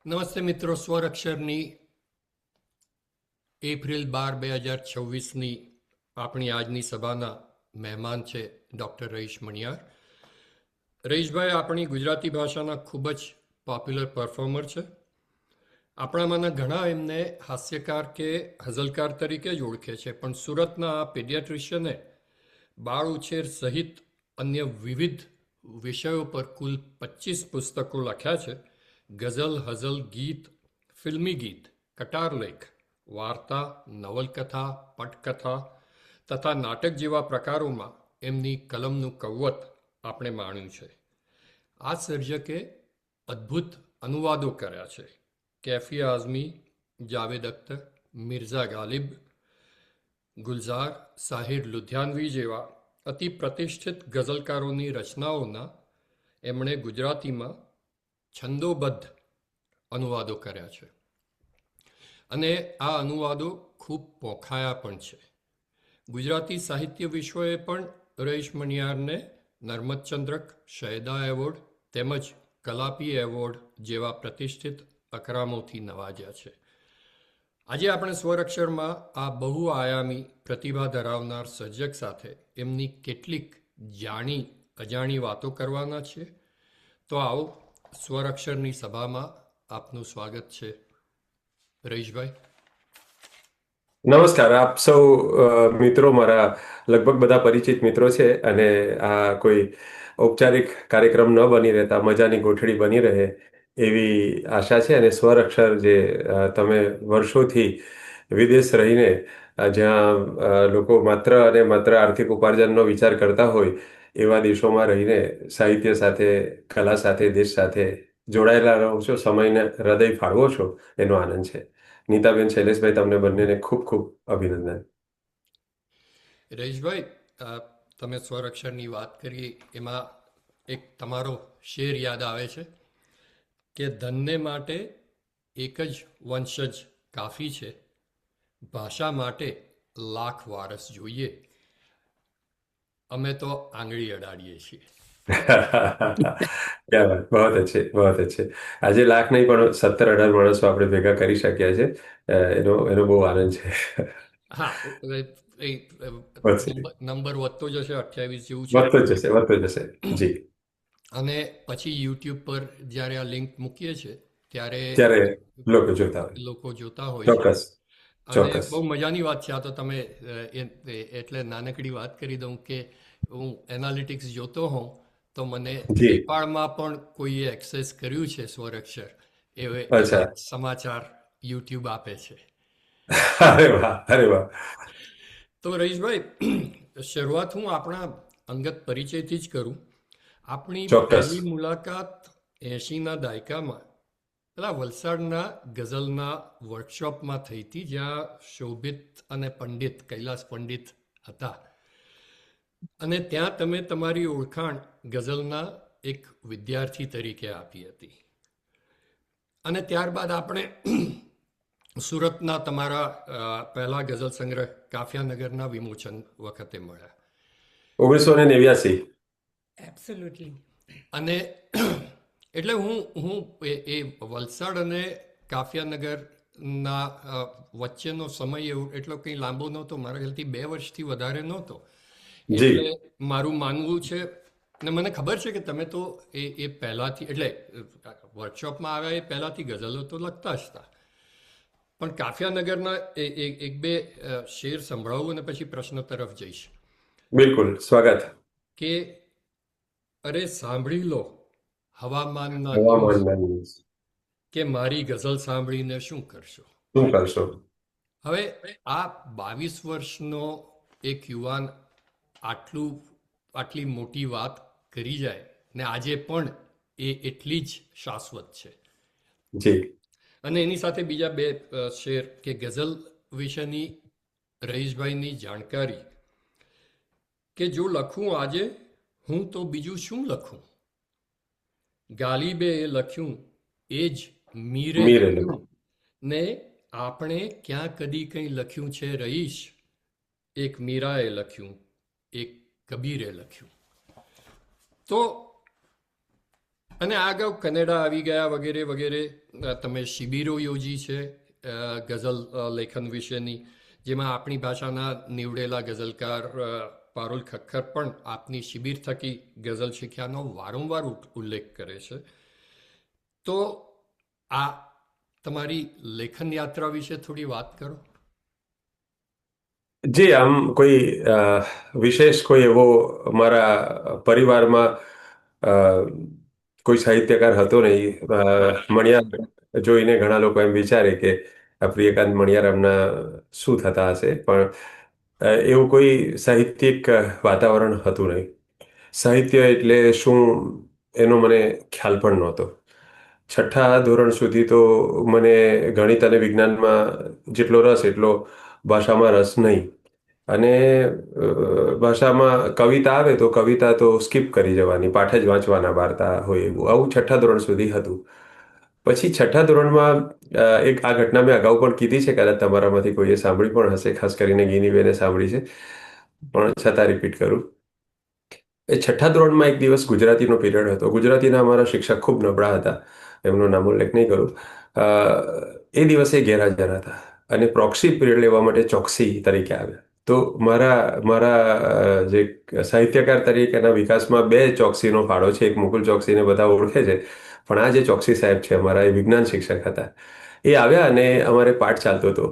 નમસ્તે મિત્રો, સ્વર અક્ષરની એપ્રિલ 12, 2026ની આપણી આજની સભાના મહેમાન છે ડૉક્ટર રહીશ મણિયાર. રહીશભાઈ આપણી ગુજરાતી ભાષાના ખૂબ જ પોપ્યુલર પરફોર્મર છે. આપણામાંના ઘણા એમને હાસ્યકાર કે હઝલકાર તરીકે જ ઓળખે છે, પણ સુરતના આ પીડિયાટ્રિશિયને બાળ ઉછેર સહિત અન્ય વિવિધ વિષયો પર કુલ 25 પુસ્તકો લખ્યા છે. ગઝલ, હઝલ, ગીત, ફિલ્મી ગીત, કટારલેખ, વાર્તા, નવલકથા, પટકથા તથા નાટક જેવા પ્રકારોમાં એમની કલમનું કવત આપણે માણ્યું છે. આ સર્જકે અદ્ભુત અનુવાદો કર્યા છે. કેફી આઝમી, જાવેદ અખ્તર, મિર્ઝા ગાલિબ, ગુલઝાર, સાહિર લુધિયાનવી જેવા અતિ પ્રતિષ્ઠિત ગઝલકારોની રચનાઓના એમણે ગુજરાતીમાં છંદોબદ્ધ અનુવાદો કર્યા છે અને આ અનુવાદો ખૂબ પોખાયા પણ છે. ગુજરાતી સાહિત્ય વિશ્વએ પણ રહીશ મણિયારને નર્મદચંદ્રક, શહેદા એવોર્ડ તેમજ કલાપી એવોર્ડ જેવા પ્રતિષ્ઠિત અકરામોથી નવાજ્યા છે. આજે આપણે સ્વરઅક્ષરમાં આ બહુઆયામી પ્રતિભા ધરાવનાર સર્જક સાથે એમની કેટલીક જાણી અજાણી વાતો કરવાના છે. તો આવો, સ્વરઅક્ષરની સભામાં આપનું સ્વાગત છે રહીશભાઈ. નમસ્કાર. આપ સૌ મિત્રો મારા લગભગ બધા પરિચિત મિત્રો છે અને આ કોઈ ઔપચારિક કાર્યક્રમ ન બની રહેતા મજાની ગોઠડી બની રહે એવી આશા છે. અને સ્વર અક્ષર જે તમે વર્ષોથી વિદેશ રહીને જ્યાં લોકો માત્ર અને માત્ર આર્થિક ઉપાર્જનનો વિચાર કરતા હોય એવા દેશોમાં રહીને સાહિત્ય સાથે, કલા સાથે, દેશ સાથે જોડાયેલા રહો છો, સમયને હૃદય ફાળવો છો, એનો આનંદ છે. નીતાબેન, શૈલેષભાઈ, તમને બંનેને ખૂબ ખૂબ અભિનંદન. રહીશભાઈ, તમે સ્વરઅક્ષરની વાત કરી એમાં એક તમારો શેર યાદ આવે છે કે ધનને માટે એક જ વંશજ કાફી છે, ભાષા માટે લાખ વારસ જોઈએ, અમે તો આંગળી અડાડીએ છીએ. ક્યાં વાત, બહુત અચ્છે, બહુત અચ્છે. આજે લાખ નહીં પણ 17-18 માણસો આપણે ભેગા કરી શક્યા છે. એનો એનો બહુ આનંદ છે. હા, એ વધશે, નંબર વધતો જશે, 28 જેવું છે. વધતો જ જશે, વધતો જ જશે. જી. અને પછી યુટ્યુબ પર જ્યારે આ લિંક મૂકીએ છીએ ત્યારે ત્યારે લોકો જોતા હોય. લોકો જોતા હોય છે. ચોક્કસ, અને ચોક્કસ. બહુ મજાની વાત છે આ તો. તમે એટલે નાનકડી વાત કરી દઉં કે હું એનાલિટિક્સ જોતો હોઉં તો મને જી. નેપાળમાં પણ કોઈએ એક્સેસ કર્યું છે સ્વરઅક્ષર એવા અચ્છા. સમાચાર યુટ્યુબ આપે છે. અરે વાહ, અરે વાહ. તો રહીશભાઈ, શરૂઆત હું આપણા અંગત પરિચયથી જ કરું. આપણી ચોક્કસ. પહેલી મુલાકાત 80ના દાયકામાં પેલા વલસાડના ગઝલના વર્કશોપમાં થઈ હતી, જ્યાં શોભિત અને પંડિત કૈલાસ પંડિત હતા. અને ત્યાં તમે તમારી ઓળખાણ ગઝલના એક વિદ્યાર્થી તરીકે આપી હતી. અને ત્યારબાદ આપણે સુરતના તમારા પહેલા ગઝલ સંગ્રહ કાફિયાનગરના વિમોચન વખતે મળ્યા. 1989. એબ્સોલ્યુટલી. અને એટલે હું એ વલસાડ અને કાફિયાનગરના વચ્ચેનો સમય એટલો કંઈ લાંબો નહોતો. મારા ખ્યાલથી 2 વર્ષથી વધારે નહોતો. એટલે જી. મારું માનવું છે, અને મને ખબર છે કે તમે તો એ પહેલાંથી, એટલે વર્કશોપમાં આવ્યા એ પહેલાંથી ગઝલો તો લખતા જ હતા. પણ કાફિયાનગરના એક બે શેર સંભળાવું અને પછી પ્રશ્ન તરફ જઈશ. બિલકુલ, સ્વાગત. કે અરે સાંભળી લો હવામાનના ન્યૂઝ, હવામાનના ન્યૂઝ. કે મારી ગઝલ સાંભળીને શું કરશો. શું કરશો? હવે આ 22 વર્ષનો એક યુવાન આટલી મોટી વાત કરી જાય ને આજે પણ એ એટલી જ શાશ્વત છે. જી. અને એની સાથે બીજા 2 શેર કે ગઝલ વિશેની રહીશભાઈની જાણકારી, કે જો લખું આજે હું તો બીજું શું લખું, ગાલિબે એ લખ્યું એ જ મીરે મીરેલું. લખ્યું, ને આપણે ક્યાં કદી કંઈ લખ્યું છે રહીશ, એક મીરાએ લખ્યું, એક કબીરે લખ્યું. તો અને આ અગાઉ કનેડા આવી ગયા વગેરે વગેરે. તમે શિબિરો યોજી છે ગઝલ લેખન વિશેની, જેમાં આપણી ભાષાના નીવડેલા ગઝલકાર પારુલ ખક્કર પણ આપની શિબિર થકી ગઝલ શીખ્યાનો વારંવાર ઉલ્લેખ કરે છે. તો આ તમારી લેખન યાત્રા વિશે થોડી વાત કરો. જી, આમ કોઈ વિશેષ કોઈ એવો મારા પરિવારમાં અ, કોઈ સાહિત્યકાર હતો નહીં. મણિયાર જોઈને ઘણા લોકો એમ વિચારે કે આ પ્રિયકાંત મણિયાર શું થતા હશે, પણ એવું કોઈ સાહિત્યિક વાતાવરણ હતું નહીં. સાહિત્ય એટલે શું એનો મને ખ્યાલ પણ નહોતો. છઠ્ઠા ધોરણ સુધી તો મને ગણિત અને વિજ્ઞાનમાં જેટલો રસ એટલો ભાષામાં રસ નહીં. અને ભાષામાં કવિતા આવે તો કવિતા તો સ્કીપ કરી જવાની, પાઠ જ વાંચવાના વાર્તા હોય એવું, આવું છઠ્ઠા ધોરણ સુધી હતું. પછી છઠ્ઠા ધોરણમાં એક આ ઘટના મેં અગાઉ પણ કીધી છે, કદાચ તમારામાંથી કોઈએ સાંભળી પણ હશે, ખાસ કરીને ગીનીબેને સાંભળી છે, પણ છતાં રિપીટ કરું. એ છઠ્ઠા ધોરણમાં એક દિવસ ગુજરાતીનો પીરિયડ હતો. ગુજરાતીના અમારા શિક્ષક ખૂબ નબળા હતા, એમનો નામ ઉલ્લેખ નહીં કરું. અ, એ દિવસે ગેરહાજર હતા અને પ્રોક્સી પીરિયડ લેવા માટે ચોકસી તરીકે આવ્યા. તો મારા મારા જે સાહિત્યકાર તરીકેના વિકાસમાં બે ચોકસીનો ફાળો છે. એક મુકુલ ચોકસીને બધા ઓળખે છે, પણ આ જે ચોકસી સાહેબ છે અમારા, એ વિજ્ઞાન શિક્ષક હતા. એ આવ્યા અને અમારે પાઠ ચાલતો હતો,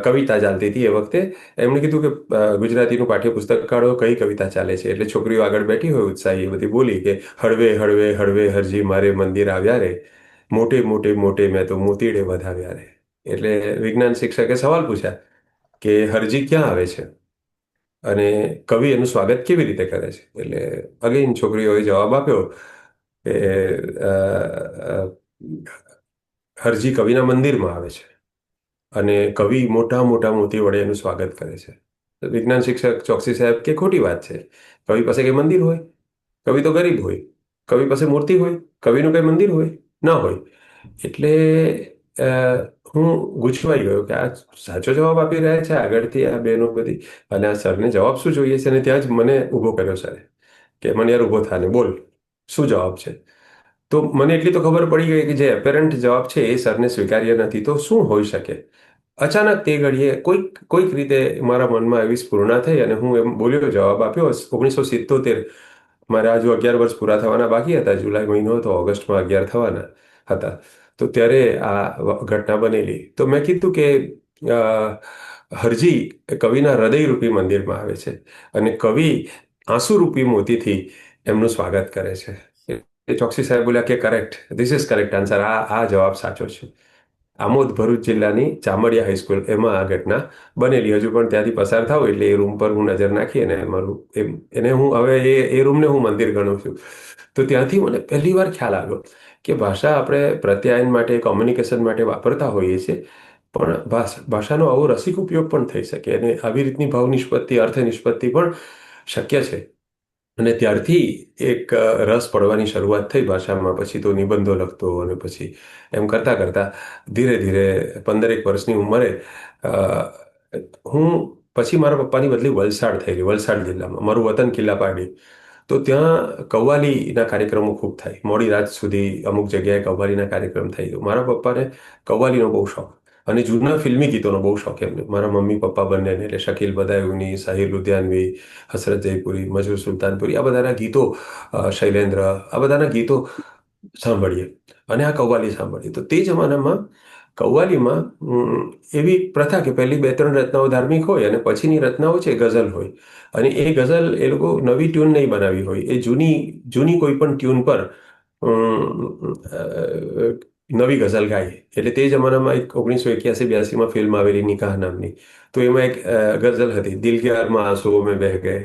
કવિતા ચાલતી હતી એ વખતે. એમણે કીધું કે ગુજરાતીનું પાઠ્યપુસ્તક કાઢો, કઈ કવિતા ચાલે છે. એટલે છોકરીઓ આગળ બેઠી હોય ઉત્સાહી, એ બધી બોલી કે હળવે હળવે હળવે હરજી મારે મંદિર આવ્યા રે, મોટે મોટે મોટે મેં તો મોતીડે વધાવ્યા રે. એટલે વિજ્ઞાન શિક્ષકે સવાલ પૂછ્યા કે હરજી ક્યાં આવે છે અને કવિ એનું સ્વાગત કેવી રીતે કરે છે. એટલે અગેન છોકરીઓએ જવાબ આપ્યો કે અ, અ, હરજી કવિના મંદિરમાં આવે છે અને કવિ મોટા મોટા મોતી વડે એનું સ્વાગત કરે છે. તો વિજ્ઞાન શિક્ષક ચોકસી સાહેબ કે ખોટી વાત છે. કવિ પાસે કઈ મંદિર હોય? કવિ તો ગરીબ હોય. કવિ પાસે મૂર્તિ હોય? કવિનું કઈ મંદિર હોય? ના હોય. એટલે અ, હું ગૂંચવાઈ ગયો કે આ સાચો જવાબ આપી રહ્યા છે આગળથી આ બહેનો બધી, અને આ સરને જવાબ શું જોઈએ છે. અને ત્યાં જ મને ઊભો કર્યો સરે કે મને યાર ઊભો થા ને બોલ, શું જવાબ છે. તો મને એટલી તો ખબર પડી ગઈ કે જે એપેરન્ટ જવાબ છે એ સરને સ્વીકાર્ય નથી. તો શું હોઈ શકે? અચાનક તે ઘડીએ કોઈક કોઈક રીતે મારા મનમાં એવી સ્ફુરણા થઈ અને હું એમ બોલ્યો, જવાબ આપ્યો. 1977, મારે હજુ 11 વર્ષ પૂરા થવાના બાકી હતા. જુલાઈ મહિનો હતો, ઓગસ્ટમાં 11 થવાના હતા. તો ત્યારે આ ઘટના બનેલી. તો મેં કીધું કે અ, હરજી કવિના હૃદયરૂપી મંદિરમાં આવે છે અને કવિ આંસુરૂપી મોતીથી એમનું સ્વાગત કરે છે. એ ચોકસી સાહેબ બોલ્યા કે correct, this is correct answer, આ જવાબ સાચો છે. આમોદ ભરૂચ જિલ્લાની ચામડિયા હાઈસ્કૂલ, એમાં આ ઘટના બનેલી. હજુ પણ ત્યાંથી પસાર થાવ એટલે એ રૂમ પર હું નજર નાખી અને મારું એને હું હવે એ રૂમને હું મંદિર ગણું છું. તો ત્યાંથી મને પહેલી વાર ખ્યાલ આવ્યો કે ભાષા આપણે પ્રત્યાયન માટે, કોમ્યુનિકેશન માટે વાપરતા હોઈએ છીએ, પણ ભાષાનો આવો રસિક ઉપયોગ પણ થઈ શકે અને આવી રીતની ભાવ નિષ્પત્તિ, અર્થ નિષ્પત્તિ પણ શક્ય છે. અને ત્યારથી એક રસ પડવાની શરૂઆત થઈ ભાષામાં. પછી તો નિબંધો લખતો અને પછી એમ કરતાં કરતાં ધીરે ધીરે 15 એક વર્ષની ઉંમરે અ, હું પછી મારા પપ્પાની બદલી વલસાડ થયેલી, વલસાડ જિલ્લામાં મારું વતન કિલ્લાપાડી. તો ત્યાં કવ્વાલીના કાર્યક્રમો ખૂબ થાય, મોડી રાત સુધી અમુક જગ્યાએ કવ્વાલીના કાર્યક્રમ થઈ ગયો. મારા પપ્પાને કવ્વાલીનો બહુ શોખ અને જૂના ફિલ્મી ગીતોનો બહુ શોખ એમને, મારા મમ્મી પપ્પા બંનેને. એટલે શકીલ બદાયુની, સાહિર લુધિયાનવી, હસરત જયપુરી, મજરૂ સુલતાનપુરી, આ બધાના ગીતો, શૈલેન્દ્ર, આ બધાના ગીતો સાંભળીએ અને આ કવ્વાલી સાંભળીએ. તો તે જમાનામાં કવ્વાલીમાં એવી પ્રથા કે પહેલી બે ત્રણ રચનાઓ ધાર્મિક હોય અને પછીની રચનાઓ છે એ ગઝલ હોય. અને એ ગઝલ એ લોકો નવી ટ્યુન નહીં બનાવી હોય, એ જૂની જૂની કોઈ પણ ટ્યુન પર નવી ગઝલ ગાય. એટલે તે જમાનામાં એક 1981-82માં ફિલ્મ આવેલી નિકાહ નામની. તો એમાં એક ગઝલ હતી, દિલ કે અરમાં આંસુઓ મેં બહ ગયે.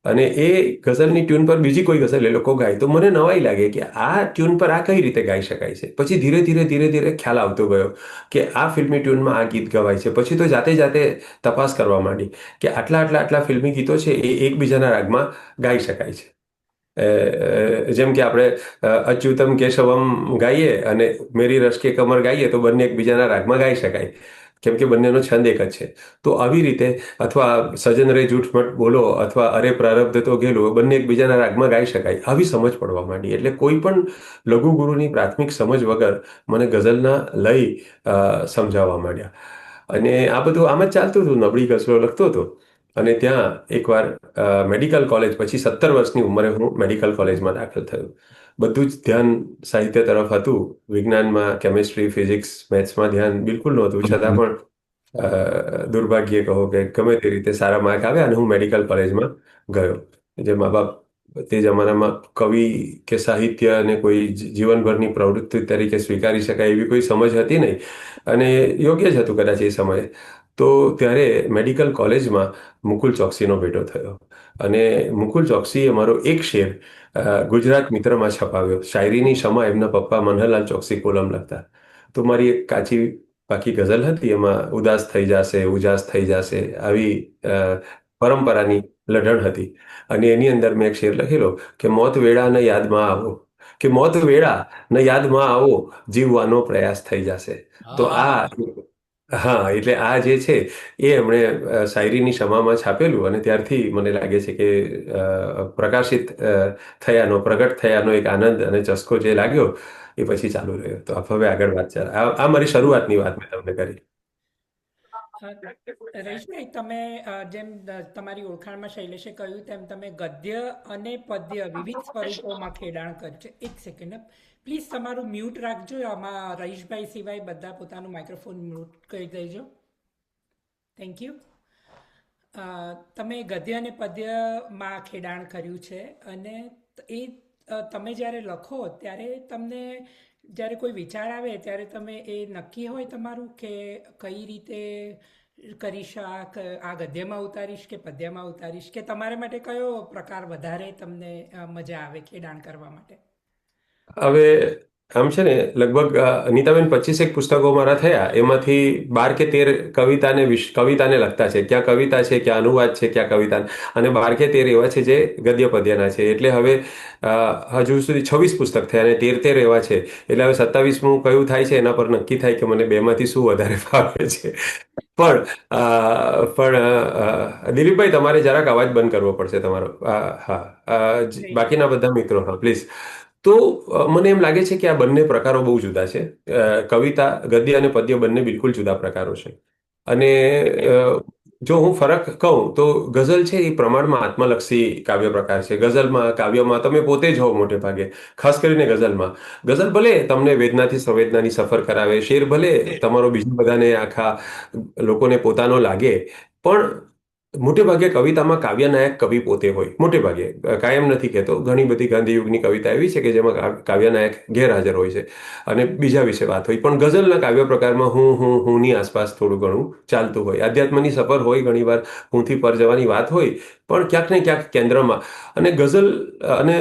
અને એ ગઝલની ટ્યુન પર બીજી કોઈ ગઝલ એ લોકો ગાય. તો મને નવાઈ લાગે કે આ ટ્યુન પર આ કઈ રીતે ગાઈ શકાય છે. પછી ધીરે ધીરે ધીરે ધીરે ખ્યાલ આવતો ગયો કે આ ફિલ્મી ટ્યુનમાં આ ગીત ગવાય છે. પછી તો જાતે જાતે તપાસ કરવા માંડી કે આટલા આટલા આટલા ફિલ્મી ગીતો છે એ એકબીજાના રાગમાં ગાઈ શકાય છે. જેમ કે આપણે અચ્યુતમ કેશવમ ગાઈએ અને મેરી રશ્કે કમર ગાઈએ તો બંને એકબીજાના રાગમાં ગાઈ શકાય. કેમ કે બંનેનો છંદ એક જ છે. તો આવી રીતે અથવા સજન રે જૂઠમઠ બોલો અથવા અરે પ્રારબ્ધ તો ગેલો બંને એકબીજાના રાગમાં ગાઈ શકાય આવી સમજ પડવા માંડી. એટલે કોઈ પણ લઘુ ગુરુની પ્રાથમિક સમજ વગર મને ગઝલના લય સમજાવવા માંડ્યા. અને આ બધું આમ જ ચાલતું હતું, નબળી ગઝલો લખતો હતો. અને ત્યાં એકવાર મેડિકલ કોલેજ પછી 17 વર્ષની ઉંમરે હું મેડિકલ કોલેજમાં દાખલ થયો. બધું જ ધ્યાન સાહિત્ય તરફ હતું. વિજ્ઞાનમાં કેમિસ્ટ્રી, ફિઝિક્સ, મેથ્સમાં ધ્યાન બિલકુલ નહોતું. છતાં પણ દુર્ભાગ્યે કહો કે ગમે તે રીતે સારા માર્ક આવ્યા અને હું મેડિકલ કોલેજમાં ગયો. જે મા બાપ તે જમાનામાં કવિ કે સાહિત્ય અને કોઈ જીવનભરની પ્રવૃત્તિ તરીકે સ્વીકારી શકાય એવી કોઈ સમજ હતી નહીં. અને યોગ્ય જ હતું કદાચ એ સમયે. તો ત્યારે મેડિકલ કોલેજમાં મુકુલ ચોકસીનો ભેટો થયો. અને મુકુલ ચોકસીએ મારો એક શેર ગુજરાત મિત્રમાં છપાવ્યો. શાયરીની શમા એમના પપ્પા મનહરલાલ ચોકસી કોલમ લખતા. તો મારી એક કાચી પાકી ગઝલ હતી, એમાં ઉદાસ થઈ જશે, ઉજાસ થઈ જશે આવી પરંપરાની લઢણ હતી. અને એની અંદર મેં એક શેર લખેલો કે મોત વેળા ને યાદમાં આવો, કે મોત વેળા ને યાદમાં આવો, જીવવાનો પ્રયાસ થઈ જશે. તો હા. હા, એટલે આ જે છે એ એમણે શાયરીની શમામાં છાપેલું. અને ત્યારથી મને લાગે છે કે પ્રકાશિત થયાનો, પ્રગટ થયાનો એક આનંદ અને ચસ્કો જે લાગ્યો એ પછી ચાલુ રહ્યો. તો હવે આગળ વાત ચાલે. આ મારી શરૂઆતની વાત મેં તમને કરી. અ, રઈશભાઈ, તમે જેમ તમારી ઓળખાણમાં શૈલેષે કહ્યું તેમ તમે ગદ્ય અને પદ્ય વિવિધ સ્વરૂપોમાં ખેડાણ કર્યું છે. એક સેકન્ડ પ્લીઝ, તમારું મ્યુટ રાખજો. આમાં રઈશભાઈ સિવાય બધા પોતાનું માઇક્રોફોન મ્યુટ કરી દેજો. Thank you. તમે ગદ્ય અને પદ્યમાં ખેડાણ કર્યું છે અને એ તમે જ્યારે લખો ત્યારે તમને જ્યારે કોઈ વિચાર આવે ત્યારે તમે એ નક્કી હોય તમારું કે કઈ રીતે કરીશ, આ ગદ્યમાં ઉતારીશ કે પદ્યમાં ઉતારીશ, કે તમારા માટે કયો પ્રકાર વધારે તમને મજા આવે ખેડાણ કરવા માટે? હવે આમ છે ને, લગભગ નીતાબેન 25 પુસ્તકો મારા થયા. એમાંથી 12 કે 13 કવિતાને લગતા છે. ક્યાં કવિતા છે, ક્યાં અનુવાદ છે, ક્યાં કવિતા, અને 12 કે 13 એવા છે જે ગદ્ય પદ્યના છે. એટલે હવે હજુ સુધી 26 પુસ્તક થયા અને 13 એવા છે. એટલે હવે 27મું કયું થાય છે એના પર નક્કી થાય કે મને બેમાંથી શું વધારે ફાવે છે. દિલીપભાઈ, તમારે જરાક અવાજ બંધ કરવો પડશે તમારો. હા, બાકીના બધા મિત્રો, હા પ્લીઝ. તો મને એમ લાગે છે કે આ બંને પ્રકારો બહુ જુદા છે. કવિતા, ગદ્ય અને પદ્ય બંને બિલકુલ જુદા પ્રકારો છે. અને જો હું ફરક કહું તો ગઝલ છે એ પ્રમાણમાં આત્મલક્ષી કાવ્ય પ્રકાર છે. ગઝલમાં, કાવ્યમાં તમે પોતે જ હોવ મોટે ભાગે. ખાસ કરીને ગઝલમાં. ગઝલ ભલે તમને વેદનાથી સંવેદનાની સફર કરાવે, શેર ભલે તમારો બીજા બધાને, આખા લોકોને પોતાનો લાગે, પણ મોટે ભાગે કવિતામાં કાવ્યનાયક કવિ પોતે હોય. મોટે ભાગે, કાયમ નથી કહેતો. ઘણી બધી ગાંધીયુગની કવિતા એવી છે કે જેમાં કાવ્યનાયક ગેરહાજર હોય છે અને બીજા વિશે વાત હોય. પણ ગઝલના કાવ્ય પ્રકારમાં હુંની આસપાસ થોડું ઘણું ચાલતું હોય. અધ્યાત્મની સફર હોય, ઘણીવાર હુંથી પર જવાની વાત હોય, પણ ક્યાંક ને ક્યાંક કેન્દ્રમાં. અને ગઝલ અને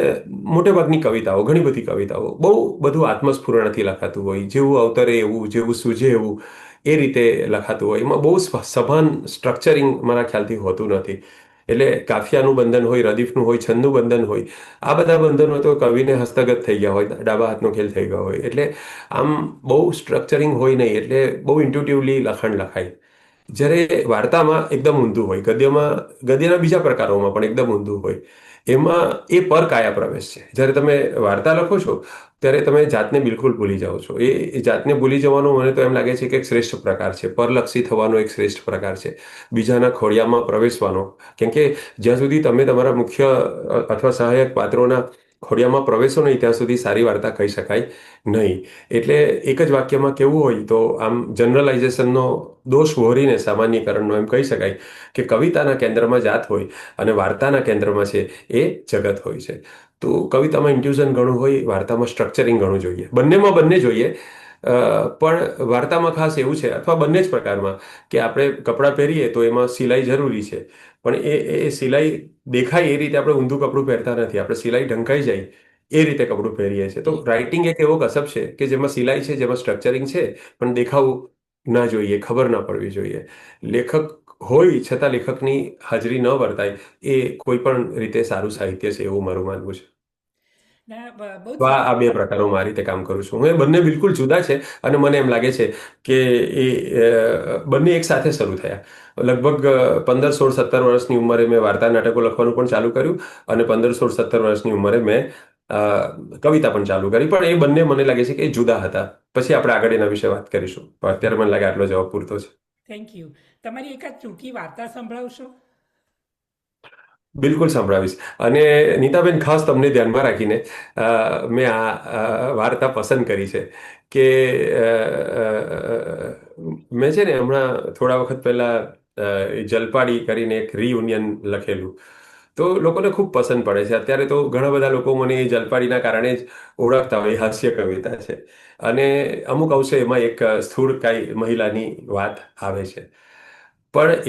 મોટે ભાગની કવિતાઓ, ઘણી બધી કવિતાઓ બહુ બધું આત્મસ્ફુરણથી લખાતું હોય. જેવું અવતરે એવું, જેવું સૂઝે એવું, એ રીતે લખાતું હોય. એમાં બહુ સભાન સ્ટ્રક્ચરિંગ મારા ખ્યાલથી હોતું નથી. એટલે કાફિયાનું બંધન હોય, રદીફનું હોય, છંદનું બંધન હોય. આ બધા બંધનો તો કવિને હસ્તગત થઈ ગયા હોય, ડાબા હાથનો ખેલ થઈ ગયો હોય. એટલે આમ બહુ સ્ટ્રક્ચરિંગ હોય નહીં. એટલે બહુ ઇન્ટ્યુટિવલી લખાણ લખાય. જ્યારે વાર્તામાં એકદમ ઊંધું હોય, ગદ્યના બીજા પ્રકારોમાં પણ એકદમ ઊંધું હોય. એમાં એ પરકાયા પ્રવેશ છે. જ્યારે તમે વાર્તા લખો છો ત્યારે તમે જાતને બિલકુલ ભૂલી જાઓ છો. એ જાતને ભૂલી જવાનો મને તો એમ લાગે છે કે એક શ્રેષ્ઠ પ્રકાર છે. પરલક્ષી થવાનો એક શ્રેષ્ઠ પ્રકાર છે. બીજાના ખોળિયામાં પ્રવેશવાનો. કેમ કે જ્યાં સુધી તમે તમારા મુખ્ય અથવા સહાયક પાત્રોના ખોળિયામાં પ્રવેશો નહીં ત્યાં સુધી સારી વાર્તા કહી શકાય નહીં. એટલે એક જ વાક્યમાં કેવું હોય તો આમ જનરલાઇઝેશનનો દોષ વહોરીને સામાન્યકરણનો એમ કહી શકાય કે કવિતાના કેન્દ્રમાં જાત હોય અને વાર્તાના કેન્દ્રમાં છે એ જગત હોય છે. તો કવિતામાં ઇન્ટ્યુઝન ઘણું હોય, વાર્તામાં સ્ટ્રક્ચરિંગ ઘણું જોઈએ. બંનેમાં બંને જોઈએ. પણ વાર્તામાં ખાસ એવું છે, અથવા બંને જ પ્રકારમાં, કે આપણે કપડાં પહેરીએ તો એમાં સિલાઈ જરૂરી છે. પણ એ સિલાઈ દેખાય એ રીતે આપણે ઊંધું કપડું પહેરતા નથી. આપણે સિલાઈ ઢંકાઈ જાય એ રીતે કપડું પહેરીએ છીએ. તો રાઇટિંગ એક એવો કસબ છે કે જેમાં સિલાઈ છે, જેમાં સ્ટ્રક્ચરિંગ છે, પણ દેખાવું ના જોઈએ, ખબર ના પડવી જોઈએ. લેખક હોય છતાં લેખકની હાજરી ન વર્તાય એ કોઈ પણ રીતે સારું સાહિત્ય છે એવું મારું માનવું છે. ના બહુ જ તો સરસ. આ બે પ્રકારો હું આ રીતે કામ કરું છું. હું એ બંને બિલકુલ જુદા છે અને મને એમ લાગે છે કે એ બંને એક સાથે શરૂ થયા. લગભગ 15, 16, 17 વર્ષની ઉંમરે મેં વાર્તા નાટકો લખવાનું પણ ચાલુ કર્યું અને 15, 16, 17 વર્ષની ઉંમરે મેં અ, કવિતા પણ ચાલુ કરી. પણ એ બંને મને લાગે છે કે એ જુદા હતા. પછી આપણે આગળ એના વિશે વાત કરીશું. પણ અત્યારે મને લાગે આટલો જવાબ પૂરતો છે. Thank you. તમારી એકાદ ટૂંકી વાર્તા સંભળાવશો? બિલકુલ સંભળાવીશ. અને નીતાબેન, ખાસ તમને ધ્યાનમાં રાખીને મેં આ વાર્તા પસંદ કરી છે કે અ, અ, મેં છે ને હમણાં થોડા વખત પહેલા જલપાડી કરીને એક રિયુનિયન લખેલું. તો લોકોને ખૂબ પસંદ પડે છે. અત્યારે તો ઘણા બધા લોકો મને એ જલપાડીના કારણે જ ઓળખતા હોય. એ હાસ્ય કવિતા છે અને અમુક અંશે એમાં એક સ્થૂળકાય મહિલાની વાત આવે છે. પણ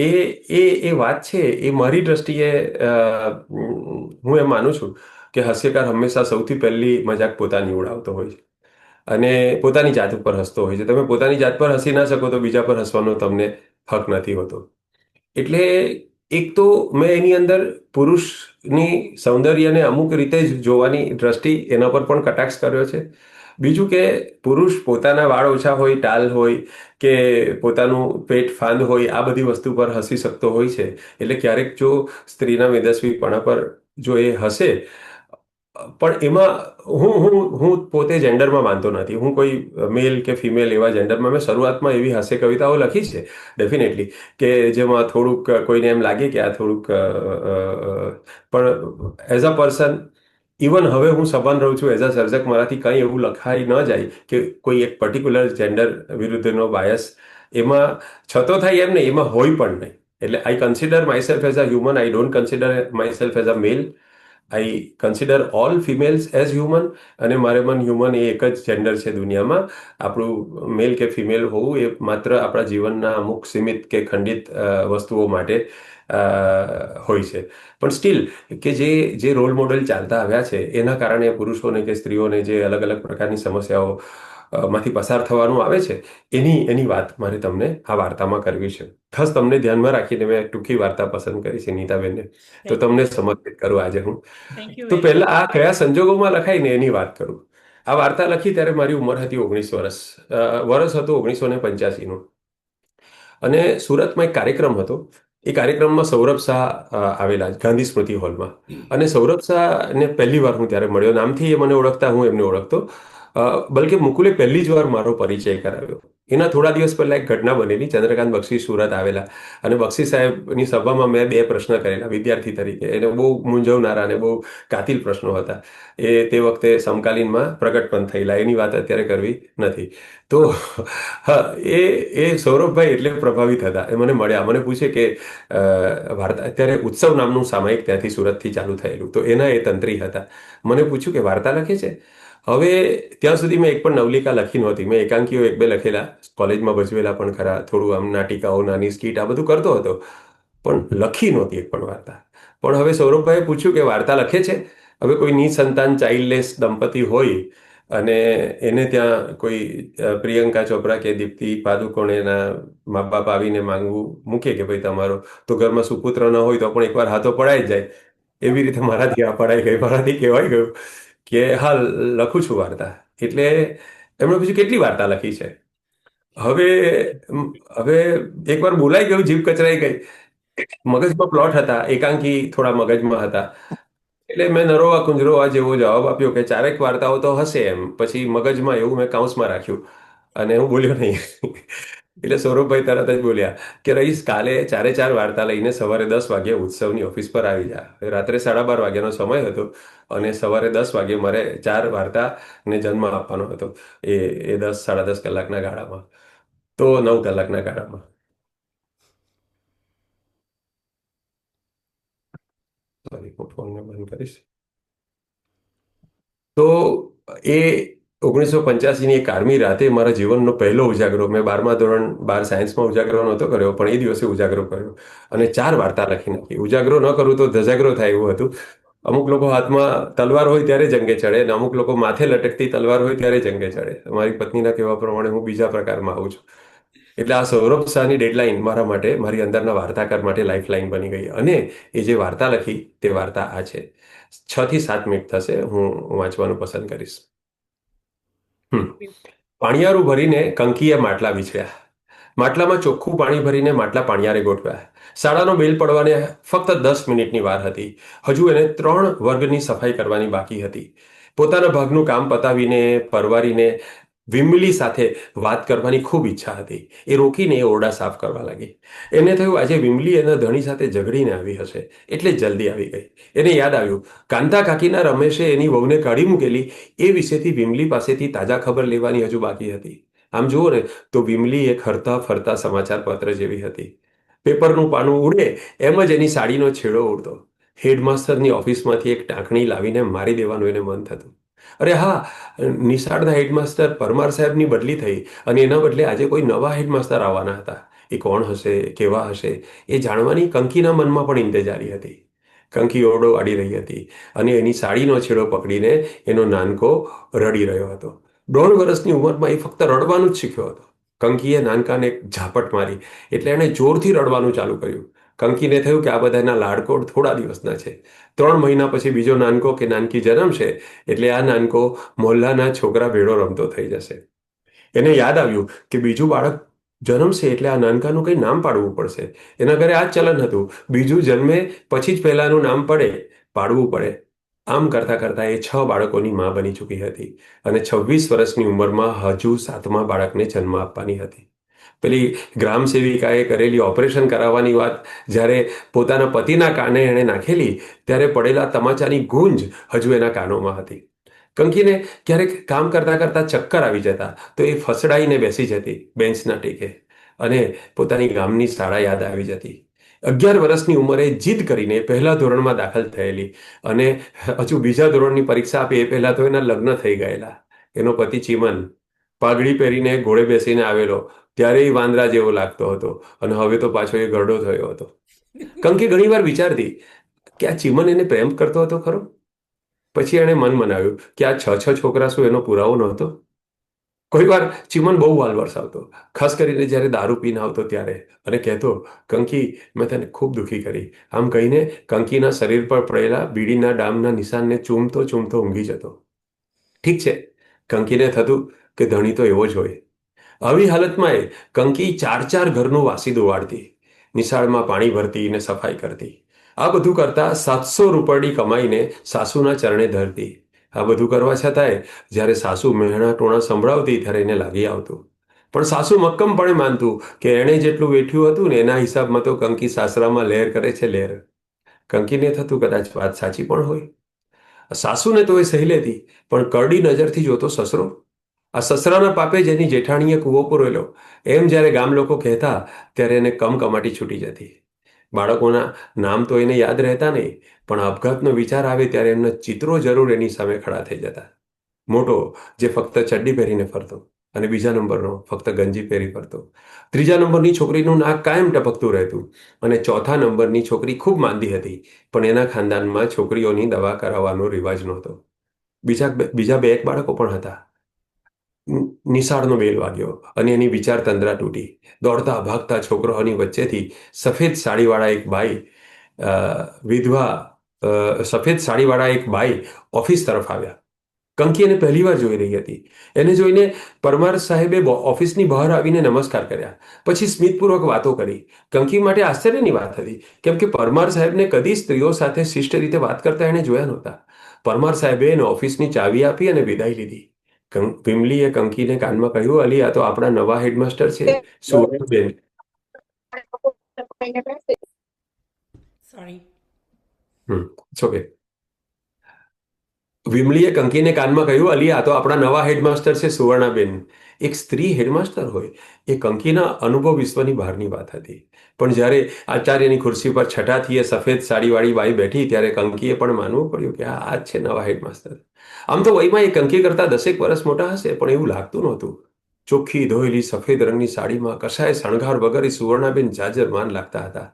એ વાત છે એ મારી દ્રષ્ટિએ હું એમ માનું છું કે હાસ્યકાર હંમેશા સૌથી પહેલી મજાક પોતાની ઉડાવતો હોય છે અને પોતાની જાત ઉપર હસતો હોય છે. તમે પોતાની જાત પર હસી ના શકો તો બીજા પર હસવાનો તમને હક નથી હોતો. એટલે એક તો મેં એની અંદર પુરુષની સૌંદર્યને અમુક રીતે જ જોવાની દ્રષ્ટિ એના પર પણ કટાક્ષ કર્યો છે. બીજું કે પુરુષ પોતાના વાળ ઓછા હોય, ટાલ હોય કે પોતાનું પેટ ફાંદ હોય, આ બધી વસ્તુ પર હસી શકતો હોય છે. એટલે ક્યારેક જો સ્ત્રીના મેદસ્વીપણા પર જો એ હસે, પણ એમાં હું પોતે જેન્ડરમાં માનતો નથી. હું કોઈ મેલ કે ફિમેલ એવા જેન્ડરમાં, મેં શરૂઆતમાં એવી હાસ્ય કવિતાઓ લખી છે ડેફિનેટલી, કે જેમાં થોડુંક કોઈને એમ લાગે કે આ થોડુંક પણ એઝ અ પર્સન, ઇવન હવે હું સભાન રહું છું એઝ અ સર્જક, મારાથી કંઈ એવું લખાઈ ન જાય કે કોઈ એક પર્ટિક્યુલર જેન્ડર વિરુદ્ધનો બાયસ એમાં છતો થાય એમ નહીં, એમાં હોય પણ નહીં. એટલે I consider myself as a human. I don't consider myself as a male. I consider all females as human. અને મારે મન હ્યુમન એ એક જ જેન્ડર છે દુનિયામાં. આપણું મેલ કે ફિમેલ હોવું એ માત્ર આપણા જીવનના અમુક સીમિત કે ખંડિત વસ્તુઓ માટે હોય છે. પણ સ્ટીલ કે જે રોલ મોડેલ ચાલતા આવ્યા છે એના કારણે પુરુષોને કે સ્ત્રીઓને જે અલગ અલગ પ્રકારની સમસ્યાઓ માંથી પસાર થવાનું આવે છે, એની વાત મારે તમને આ વાર્તામાં કરવી છે. ખાસ તમને ધ્યાનમાં રાખીને મેં ટૂંકી વાર્તા પસંદ કરી છે નીતાબેનને. તો થેન્ક તમને સમર્પિત કરું આજે હું. થેન્ક યુ તો વેરી પહેલા આ કયા સંજોગોમાં લખાય ને એની વાત કરું. આ વાર્તા લખી ત્યારે મારી ઉંમર હતી 19 વર્ષ. વર્ષ હતું 1985નું. અને સુરતમાં એક કાર્યક્રમ હતો. એ કાર્યક્રમમાં સૌરભ શાહ આવેલા ગાંધી સ્મૃતિ હોલમાં. અને સૌરભ શાહને પહેલી વાર હું ત્યારે મળ્યો. નામથી એ મને ઓળખતા, હું એમને ઓળખતો. બલકે મુકુલે પહેલી જ વાર મારો પરિચય કરાવ્યો. એના થોડા દિવસ પહેલા એક ઘટના બનેલી. ચંદ્રકાંત બક્ષી સુરત આવેલા અને બક્ષી સાહેબની સભામાં મેં બે પ્રશ્ન કરેલા વિદ્યાર્થી તરીકે. એને બહુ મૂંઝવનારા અને બહુ કાતિલ પ્રશ્નો હતા. એ તે વખતે સમકાલીનમાં પ્રગટ પણ થયેલા. એની વાત અત્યારે કરવી નથી. તો હા, એ સૌરભભાઈ એટલે પ્રભાવિત હતા. એ મને મળ્યા, મને પૂછે કે વાર્તા, અત્યારે ઉત્સવ નામનું સામાયિક ત્યાંથી સુરતથી ચાલુ થયેલું, તો એના એ તંત્રી હતા. મને પૂછ્યું કે વાર્તા લખે છે. હવે ત્યાં સુધી મેં એક પણ નવલિકા લખી નહોતી. મેં એકાંકીઓ એક બે લખેલા, કોલેજમાં ભજવેલા પણ ખરા. થોડું આમ નાટિકાઓ, નાની સ્કીટ, આ બધું કરતો હતો, પણ લખી નહોતી એક પણ વાર્તા. પણ હવે સૌરભભાઈએ પૂછ્યું કે વાર્તા લખે છે. હવે કોઈ નિસંતાન ચાઇલ્ડલેસ દંપતી હોય અને એને ત્યાં કોઈ પ્રિયંકા ચોપરા કે દીપ્તિ પાદુકોણ એના મા બાપ આવીને માંગવું મૂકે કે ભાઈ તમારો તો ઘરમાં સુપુત્ર ન હોય તો પણ એકવાર હાથો પડાઈ જ જાય. એવી રીતે મારાથી આ પડાઈ ગઈ. મારાથી કહેવાય ગયું કે હા, લખું છું વાર્તા. એટલે એમણે પૂછ્યું કેટલી વાર્તા લખી છે. હવે હવે એકવાર બોલાઈ ગયું, જીભ કચરાઈ ગઈ. મગજમાં પ્લોટ હતા, એકાંકી થોડા મગજમાં હતા. એટલે મેં નરોવા કુંજરોવા જેવો જવાબ આપ્યો કે ચારેક વાર્તાઓ તો હશે એમ. પછી મગજમાં એવું મેં કાઉન્સમાં રાખ્યું અને હું બોલ્યો નહીં. એટલે સૌરભભાઈ તરત જ બોલ્યા કે રઈસ, કાલે ચારે ચાર વાર્તા લઈને સવારે 10 વાગે ઉત્સવની ઓફિસ પર આવી જા. રાત્રે 12:30 વાગ્યાનો સમય હતો અને સવારે 10 વાગે મારે ચાર વાર્તાને જન્મ આપવાનો હતો. એ 10, 10:30 કલાકના ગાળામાં, તો 9 કલાકના ગાળામાં. સોરી, હું ફોનને બંધ કરીશ. તો એ 1985ની એક આર્મી રાતે મારા જીવનનો પહેલો ઉજાગરો, મેં 12મા ધોરણ 12 સાયન્સમાં ઉજાગરો નહોતો કર્યો, પણ એ દિવસે ઉજાગરો કર્યો અને ચાર વાર્તા લખી નાખી. ઉજાગરો ન કરું તો ધજાગરો થાય એવું હતું. અમુક લોકો હાથમાં તલવાર હોય ત્યારે જંગે ચડે અને અમુક લોકો માથે લટકતી તલવાર હોય ત્યારે જંગે ચડે. મારી પત્નીના કહેવા પ્રમાણે હું બીજા પ્રકારમાં આવું છું. એટલે આ સૌરભ શાહની ડેડલાઇન મારા માટે, મારી અંદરના વાર્તાકાર માટે લાઈફ લાઈન બની ગઈ અને એ જે વાર્તા લખી તે વાર્તા આ છે. 6 થી 7 મિનિટ થશે. હું વાંચવાનું પસંદ કરીશ. હમ પાણિયારું ભરીને કંકીએ માટલા વીછળ્યા. માટલામાં ચોખ્ખું પાણી ભરીને માટલા પાણિયારે ગોઠવ્યા. શાળાનો બેલ પડવાને ફક્ત 10 મિનિટની વાર હતી. હજુ એને 3 વર્ગની સફાઈ કરવાની બાકી હતી. પોતાના ભાગનું કામ પતાવીને પરવારીને વિમલી સાથે વાત કરવાની ખૂબ ઈચ્છા હતી. એ રોકીને એ ઓરડા સાફ કરવા લાગી. એને થયું આજે વિમલી એના ધણી સાથે ઝઘડીને આવી હશે એટલે જ જલ્દી આવી ગઈ. એને યાદ આવ્યું કાંતા કાકીના રમેશે એની વહુને કાઢી મૂકેલી એ વિશેથી વિમલી પાસેથી તાજા ખબર લેવાની હજુ બાકી હતી. આમ જુઓ ને તો વિમલી એક હરતા ફરતા સમાચાર પત્ર જેવી હતી. પેપરનું પાનું ઉડે એમ જ એની સાડીનો છેડો ઉડતો. હેડમાસ્ટરની ઓફિસમાંથી એક ટાંકણી લાવીને મારી દેવાનું એને મન થતું. અરે હા, નિશાળના હેડમાસ્ટર પરમાર સાહેબની બદલી થઈ અને એના બદલે આજે કોઈ નવા હેડમાસ્ટર આવવાના હતા. એ કોણ હશે, કેવા હશે, એ જાણવાની કંકીના મનમાં પણ ઇંતજારી હતી. કંકી ઓરડો વાળી રહી હતી અને એની સાડીનો છેડો પકડીને એનો નાનકો રડી રહ્યો હતો. 1.5 વર્ષની ઉંમરમાં એ ફક્ત રડવાનું જ શીખ્યો હતો. કંકીએ નાનકાને એક ઝાપટ મારી એટલે એણે જોરથી રડવાનું ચાલુ કર્યું. કંકીને થયું કે આ બધાના લાડકોડ થોડા દિવસના છે. 3 મહિના પછી બીજો નાનકો કે નાનકી જન્મશે એટલે આ નાનકો મોહલ્લાના છોકરા ભેળો રમતો થઈ જશે. એને યાદ આવ્યું કે બીજું બાળક જન્મશે એટલે આ નાનકાનું કંઈ નામ પાડવું પડશે. એના ઘરે આ જ ચલન હતું, બીજું જન્મે પછી જ પહેલાનું નામ પાડવું પડે. આમ કરતા કરતા એ 6 બાળકોની મા બની ચૂકી હતી અને 26 વર્ષની ઉંમરમાં હજુ 7મા બાળકને જન્મ આપવાની હતી. પેલી ગ્રામ સેવિકાએ કરેલી ઓપરેશન કરાવવાની વાત જ્યારે પોતાના પતિના કાને એણે નાખેલી ત્યારે પડેલા તમાચાની ગૂંજ હજુ એના કાનોમાં હતી. કંકીને ક્યારેક કામ કરતા કરતા ચક્કર આવી જતા તો એ ફસડાઈને બેસી જતી બેન્ચના ટેકે અને પોતાની ગામની શાળા યાદ આવી જતી. 11 વર્ષની ઉંમરે જીદ કરીને પહેલા ધોરણમાં દાખલ થયેલી અને હજુ બીજા ધોરણની પરીક્ષા આપી એ પહેલા તો એના લગ્ન થઈ ગયેલા. એનો પતિ ચીમન પાઘડી પહેરીને ઘોડે બેસીને આવેલો ત્યારે એ વાંદરા જેવો લાગતો હતો અને હવે તો પાછો એ ગરડો થયો હતો. કંકી ઘણીવાર વિચારતી કે આ ચીમન એને પ્રેમ કરતો હતો ખરો. પછી એણે મન મનાવ્યું કે આ 6 છોકરા શું એનો પુરાવો નહોતો. કોઈ વાર ચીમન બહુ વાલ વરસાવતો, ખાસ કરીને જ્યારે દારૂ પીને આવતો ત્યારે, અને કહેતો કંકી મેં તને ખૂબ દુઃખી કરી. આમ કહીને કંકીના શરીર પર પડેલા બીડીના ડામના નિશાનને ચૂમતો ચૂમતો ઊંઘી જતો. ઠીક છે, કંકીને થતું કે ધણી તો એવો જ હોય. આવી હાલતમાં એ કંકી 4 ઘરનું વાસીદું વાળતી, નિશાળમાં પાણી ભરતી ને સફાઈ કરતી. આ બધું કરતા 700 રૂપિયાની કમાઈને સાસુના ચરણે ધરતી. આ બધું કરવા છતાંય જ્યારે સાસુ મહેણા ટોણા સંભળાવતી ત્યારે એને લાગી આવતું. પણ સાસુ મક્કમપણે માનતું કે એણે જેટલું વેઠ્યું હતું ને એના હિસાબમાં તો કંકી સાસરામાં લહેર કરે છે લહેર. કંકીને થતું કદાચ વાત સાચી પણ હોય. સાસુને તો એ સહી લેતી, પણ કરડી નજરથી જોતો સસરો. આ સસરાના પાપે જેની જેઠાણીએ કૂવો પૂરેલો એમ જ્યારે ગામ લોકો કહેતા ત્યારે એને કમકમાટી છૂટી જતી. બાળકોના નામ તો એને યાદ રહેતા નહીં, પણ આપઘાતનો વિચાર આવે ત્યારે એમના ચિત્રો જરૂર એની સામે ખડા થઈ જતા. મોટો જે ફક્ત ચડ્ડી પહેરીને ફરતો અને બીજા નંબરનો ફક્ત ગંજી પહેરી ફરતો. 3જા નંબરની છોકરીનું નાક કાયમ ટપકતું રહેતું અને 4થા નંબરની છોકરી ખૂબ માંદી હતી, પણ એના ખાનદાનમાં છોકરીઓની દવા કરાવવાનો રિવાજ નહોતો. બીજા બે એક બાળકો પણ હતા. નિશાળનો બેલ વાગ્યો અને એની વિચાર તંદ્રા તૂટી. દોડતા ભાગતા છોકરાઓની વચ્ચેથી સફેદ સાડીવાળા એક બાઈ ઓફિસ તરફ આવ્યા. કંકી એને પહેલીવાર જોઈ રહી હતી. એને જોઈને પરમાર સાહેબે ઓફિસની બહાર આવીને નમસ્કાર કર્યા, પછી સ્મિતપૂર્વક વાતો કરી. કંકી માટે આશ્ચર્યની વાત હતી, કેમ કે પરમાર સાહેબને કદી સ્ત્રીઓ સાથે શિષ્ટ રીતે વાત કરતા એણે જોયા નહોતા. પરમાર સાહેબે એને ઓફિસની ચાવી આપી અને વિદાય લીધી. વિમલીએ કંકીને કાનમાં કહ્યું, અલી આ તો આપણા નવા હેડમાસ્ટર છે, સુવર્ણબેન. સોરી. ઓકે. વિમલીએ કંકીને કાનમાં કહ્યું, અલી આ તો આપણા નવા હેડમાસ્ટર છે, સુવર્ણાબેન. એક સ્ત્રી હેડમાસ્ટર હોય એ કંકીના અનુભવ વિશ્વની બહારની વાત હતી. પણ જ્યારે આચાર્યની ખુરશી પર છઠ્ઠાથી એ સફેદ સાડીવાળી બાઈ બેઠી ત્યારે કંકીએ પણ માનવું પડ્યું કે આ જ છે નવા હેડમાસ્ટર. આમ તો વયમાં એ કંકી કરતા 10 વર્ષ મોટા હશે, પણ એવું લાગતું નહોતું. ચોખ્ખી ધોયેલી સફેદ રંગની સાડીમાં કશાય શણગાર વગર સુવર્ણાબેન જાજરમાન લાગતા હતા.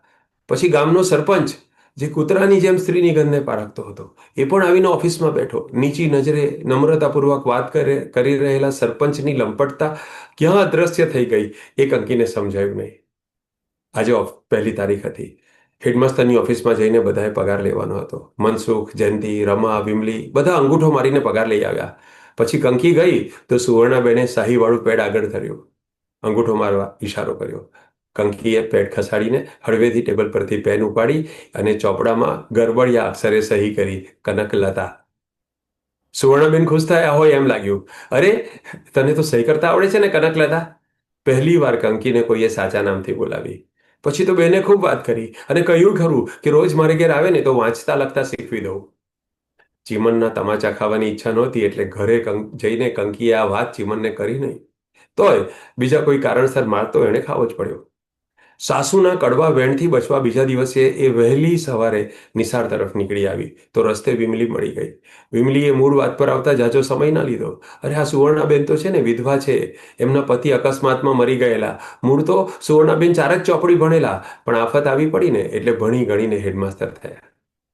પછી ગામનો સરપંચ જે કૂતરાની જેમ સ્ત્રીની ગંધને પારખતો હતો એ પણ આવીને ઓફિસમાં બેઠો. નીચી નજરે નમ્રતાપૂર્વક વાત કરી રહેલા સરપંચની લંપટતા ક્યાં અદ્રશ્ય થઈ ગઈ એ કંકીને સમજાયું નહીં. આજે 1લી તારીખ હતી. હેડમાસ્ટરની ઓફિસમાં જઈને બધાએ પગાર લેવાનો હતો. મનસુખ, જયંતિ, રમા, વિમલી બધા અંગૂઠો મારીને પગાર લઈ આવ્યા. પછી કંકી ગઈ તો સુવર્ણાબેને શાહીવાળું પેડ આગળ ધર્યું, અંગૂઠો મારવા ઈશારો કર્યો. કંકીએ પેડ ખસાડીને હળવેથી ટેબલ પરથી પેન ઉપાડી અને ચોપડામાં ગરબડિયા અક્ષરે સહી કરી, કનકલતા. સુવર્ણાબેન ખુશ થયા હોય એમ લાગ્યું. અરે, તને તો સહી કરતા આવડે છે ને કનકલતા? પહેલી વાર કંકીને કોઈએ સાચા નામથી બોલાવી. પછી તો બેને ખૂબ વાત કરી અને કહ્યું ખરું કે રોજ મારે ઘેર આવે ને તો વાંચતા લખતા શીખવી દઉં. ચીમનના તમાચા ખાવાની ઈચ્છા નહોતી એટલે ઘરે જઈને કંકીએ આ વાત ચીમનને કરી નહીં. તોય બીજા કોઈ કારણસર માર તો એણે ખાવો જ પડ્યો. સાસુના કડવા વેણથી બચવા બીજા દિવસે એ વહેલી સવારે નિસાર તરફ નીકળી આવી તો રસ્તે વિમલી મળી ગઈ. વિમલીએ મૂળ વાત પર આવતા જાજો સમય ના લીધો. અરે, આ સુવર્ણાબેન તો છે ને વિધવા છે. એમના પતિ અકસ્માતમાં મરી ગયેલા. મૂળ તો સુવર્ણાબેન 4 જ ચોપડી ભણેલા, પણ આફત આવી પડી ને એટલે ભણી ગણીને હેડમાસ્ટર થયા.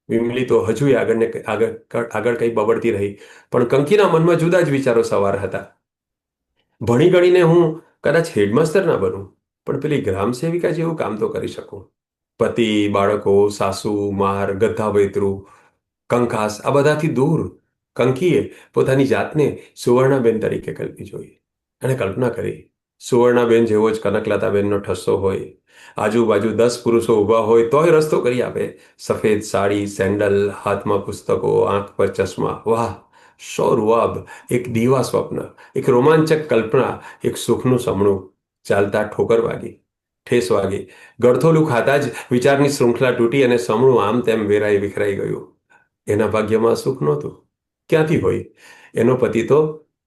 વિમલી તો હજુય આગળ કંઈ બબડતી રહી, પણ કંકીના મનમાં જુદા જ વિચારો સવાર હતા. ભણી ગણીને હું કદાચ હેડમાસ્ટર ના બનું, પણ પેલી ગ્રામ સેવિકા જેવું કામ તો કરી શકું. પતિ, બાળકો, સાસુ, માર, ગધા-વૈતરું, કંકાસ આ બધાથી દૂર કંકીએ પોતાની જાતને સુવર્ણાબેન તરીકે કલ્પી જોઈ અને કલ્પના કરી. સુવર્ણાબેન જેવો જ કનકલતાબેનનો ઠસ્સો હોય. આજુબાજુ 10 પુરુષો ઊભા હોય તોય રસ્તો કરી આપે. સફેદ સાડી, સેન્ડલ, હાથમાં પુસ્તકો, આંખ પર ચશ્મા. વાહ, શો રૂઆબ! એક દીવા સ્વપ્ન, એક રોમાંચક કલ્પના, એક સુખનું સમણું. ચાલતા ઠોકર વાગી, ઠેસ વાગી. ગળથોલું ખાતા જ વિચારની શૃંખલા તૂટી અને સમણું આમ તેમ વેરાઈ વિખરાઈ ગયું. એના ભાગ્યમાં સુખ નહોતું. ક્યાંથી હોય? એનો પતિ તો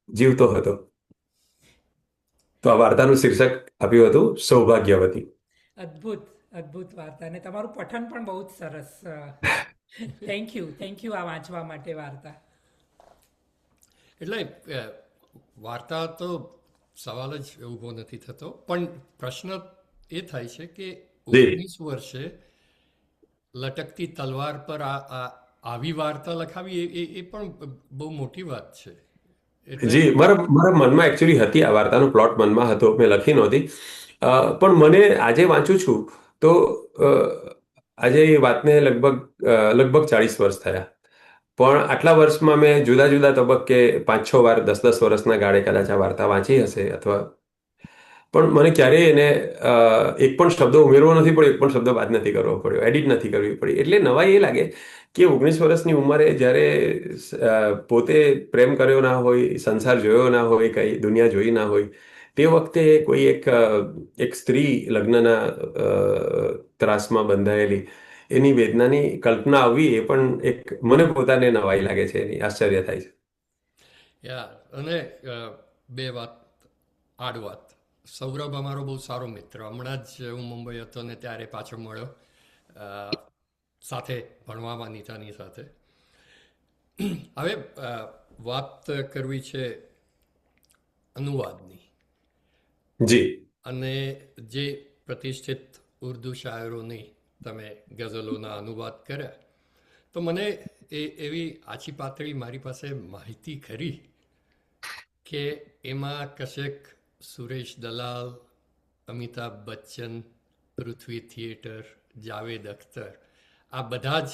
જીવતો હતો. તો આ વાર્તાનું શીર્ષક આપ્યું હતું સૌભાગ્યવતી. અદ્ભુત અદ્ભુત વાર્તા અને તમારું પઠન પણ બહુ જ સરસ. થેન્ક યુ આ વાંચવા માટે વાર્તા. એટલે વાર્તા તો સવાલ જ ઊભો નથી થતો, પણ પ્રશ્ન એ થાય છે કે 19 વર્ષે લટકતી તલવાર પર આવી વાર્તા લખાવી એ પણ બહુ મોટી વાત છે. જી, મારા મનમાં એકચ્યુઅલી હતી આ વાર્તાનો પ્લોટ મનમાં હતો, મેં લખી નહોતી. પણ મને આજે વાંચું છું તો આજે એ વાતને લગભગ 40 વર્ષ થયા. પણ આટલા વર્ષમાં મેં જુદા જુદા તબક્કે 5-6 વાર 10-10 વર્ષના ગાળે કદાચ આ વાર્તા વાંચી હશે, અથવા પણ મને ક્યારેય એને એક પણ શબ્દ ઉમેરવો નથી પડ્યો, એક પણ શબ્દ બાદ નથી કરવો પડ્યો, એડિટ નથી કરવી પડી. એટલે નવાઈ એ લાગે કે 19 વર્ષની ઉંમરે જ્યારે પોતે પ્રેમ કર્યો ના હોય, સંસાર જોયો ના હોય, કંઈ દુનિયા જોઈ ના હોય, તે વખતે કોઈ એક સ્ત્રી લગ્નના ત્રાસમાં બંધાયેલી એની વેદનાની કલ્પના આવવી એ પણ એક મને પોતાને નવાઈ લાગે છે, એની આશ્ચર્ય થાય છે. અને બે વાત, આડ વાત. સૌરભ અમારો બહુ સારો મિત્ર, હમણાં જ હું મુંબઈ હતો ને ત્યારે પાછો મળ્યો, સાથે ભણવામાં નીતાની સાથે. હવે વાત કરવી છે અનુવાદની. જી. અને જે પ્રતિષ્ઠિત ઉર્દુ શાયરોની તમે ગઝલોના અનુવાદ કર્યા, તો મને એવી આછી પાતળી મારી પાસે માહિતી ખરી કે એમાં કશેક સુરેશ દલાલ, અમિતાભ બચ્ચન, પૃથ્વી થિયેટર, જાવેદ અખ્તર આ બધા જ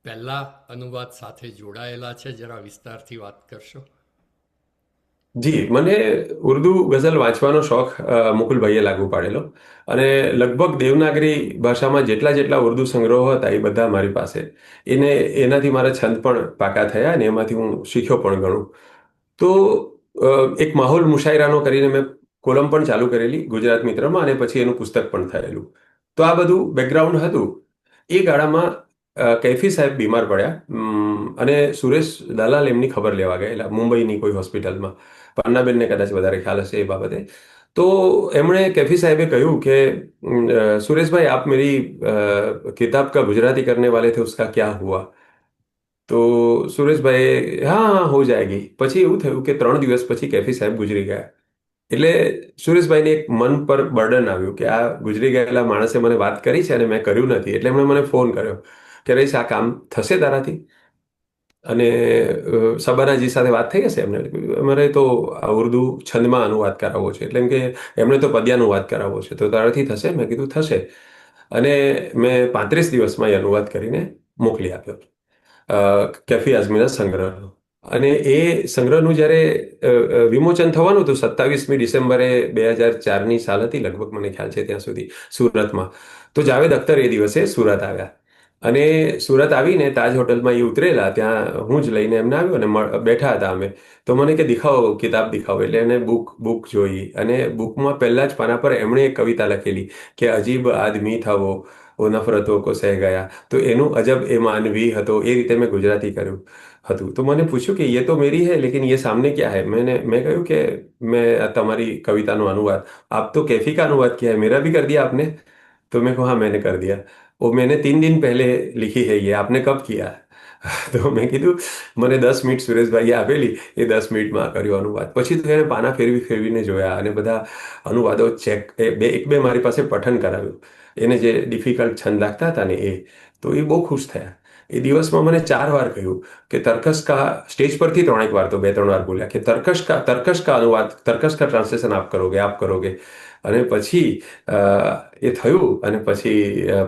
પહેલા અનુવાદ સાથે જોડાયેલા છે. જરા વિસ્તારથી વાત કરશો? જી, મને ઉર્દુ ગઝલ વાંચવાનો શોખ મુકુલભાઈએ લાગુ પાડેલો, અને લગભગ દેવનાગરી ભાષામાં જેટલા ઉર્દુ સંગ્રહો હતા એ બધા મારી પાસે. એનાથી મારા છંદ પણ પાકા થયા અને એમાંથી હું શીખ્યો પણ ઘણું. તો એક માહોલ મુશાયરાનો કરીને મેં કોલમ પણ ચાલુ કરેલી ગુજરાત મિત્રમાં, અને પછી એનું પુસ્તક પણ થયેલું. તો આ બધું બેકગ્રાઉન્ડ હતું. એ ગાળામાં કૈફી સાહેબ બીમાર પડ્યા, અને સુરેશ દલાલ એમની ખબર લેવા ગયેલા મુંબઈની કોઈ હોસ્પિટલમાં. પન્નાબેનને કદાચ વધારે ખ્યાલ હશે એ બાબતે. તો એમણે કૈફી સાહેબે કહ્યું કે સુરેશભાઈ, આપ મેરી કિતાબ કા ગુજરાતી કરને વાલે થે, ઉસકા ક્યા હુઆ? તો સુરેશભાઈએ હા હો જાયગી. પછી એવું થયું કે 3 દિવસ પછી કૈફી સાહેબ ગુજરી ગયા. એટલે સુરેશભાઈને એક મન પર બર્ડન આવ્યું કે આ ગુજરી ગયેલા માણસે મને વાત કરી છે અને મેં કર્યું નથી. એટલે એમણે મને ફોન કર્યો કે રઈસ, આ કામ થશે તારાથી? અને સબાનાજી સાથે વાત થઈ હશે એમને. અમારે તો આ ઉર્દુ છંદમાં અનુવાદ કરાવવો છે, એટલે એમ કે એમણે તો પદ્યાનુવાદ કરાવવો છે, તો તારાથી થશે? મેં કીધું થશે. અને મેં 35 દિવસમાં એ અનુવાદ કરીને મોકલી આપ્યો, કેફી આઝમીના સંગ્રહનો. અને એ સંગ્રહનું જ્યારે વિમોચન થવાનું હતું 27મી ડિસેમ્બરે 2004ની સાલ હતી લગભગ, મને ખ્યાલ છે ત્યાં સુધી, સુરતમાં. તો જાવેદ અખ્તર એ દિવસે સુરત આવ્યા. અને સુરત આવીને તાજ હોટલમાં એ ઉતરેલા, ત્યાં હું જ લઈને એમને આવ્યો અને બેઠા હતા અમે. તો મને કે દિખાવો, કિતાબ દિખાવો. એટલે એને બુક જોઈ, અને બુકમાં પહેલા જ પાના પર એમણે એક કવિતા લખેલી કે અજીબ આદમી થા વો નફરતો કો સહ ગયા. તો એનું અજબ એ માનવી હતો, એ રીતે મેં ગુજરાતી કર્યું હતું. તો મને પૂછ્યું કે ये तो मेरी है लेकिन ये सामने क्या है. मैं કહ્યું કે मैं તમારી કવિતાનો અનુવાદ, आप तो कैफी का अनुवाद किया है, मेरा भी कर दिया आपने. तो मैं कहा हाँ मैंने कर दिया. वो मैंने 3 दिन पहले लिखी है, ये आपने कब किया. તો મેં કીધું મને 10 મિનિટ સુરેશભાઈએ આપેલી, એ 10 મિનિટમાં કર્યો અનુવાદ. પછી તો એને પાના ફેરવી ફેરવીને જોયા અને બધા અનુવાદો ચેક, એક બે મારી પાસે પઠન કરાવ્યું. એને જે ડિફિકલ્ટ છંદ લાગતા હતા ને એ, તો એ બહુ ખુશ થયા. એ દિવસમાં મને 4 વાર કહ્યું કે તર્કશ કા, સ્ટેજ પરથી 3 વાર, તો 2-3 વાર બોલ્યા કે તર્કશ કા અનુવાદ, તર્કશ કા ટ્રાન્સલેશન આપ કરોગે. અને પછી એ થયું. અને પછી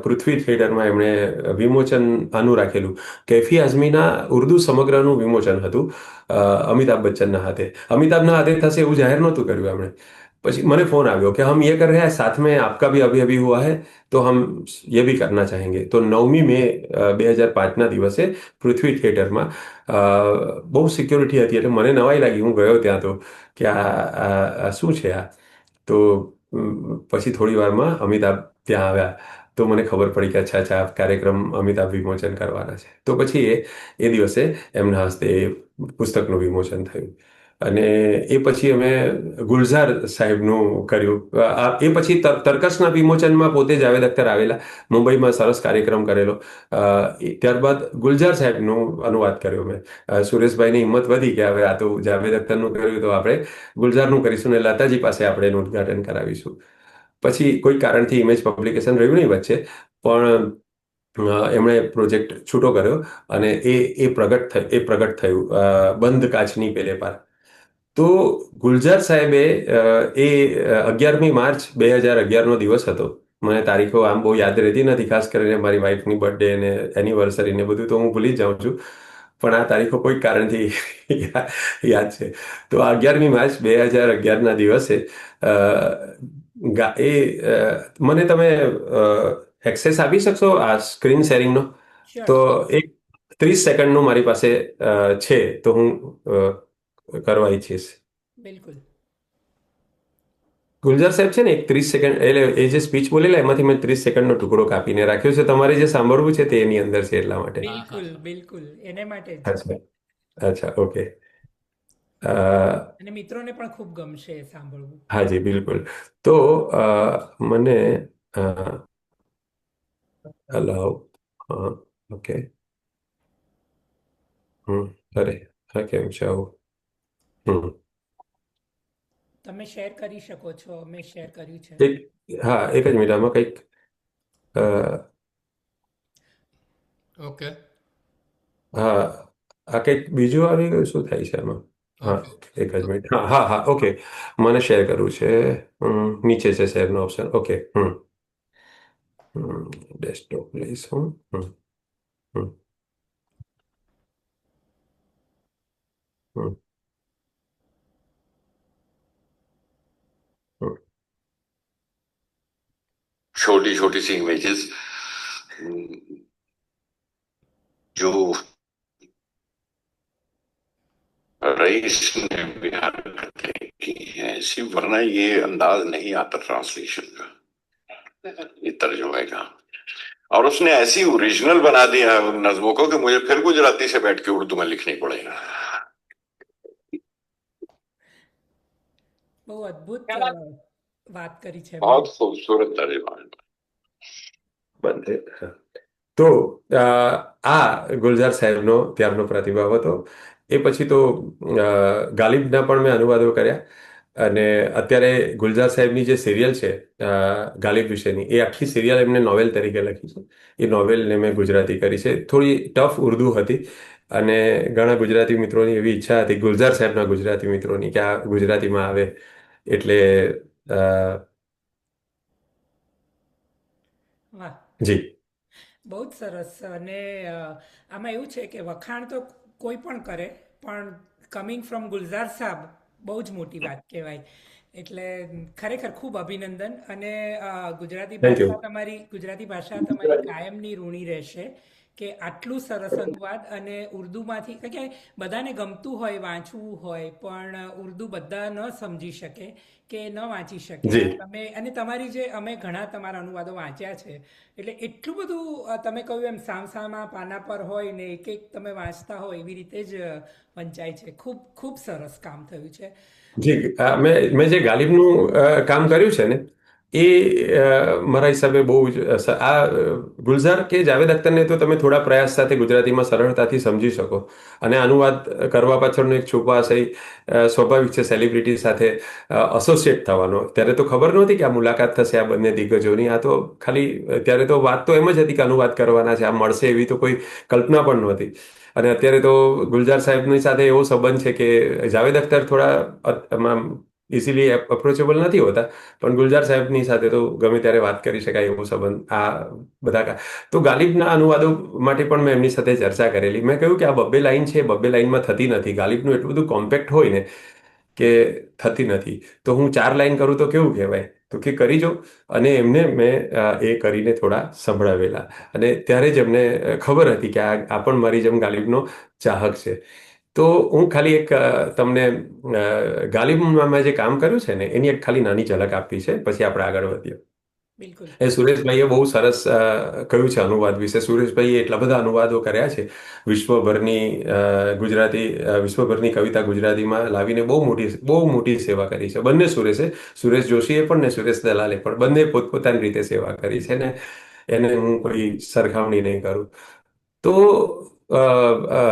પૃથ્વી થિયેટરમાં એમણે વિમોચન આનું રાખેલું, कैफी आजमीना ઉર્દુ સમગ્રનું વિમોચન હતું, અમિતાભ બચ્ચનના હાથે. અમિતાભના હાથે થશે એવું જાહેર નહોતું કર્યું એમણે. પછી મને ફોન આવ્યો કે हम ये कर रहे हैं, साथ में आपका भी अभी अभी हुआ है, तो हम ये भी करना चाहेंगे. तो 9મી મે 2005ના દિવસે પૃથ્વી થિયેટરમાં બહુ સિક્યોરિટી હતી, એટલે મને નવાઈ લાગી. હું ગયો ત્યાં તો કે આ શું છે આ. તો પછી થોડી વારમાં અમિતાભ ત્યાં આવ્યા. તો મને ખબર પડી કે અચ્છા અચ્છા, આ કાર્યક્રમ અમિતાભ વિમોચન કરવાના છે. તો પછી એ દિવસે એમના હસ્તે એ પુસ્તકનું વિમોચન થયું. અને એ પછી અમે ગુલઝાર સાહેબનું કર્યું. એ પછી તર્કશના વિમોચનમાં પોતે જાવેદ અખ્તર આવેલા, મુંબઈમાં સરસ કાર્યક્રમ કરેલો. ત્યારબાદ ગુલઝાર સાહેબનું અનુવાદ કર્યો મેં. સુરેશભાઈની હિંમત વધી કે હવે આ તો જાવેદ અખ્તરનું કર્યું, તો આપણે ગુલઝારનું કરીશું ને લતાજી પાસે આપણે એનું ઉદ્ઘાટન કરાવીશું. પછી કોઈ કારણથી ઇમેજ પબ્લિકેશન રહ્યું નહીં વચ્ચે, પણ એમણે પ્રોજેક્ટ છૂટો કર્યો અને એ પ્રગટ થયું, બંધ કાચની પેલે પાર. તો ગુલઝાર સાહેબે એ 11મી માર્ચ 2011નો દિવસ હતો. મને તારીખો આમ બહુ યાદ રહેતી નથી, ખાસ કરીને મારી વાઈફની બર્થડે અને એનિવર્સરી ને બધું તો હું ભૂલી જ જાઉં છું, પણ આ તારીખો કોઈક કારણથી યાદ છે. તો આ 11મી માર્ચ 2011ના દિવસે મને તમે એક્સેસ આપી શકશો આ સ્ક્રીન શેરિંગનો? શ્યોર તો શ્યોર એક 30 સેકન્ડનું મારી પાસે છે, તો હું કરવા ઈચ્છીશ. બિલકુલ. ગુલઝાર સાહેબ છે ને, એક 30 સેકન્ડ, એટલે એ જે સ્પીચ બોલેલા એમાંથી મેં 30 સેકન્ડનો ટુકડો કાપીને રાખ્યો છે. તમારે જે સાંભળવું છે તે એની અંદર છે, એટલા માટે. બિલકુલ બિલકુલ, એને માટે જ. અચ્છા અચ્છા, ઓકે. અને મિત્રોને પણ ખૂબ ગમશે એ સાંભળવું. હાજી બિલકુલ. તો મને અલાવ, ઓકે. અરે હા, કેમ છે આવું? હમ તમે શેર કરી શકો છો, મેં શેર કર્યું છે. હા, એક જ મિનિટ. આમાં કંઈક ઓકે. હા, આ કંઈક બીજું આવી ગયું, શું થાય છે આમાં? હા, ઓકે. એક જ મિનિટ. હા હા હા, ઓકે. મને શેર કરવું છે. નીચે છે શેરનો ઓપ્શન. ઓકે. ડેસ્કટોપ લઈશ હું. હમ હમ હમ छोटी छोटी सी इमेजेस जो रईस ने बिहार करके की है ऐसी, वरना ये अंदाज नहीं आता ट्रांसलेशन का, ये तर्जुमे का। और उसने ऐसी ओरिजिनल बना दिया है उन नज्मों को कि मुझे फिर गुजराती से बैठ के उर्दू में लिखनी पड़ेगा। બહુ અદ્ભુત વાત કરી છે એમણે. बहुत खूबसूरत तर्जुमा है। બંધ હા. તો આ ગુલઝાર સાહેબનો ત્યારનો પ્રતિભાવ હતો. એ પછી તો ગાલિબના પણ મેં અનુવાદો કર્યા. અને અત્યારે ગુલઝાર સાહેબની જે સિરિયલ છે ગાલિબ વિશેની, એ આખી સિરિયલ એમને નોવેલ તરીકે લખી છે. એ નોવેલને મેં ગુજરાતી કરી છે. થોડી ટફ ઉર્દુ હતી, અને ઘણા ગુજરાતી મિત્રોની એવી ઈચ્છા હતી, ગુલઝાર સાહેબના ગુજરાતી મિત્રોની, કે આ ગુજરાતીમાં આવે. એટલે વાહ, જી. બહુ જ સરસ. અને આમાં એવું છે કે વખાણ તો કોઈ પણ કરે, પણ કમિંગ ફ્રોમ ગુલઝાર સાહેબ બહુ જ મોટી વાત કહેવાય. એટલે ખરેખર ખૂબ અભિનંદન. અને થેન્ક યુ. ગુજરાતી ભાષા તમારી કાયમની ઋણી રહેશે કે આટલું સરસ અનુવાદ. અને ઉર્દુમાંથી કારણ કે બધાને ગમતું હોય, વાંચવું હોય, પણ ઉર્દુ બધા ન સમજી શકે કે ન વાંચી શકે. જી. તમે અને તમારી જે અમે ઘણા તમારા અનુવાદો વાંચ્યા છે, એટલે એટલું બધું તમે કહ્યું એમ સામસામા પાના પર હોય ને એક એક તમે વાંચતા હોય એવી રીતે જ વંચાય છે. ખૂબ ખૂબ સરસ કામ થયું છે. જી, મેં જે ગાલિબનું કામ કર્યું છે ને એ મારા હિસાબે બહુ જ ગુલઝાર કે જાવેદ અખ્તરને તો તમે થોડા પ્રયાસ સાથે ગુજરાતીમાં સરળતાથી સમજી શકો. અને અનુવાદ કરવા પાછળનો એક છુપો આશય સ્વાભાવિક છે, સેલિબ્રિટી સાથે એસોસિએટ થવાનો. ત્યારે તો ખબર નહોતી કે આ મુલાકાત થશે આ બંને દિગ્ગજોની. આ તો ખાલી ત્યારે તો વાત તો એમ જ હતી કે અનુવાદ કરવાના છે, આ મળશે એવી તો કોઈ કલ્પના પણ નહોતી. અને અત્યારે તો ગુલઝાર સાહેબની સાથે એવો સંબંધ છે કે જાવેદ અખ્તર થોડા ઇઝીલી અપ્રોચેબલ નથી હોતા, પણ ગુલઝાર સાહેબની સાથે તો ગમે ત્યારે વાત કરી શકાય એવો સંબંધ આ બધા. તો ગાલિબના અનુવાદો માટે પણ મેં એમની સાથે ચર્ચા કરેલી. મેં કહ્યું કે આ બબ્બે લાઈન છે, બબ્બે લાઈનમાં થતી નથી. ગાલિબનું એટલું બધું કોમ્પેક્ટ હોય ને કે થતી નથી. તો હું 4 લાઈન કરું તો કેવું કહેવાય? તો કે કરી જો. અને એમને મેં એ કરીને થોડા સંભળાવેલા. અને ત્યારે જ એમને ખબર હતી કે આ પણ મારી જેમ ગાલિબનો ચાહક છે. તો હું ખાલી એક તમને ગાલિબમાં મેં જે કામ કર્યું છે ને એની એક ખાલી નાની ઝલક આપી છે, પછી આપણે આગળ વધીએ. બિલકુલ. સુરેશભાઈએ બહુ સરસ કહ્યું છે અનુવાદ વિશે. સુરેશભાઈએ એટલા બધા અનુવાદો કર્યા છે વિશ્વભરની વિશ્વભરની કવિતા ગુજરાતીમાં લાવીને બહુ મોટી સેવા કરી છે બંને સુરેશે. સુરેશ જોશીએ પણ ને સુરેશ દલાલે પણ, બંને પોતપોતાની રીતે સેવા કરી છે ને એને હું કોઈ સરખામણી નહીં કરું. તો અ, અ,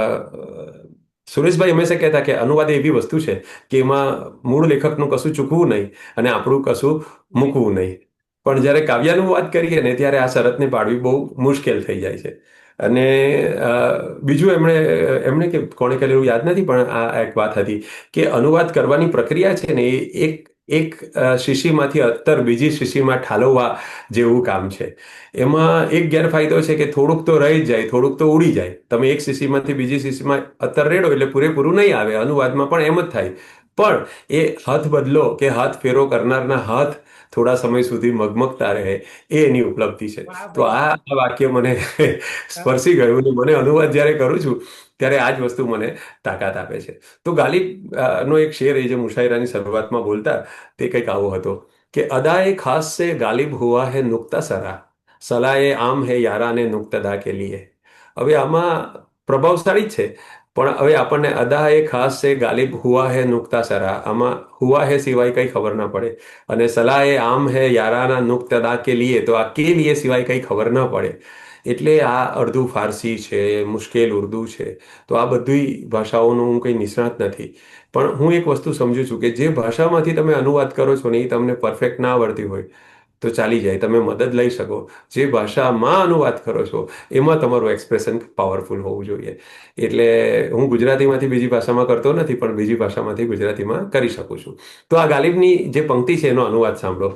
સુરેશભાઈ હંમેશા કહેતા કે અનુવાદ એવી વસ્તુ છે કે એમાં મૂળ લેખકનું કશું ચૂકવું નહીં અને આપણું કશું મૂકવું નહીં. પણ જ્યારે કાવ્યાનુવાદ કરીએ ને ત્યારે આ શરતને પાડવી બહુ મુશ્કેલ થઈ જાય છે. અને બીજું એમણે કે કોણે કહેલું એવું યાદ નથી, પણ આ એક વાત હતી કે અનુવાદ કરવાની પ્રક્રિયા છે ને એ એક શીશીમાંથી અત્તર બીજી શીશીમાં ઠાલવવા જેવું કામ છે. એમાં એક ગેરફાયદો છે કે થોડુંક તો રહી જ જાય, થોડુંક તો ઉડી જાય. તમે એક શીશીમાંથી બીજી શીશીમાં અત્તર રેડો એટલે પૂરેપૂરું નહીં આવે. અનુવાદમાં પણ એમ જ થાય. પણ એ હાથ બદલો કે હાથ ફેરો કરનારના હાથ થોડા સમય સુધી મગમગતા રહે, એ એની ઉપલબ્ધિ છે. વાહ તો ભાઈ. આ વાક્ય મને સ્પર્શી ગયું અને મને અનુવાદ જ્યારે કરું છું ત્યારે આ જ વસ્તુ મને તાકાત આપે છે. તો ગાલિબ નો એક શેર એ જે મુશાયરાની શરૂઆતમાં બોલતા તે કંઈક આવો હતો કે અદાએ ખાસ સે ગાલિબ હુઆ હે નુક્તા સરા, સલાએ આમ હે યારાને નુક્તદા કે લીએ. હવે આમાં પ્રભાવશાળી છે, પણ હવે આપણને અદા એ ખાસ છે ગાલિબ હુઆ હે નુક્તા સરા, આમાં હુઆ હે સિવાય કંઈ ખબર ના પડે. અને સલાહ એ આમ હે યારાના નુક્તદા કે લીએ, તો આ કે લીએ સિવાય કંઈ ખબર ના પડે. એટલે આ અડધું ફારસી છે, મુશ્કેલ ઉર્દુ છે. તો આ બધી ભાષાઓનું હું કંઈ નિષ્ણાત નથી, પણ હું એક વસ્તુ સમજુ છું કે જે ભાષામાંથી તમે અનુવાદ કરો છો ને એ તમને પરફેક્ટ ના આવડતી હોય તો ચાલી જાય, તમે મદદ લઈ શકો. જે ભાષામાં અનુવાદ કરો છો એમાં તમારું એક્સપ્રેશન પાવરફુલ હોવું જોઈએ. એટલે હું ગુજરાતીમાંથી બીજી ભાષામાં કરતો નથી, પણ બીજી ભાષામાંથી ગુજરાતીમાં કરી શકું છું. તો આ ગાલિબની જે પંક્તિ છે એનો અનુવાદ સાંભળો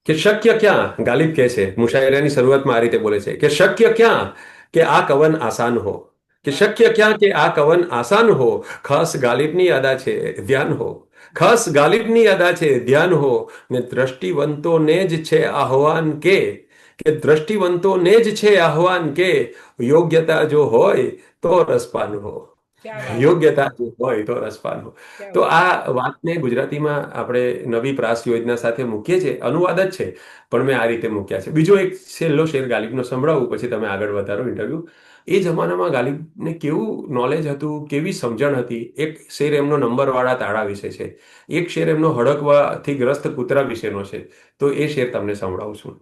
કે શક્ય ક્યાં, ગાલિબ કહે છે મુશાયરાની શરૂઆતમાં આ રીતે બોલે છે કે શક્ય ક્યાં કે આ કવન આસાન હો, કે શક્ય ક્યાં કે આ કવન આસાન હો, ખાસ ગાલિબની અદા છે ધ્યાન હો, ખાસ ગાલિબની અદા છે ધ્યાન હો, ને દ્રષ્ટિવંતોને જ છે આહવાન કે દ્રષ્ટિવંતોને જ છે આહવાન કે યોગ્યતા જો હોય તો રસપાન હો. ક્યાં વાત. યોગ્યતા જો હોય તો રસપાન હો. ક્યાં તો વાત. આ વાતને ગુજરાતીમાં આપણે નવી પ્રાસ યોજના સાથે મૂકીએ છીએ. અનુવાદ જ છે, પણ મેં આ રીતે મૂક્યા છે. બીજો એક છેલ્લો શેર ગાલિબનો સંભળાવું, પછી તમે આગળ વધારો ઇન્ટરવ્યુ. એ જમાનામાં ગાલિબને કેવું નોલેજ હતું, કેવી સમજણ હતી. એક શેર એમનો નંબરવાળા તાળા વિશે છે, એક શેર એમનો હડકવાથી ગ્રસ્ત કૂતરા વિશેનો છે. તો એ શેર તમને સંભળાવું છું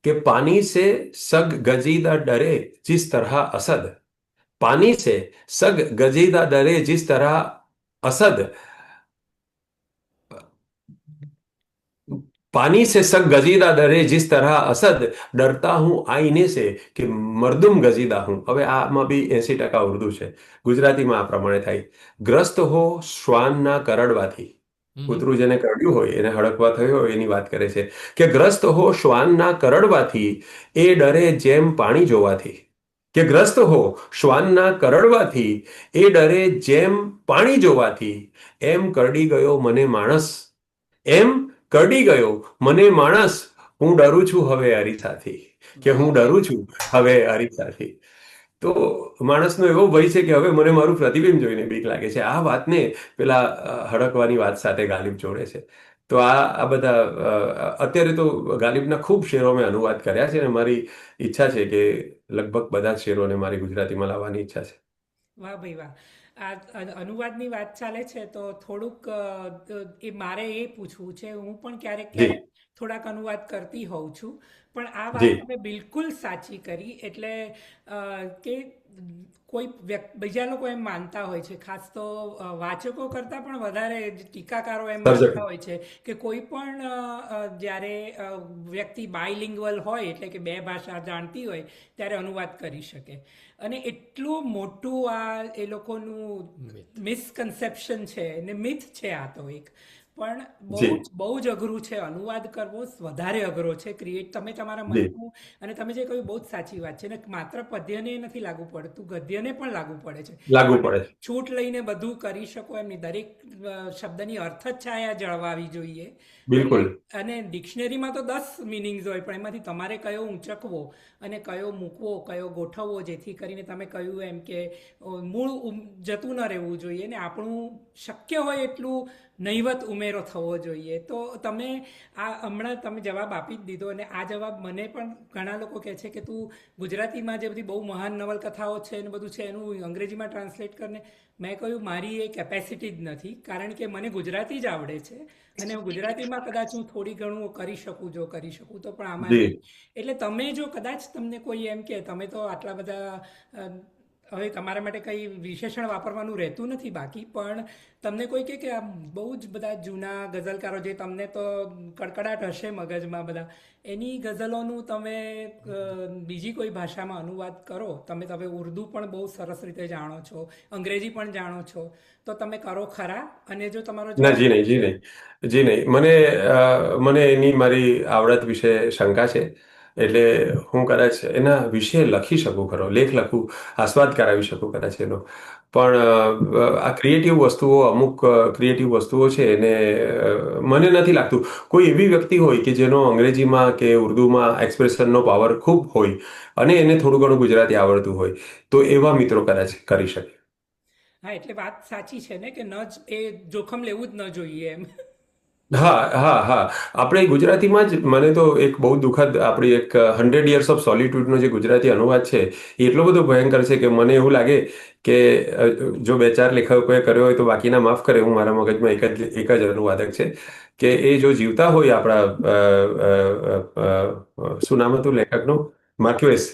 કે પાની સે સગ ગજીદા ડરે जिस तरह असद, पानी से सग गजीदा डरे जिस तरह असद, पानी से सग गजीदा डरे जिस तरह असद, डरता हूं आईने से કે મરદુમ ગજીદા હું. હવે આમાં બી 80% ઉર્દુ છે. ગુજરાતીમાં આ પ્રમાણે થાય: ગ્રસ્ત હો શ્વાનના કરડવાથી, હમ. કૂતરું જેને કરડ્યું હોય એને હડકવા થયો હોય એની વાત કરે છે કે ગ્રસ્ત હો શ્વાનના કરડવાથી, એ ડરે જેમ પાણી જોવાથી. કે ગ્રસ્ત હો શ્વાનના કરડવાથી, એ ડરે જેમ પાણી જોવાથી, એમ કરડી ગયો મને માણસ, એમ કરડી ગયો મને માણસ, હું ડરું છું હવે અરીસાથી. કે હું ડરું છું હવે અરીસાથી. તો માણસનો એવો ભય છે કે હવે મને મારું પ્રતિબિંબ જોઈને બીક લાગે છે. આ વાતને પેલા હડકવાની વાત સાથે ગાલિબ જોડે છે. તો આ બધા અત્યારે તો ગાલિબના ખૂબ શેરો મેં અનુવાદ કર્યા છે અને મારી ઈચ્છા છે કે લગભગ બધા જ શેરોને મારી ગુજરાતીમાં લાવવાની ઈચ્છા છે. વાહ ભાઈ વાહ. આ અનુવાદની વાત ચાલે છે તો થોડુંક એ મારે એ પૂછવું છે. હું પણ ક્યારેક જી ક્યારેક થોડાક અનુવાદ કરતી હોઉં છું, પણ આ વાત જી તમે બિલકુલ સાચી કરી. એટલે કે કોઈ બીજા લોકો એમ માનતા હોય છે, ખાસ તો વાચકો કરતાં પણ વધારે ટીકાકારો એમ સર્જક માનતા હોય છે કે કોઈ પણ જ્યારે વ્યક્તિ બાયલિંગ્વલ હોય, એટલે કે બે ભાષા જાણતી હોય, ત્યારે અનુવાદ કરી શકે. અને એટલું મોટું આ એ લોકોનું મિસકન્સેપ્શન છે ને મિથ છે આ તો એક. પણ જી બહુ જ અઘરું છે અનુવાદ કરવો, વધારે અઘરો છે. તમે તમારા જી મનનું, અને તમે જે કહ્યું બહુ જ સાચી વાત છે ને, માત્ર પદ્યને નથી લાગુ પડતું, ગદ્યને પણ લાગુ પડે છે. લાગુ તમે પડે છે. છૂટ લઈને બધું કરી શકો એમની, દરેક શબ્દની અર્થ છાયા જળવાવી જોઈએ. એટલે બિલકુલ. અને ડિક્શનરીમાં તો 10 મિનિંગ્સ હોય, પણ એમાંથી તમારે કયો ઊંચકવો અને કયો મૂકવો, કયો ગોઠવવો, જેથી કરીને તમે કહ્યું એમ કે મૂળ જતું ન રહેવું જોઈએ ને આપણું શક્ય હોય એટલું નહિવત ઉમેરો થવો જોઈએ. તો તમે હમણાં તમે જવાબ આપી જ દીધો, અને આ જવાબ મને પણ ઘણા લોકો કહે છે કે તું ગુજરાતીમાં જે બધી બહુ મહાન નવલકથાઓ છે ને બધું છે એનું અંગ્રેજીમાં ટ્રાન્સલેટ કરીને. મેં કહ્યું મારી એ કેપેસિટી જ નથી, કારણ કે મને ગુજરાતી જ આવડે છે અને ગુજરાતીમાં કદાચ હું થોડી ઘણું કરી શકું, જો કરી શકું તો, પણ આમાં જી નહીં. એટલે તમે જો કદાચ તમને કોઈ એમ કે તમે તો આટલા બધા હવે તમારા માટે કંઈ વિશેષણ વાપરવાનું રહેતું નથી બાકી, પણ તમને કોઈ કહે કે આ બહુ જ બધા જૂના ગઝલકારો, જે તમને તો કડકડાટ હશે મગજમાં બધા, એની ગઝલોનું તમે બીજી કોઈ ભાષામાં અનુવાદ કરો. તમે ઉર્દૂ પણ બહુ સરસ રીતે જાણો છો, અંગ્રેજી પણ જાણો છો, તો તમે કરો ખરા? અને જો તમારો ના, જવાબ જી નહીં, જી નહીં, જી નહીં. મને એની મારી આવડત વિશે શંકા છે. એટલે હું કદાચ એના વિશે લખી શકું ખરો, લેખ લખું, આસ્વાદ કરાવી શકું કદાચ એનો. પણ આ ક્રિએટિવ વસ્તુઓ, અમુક ક્રિએટિવ વસ્તુઓ છે એને મને નથી લાગતું કોઈ એવી વ્યક્તિ હોય કે જેનો અંગ્રેજીમાં કે ઉર્દૂમાં એક્સપ્રેશનનો પાવર ખૂબ હોય અને એને થોડું ઘણું ગુજરાતી આવડતું હોય, તો એવા મિત્રો કદાચ કરી શકે. હા, એટલે વાત સાચી છે ને કે ન જ એ જોખમ લેવું જ ન જોઈએ એમ. હા, હા, હા. આપણે ગુજરાતીમાં જ મને તો એક બહુ દુઃખદ આપણી એક 100 Years of Solitudeનો જે ગુજરાતી અનુવાદ છે એ એટલો બધો ભયંકર છે કે મને એવું લાગે કે જો બે ચાર લેખકોએ કર્યો હોય તો બાકીના માફ કરે. હું મારા મગજમાં એક જ અનુવાદક છે કે એ જો જીવતા હોય આપણા શું નામ હતું લેખકનું? માર્ક્વેસ,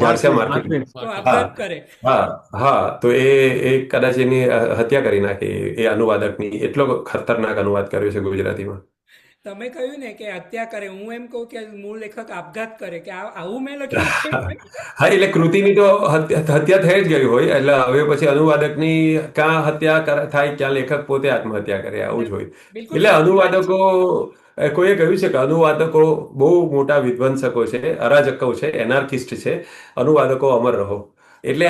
ગાર્સિયા માર્ક્વેસ. તો હા, આપઘાત કરે. હા, હા. તો એ કદાચ એની હત્યા કરી નાખે એ અનુવાદકની. એટલો ખતરનાક અનુવાદ કર્યો છે ગુજરાતીમાં. તમે કહ્યું ને કે હત્યા કરે, હું એમ કહું કે મૂળ લેખક આપઘાત કરે, કે આવું મેં લખ્યું છે. હા, એટલે કૃતિની તો હત્યા થઈ જ ગઈ હોય, એટલે હવે પછી અનુવાદકની ક્યાં હત્યા થાય, ક્યાં લેખક પોતે આત્મહત્યા કરે, આવું જ હોય. બિલકુલ એટલે સાચી વાત છે. અનુવાદકો, કોઈએ કહ્યું છે કે અનુવાદકો બહુ મોટા વિધ્વંસકો છે, અરાજકો છે, એનાર્કિસ્ટ છે. અનુવાદકો અમર રહો. એટલે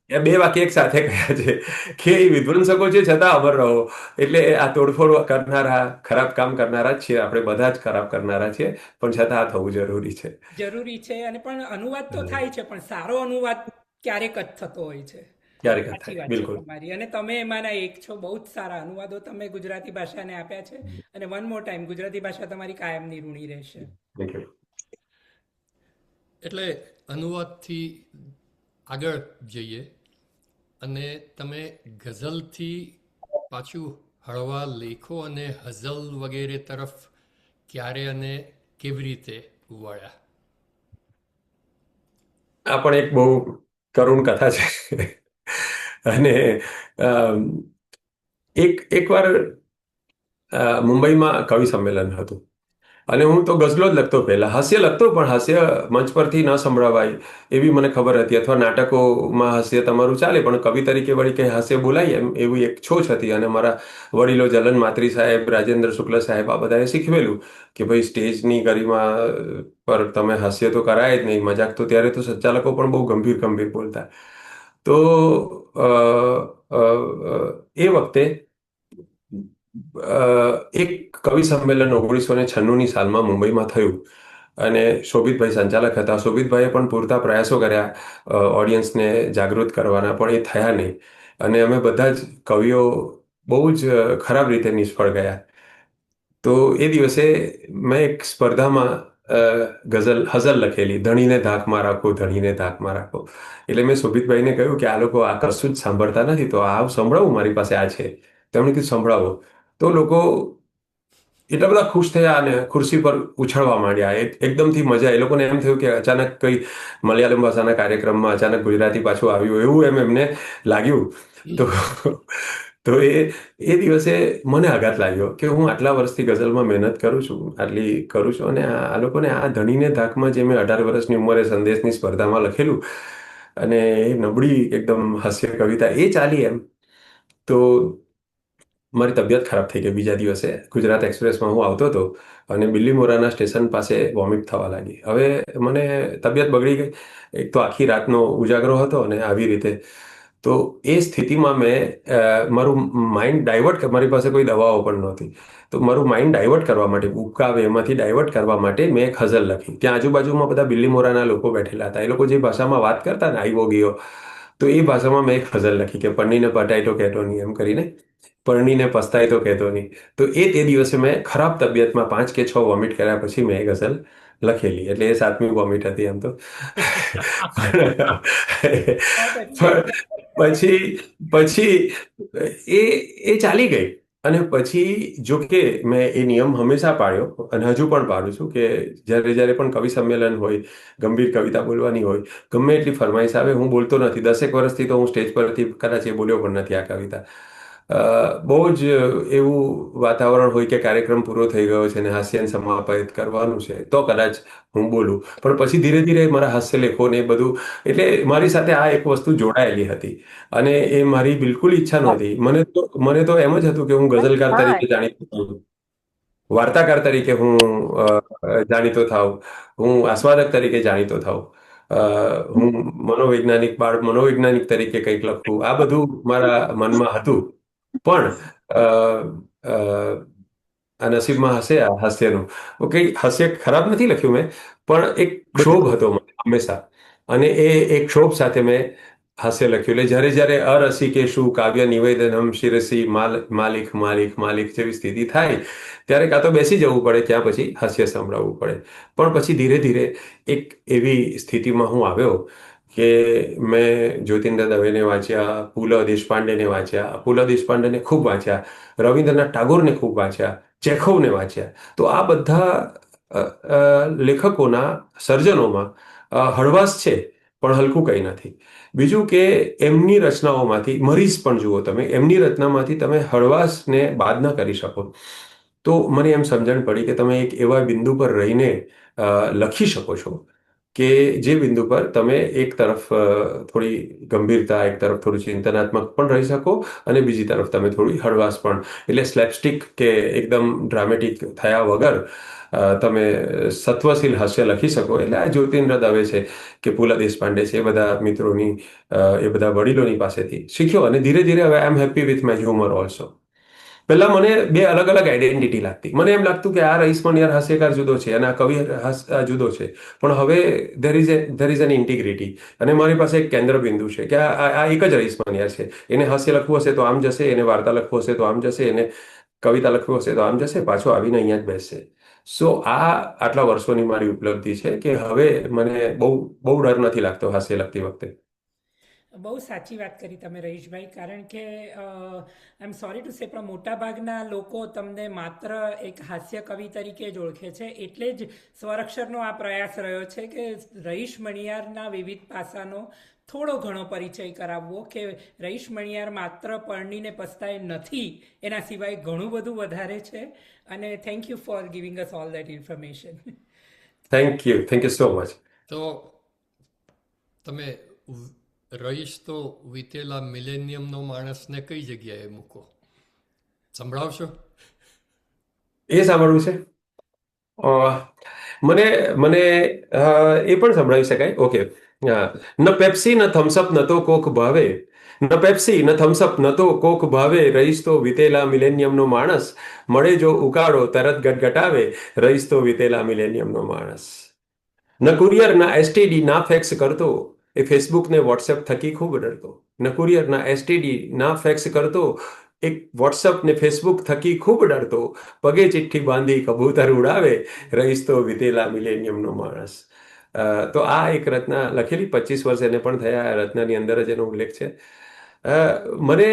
એ બે વાક્ય એક સાથે કહ્યા છે કે એ વિધ્વંસકો છે છતાં અમર રહો. એટલે આ તોડફોડ કરનારા, ખરાબ કામ કરનારા જ છીએ આપણે, બધા જ ખરાબ કરનારા છીએ, પણ છતાં આ થવું જરૂરી છે. જરૂરી છે. અને પણ અનુવાદ તો થાય છે, પણ સારો અનુવાદ ક્યારેક જ થતો હોય છે. ક્યારેક જ સાચી થાય, વાત છે બિલકુલ. તમારી, અને તમે એમાંના એક છો. બહુ જ સારા અનુવાદો તમે ગુજરાતી ભાષાને આપ્યા છે. અને વન મોર ટાઈમ, ગુજરાતી ભાષા તમારી કાયમની ઋણી રહેશે. Thank you. એટલે અનુવાદથી આગળ જઈએ અને તમે ગઝલથી પાછું હળવા લેખો અને હઝલ વગેરે તરફ ક્યારે અને કેવી રીતે વળ્યા? આ પણ એક બહુ કરુણ કથા છે. અને અમ, એકવાર મુંબઈમાં કવિ સંમેલન હતું અને હું તો ગઝલો જ લખતો પહેલા, હાસ્ય લખતો પણ હાસ્ય મંચ પરથી ન સંભળાવાય એવી મને ખબર હતી, અથવા નાટકોમાં હાસ્ય તમારું ચાલે પણ કવિ તરીકે વળી કંઈ હાસ્ય બોલાય એમ એવી એક છોચ હતી. અને મારા વડીલો જલન માત્રી સાહેબ, રાજેન્દ્ર શુક્લ સાહેબ, આ બધાએ શીખવેલું કે ભાઈ સ્ટેજની ગરિમા પર તમે હાસ્ય તો કરાય જ નહીં, મજાક તો ત્યારે તો સંચાલકો પણ બહુ ગંભીર ગંભીર બોલતા. તો અ, અ, એ વખતે એક કવિ સંમેલન 1996ની સાલમાં મુંબઈમાં થયું અને શોભિતભાઈ સંચાલક હતા. શોભિતભાઈએ પણ પૂરતા પ્રયાસો કર્યા ઓડિયન્સને જાગૃત કરવાના, પણ એ થયા નહીં. અને અમે બધા જ કવિઓ બહુ જ ખરાબ રીતે નિષ્ફળ ગયા. તો એ દિવસે મેં એક સ્પર્ધામાં ગઝલ લખેલી, ધણીને ધાકમાં રાખો, ધણીને ધાકમાં રાખો. એટલે મેં શોભિતભાઈને કહ્યું કે આ લોકો આ કશું જ સાંભળતા નથી, તો આ સંભળાવું, મારી પાસે આ છે. તેમણે કીધું સંભળાવો. તો લોકો એટલા બધા ખુશ થયા અને ખુરશી પર ઉછળવા માંડ્યા. એકદમથી મજા, એ લોકોને એમ થયું કે અચાનક કઈ મલયાલમ ભાષાના કાર્યક્રમમાં અચાનક ગુજરાતી પાછું આવ્યું એવું એમને લાગ્યું. તો તો એ દિવસે મને આઘાત લાગ્યો કે હું આટલા વર્ષથી ગઝલમાં મહેનત કરું છું, આટલી કરું છું, અને આ લોકોને આ ધણીને ધાકમાં જે મેં 18 વર્ષની ઉંમરે સંદેશની સ્પર્ધામાં લખેલું અને એ નબળી એકદમ હાસ્ય કવિતા એ ચાલી એમ. તો મારી તબિયત ખરાબ થઈ ગઈ. બીજા દિવસે ગુજરાત એક્સપ્રેસમાં હું આવતો હતો અને બિલ્લીમોરાના સ્ટેશન પાસે વોમિટ થવા લાગી. હવે મને તબિયત બગડી ગઈ, એક તો આખી રાતનો ઉજાગરો હતો અને આવી રીતે. તો એ સ્થિતિમાં મેં મારું માઇન્ડ ડાયવર્ટ, મારી પાસે કોઈ દવાઓ પણ નહોતી, તો મારું માઇન્ડ ડાયવર્ટ કરવા માટે, ઉબકાવે એમાંથી ડાયવર્ટ કરવા માટે મેં એક ગઝલ લખી. ત્યાં આજુબાજુમાં બધા બિલ્લીમોરાના લોકો બેઠેલા હતા. એ લોકો જે ભાષામાં વાત કરતા ને આઈવો ગયો, તો એ ભાષામાં મેં એક ગઝલ લખી કે પન્નીને પટાય તો કહેતો નહીં, એમ કરીને પરણીને પસ્તાય તો કહેતો નહીં. તો તે દિવસે મેં ખરાબ તબિયતમાં 5 કે 6 વોમિટ કર્યા પછી મેં એ ગઝલ લખેલી. એટલે એ 7મી વોમિટ હતી એમ તો. પણ પછી પછી એ એ ચાલી ગઈ. અને પછી જો કે મેં એ નિયમ હંમેશા પાળ્યો અને હજુ પણ પાડું છું કે જ્યારે જ્યારે પણ કવિ સંમેલન હોય, ગંભીર કવિતા બોલવાની હોય, ગમે એટલી ફરમાઈશ આવે, હું બોલતો નથી. 10 વર્ષથી તો હું સ્ટેજ પરથી કદાચ એ બોલ્યો પણ નથી આ કવિતા. બહુ જ એવું વાતાવરણ હોય કે કાર્યક્રમ પૂરો થઈ ગયો છે અને હાસ્યને સમાપિત કરવાનું છે તો કદાચ હું બોલું. પણ પછી ધીરે ધીરે મારા હાસ્ય લેખો ને એ બધું, એટલે મારી સાથે આ એક વસ્તુ જોડાયેલી હતી અને એ મારી બિલકુલ ઈચ્છા નહોતી. મને તો એમ જ હતું કે હું ગઝલકાર તરીકે જાણીતો થાઉં, વાર્તાકાર તરીકે હું જાણીતો થાઉં, હું આસ્વાદક તરીકે જાણીતો થાઉં, હું બાળ મનોવૈજ્ઞાનિક તરીકે કંઈક લખું, આ બધું મારા મનમાં હતું. પણ અ, અ, આ નસીબમાં હશે આ હાસ્યનું. કંઈ હાસ્ય ખરાબ નથી લખ્યું મેં, પણ એક ક્ષોભ હતો મને હંમેશા. અને એ ક્ષોભ સાથે મેં હાસ્ય લખ્યું. એટલે જ્યારે જ્યારે અરસિકેશુ કાવ્ય નિવેદનમ શિરસી માલિક માલિક માલિક જેવી સ્થિતિ થાય, ત્યારે કાં તો બેસી જવું પડે, ક્યાં પછી હાસ્ય સંભળાવવું પડે. પણ પછી ધીરે ધીરે એક એવી સ્થિતિમાં હું આવ્યો કે મેં જ્યોતિન્દ્ર દવેને વાંચ્યા, પુલ દેશપાંડેને વાંચ્યા, પુલ દેશપાંડેને ખૂબ વાંચ્યા, રવિન્દ્રનાથ ટાગોરને ખૂબ વાંચ્યા, ચેખવને વાંચ્યા. તો આ બધા લેખકોના સર્જનોમાં હળવાશ છે, પણ હલકું કંઈ નથી. બીજું કે એમની રચનાઓમાંથી, મરીઝ પણ જુઓ તમે, એમની રચનામાંથી તમે હળવાશને બાદ ન કરી શકો. તો મને એમ સમજણ પડી કે તમે એક એવા બિંદુ પર રહીને લખી શકો છો કે જે બિંદુ પર તમે એક તરફ થોડી ગંભીરતા, એક તરફ થોડું ચિંતનાત્મક પણ રહી શકો અને બીજી તરફ તમે થોડી હળવાશ પણ, એટલે સ્લેપસ્ટિક કે એકદમ ડ્રામેટિક થયા વગર તમે સત્વશીલ હાસ્ય લખી શકો. એટલે આ જ્યોતિન્દ્ર દવે છે કે પુલા દેશપાંડે છે, એ બધા મિત્રોની, એ બધા વડીલોની પાસેથી શીખ્યો. અને ધીરે ધીરે હવે I am happy with my humour also. પહેલા મને બે અલગ અલગ આઈડેન્ટિટી લાગતી. મને એમ લાગતું કે આ રઈસ મણિયાર હાસ્યકાર જુદો છે અને આ કવિ જુદો છે. પણ હવે ધેર ઇઝ એન ઇન્ટિગ્રિટી અને મારી પાસે એક કેન્દ્ર બિંદુ છે કે આ એક જ રઈસ મણિયાર છે. એને હાસ્ય લખવું હશે તો આમ જશે, એને વાર્તા લખવું હશે તો આમ જશે, એને કવિતા લખવું હશે તો આમ જશે, પાછો આવીને અહીંયા જ બેસશે. સો આ આટલા વર્ષોની મારી ઉપલબ્ધિ છે કે હવે મને બહુ બહુ ડર નથી લાગતો હાસ્ય લખતી વખતે. બહુ સાચી વાત કરી તમે રહીશભાઈ, કારણ કે આઈ એમ સોરી ટુ સે પણ મોટાભાગના લોકો તમને માત્ર એક હાસ્ય કવિ તરીકે જ ઓળખે છે. એટલે જ સ્વરક્ષરનો આ પ્રયાસ રહ્યો છે કે રહીશ મણિયારના વિવિધ પાસાનો થોડો ઘણો પરિચય કરાવવો, કે રહીશ મણિયાર માત્ર પરણીને પસ્તાય નથી, એના સિવાય ઘણું બધું વધારે છે. અને thank you for giving us all that information. Thank you so much. તો તમે રહીશ તો વીતેલા મિલેનિયમનો માણસને કઈ જગ્યાએ મૂકો? સંભળાવશો? એ સાંભળવું છે? અ, મને મને એ પણ સંભળાવી શકાય. ઓકે. ન પેપ્સી ન થમ્સઅપ ન તો કોક ભાવે, ન પેપ્સી ન થમ્સઅપ ન તો કોક ભાવે, રહીશ તો વીતેલા મિલેનિયમનો માણસ, મળે જો ઉકાળો તરત ગટગટાવે, રહીશ તો વીતેલા મિલેનિયમનો માણસ. ન કુરિયર ના એસટીડી ના ફેક્સ કરતો, એ ફેસબુક ને વોટ્સએપ થકી ખૂબ ડરતો. ન કુરિયર ના એસટીડી ના ફેક્સ કરતો, એક વોટ્સએપ ને ફેસબુક થકી ખૂબ ડરતો, પગે ચિઠ્ઠી બાંધી કબૂતર ઉડાવે, રહીશ તો વીતેલા મિલેનિયમનો માણસ. તો આ એક રચના લખેલી, 25 વર્ષ એને પણ થયા. આ રચનાની અંદર જ એનો ઉલ્લેખ છે. મને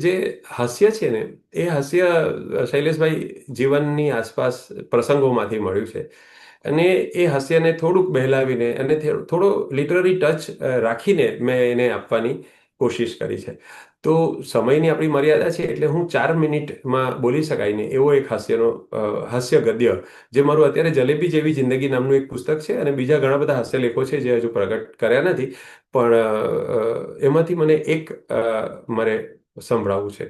જે હાસ્ય છે ને, એ હાસ્ય શૈલેષભાઈ જીવનની આસપાસ પ્રસંગોમાંથી મળ્યું છે. અને એ હાસ્યને થોડુંક બહેલાવીને અને થોડો લિટરરી ટચ રાખીને મેં એને આપવાની કોશિશ કરી છે. તો સમયની આપણી મર્યાદા છે, એટલે હું 4 મિનિટમાં બોલી શકાય ને એવો એક હાસ્ય ગદ્ય, જે મારું અત્યારે જલેબી જેવી જિંદગી નામનું એક પુસ્તક છે, અને બીજા ઘણા બધા હાસ્ય લેખો છે જે હજુ પ્રગટ કર્યા નથી, પણ એમાંથી મને એક મારે સંભળાવવું છે.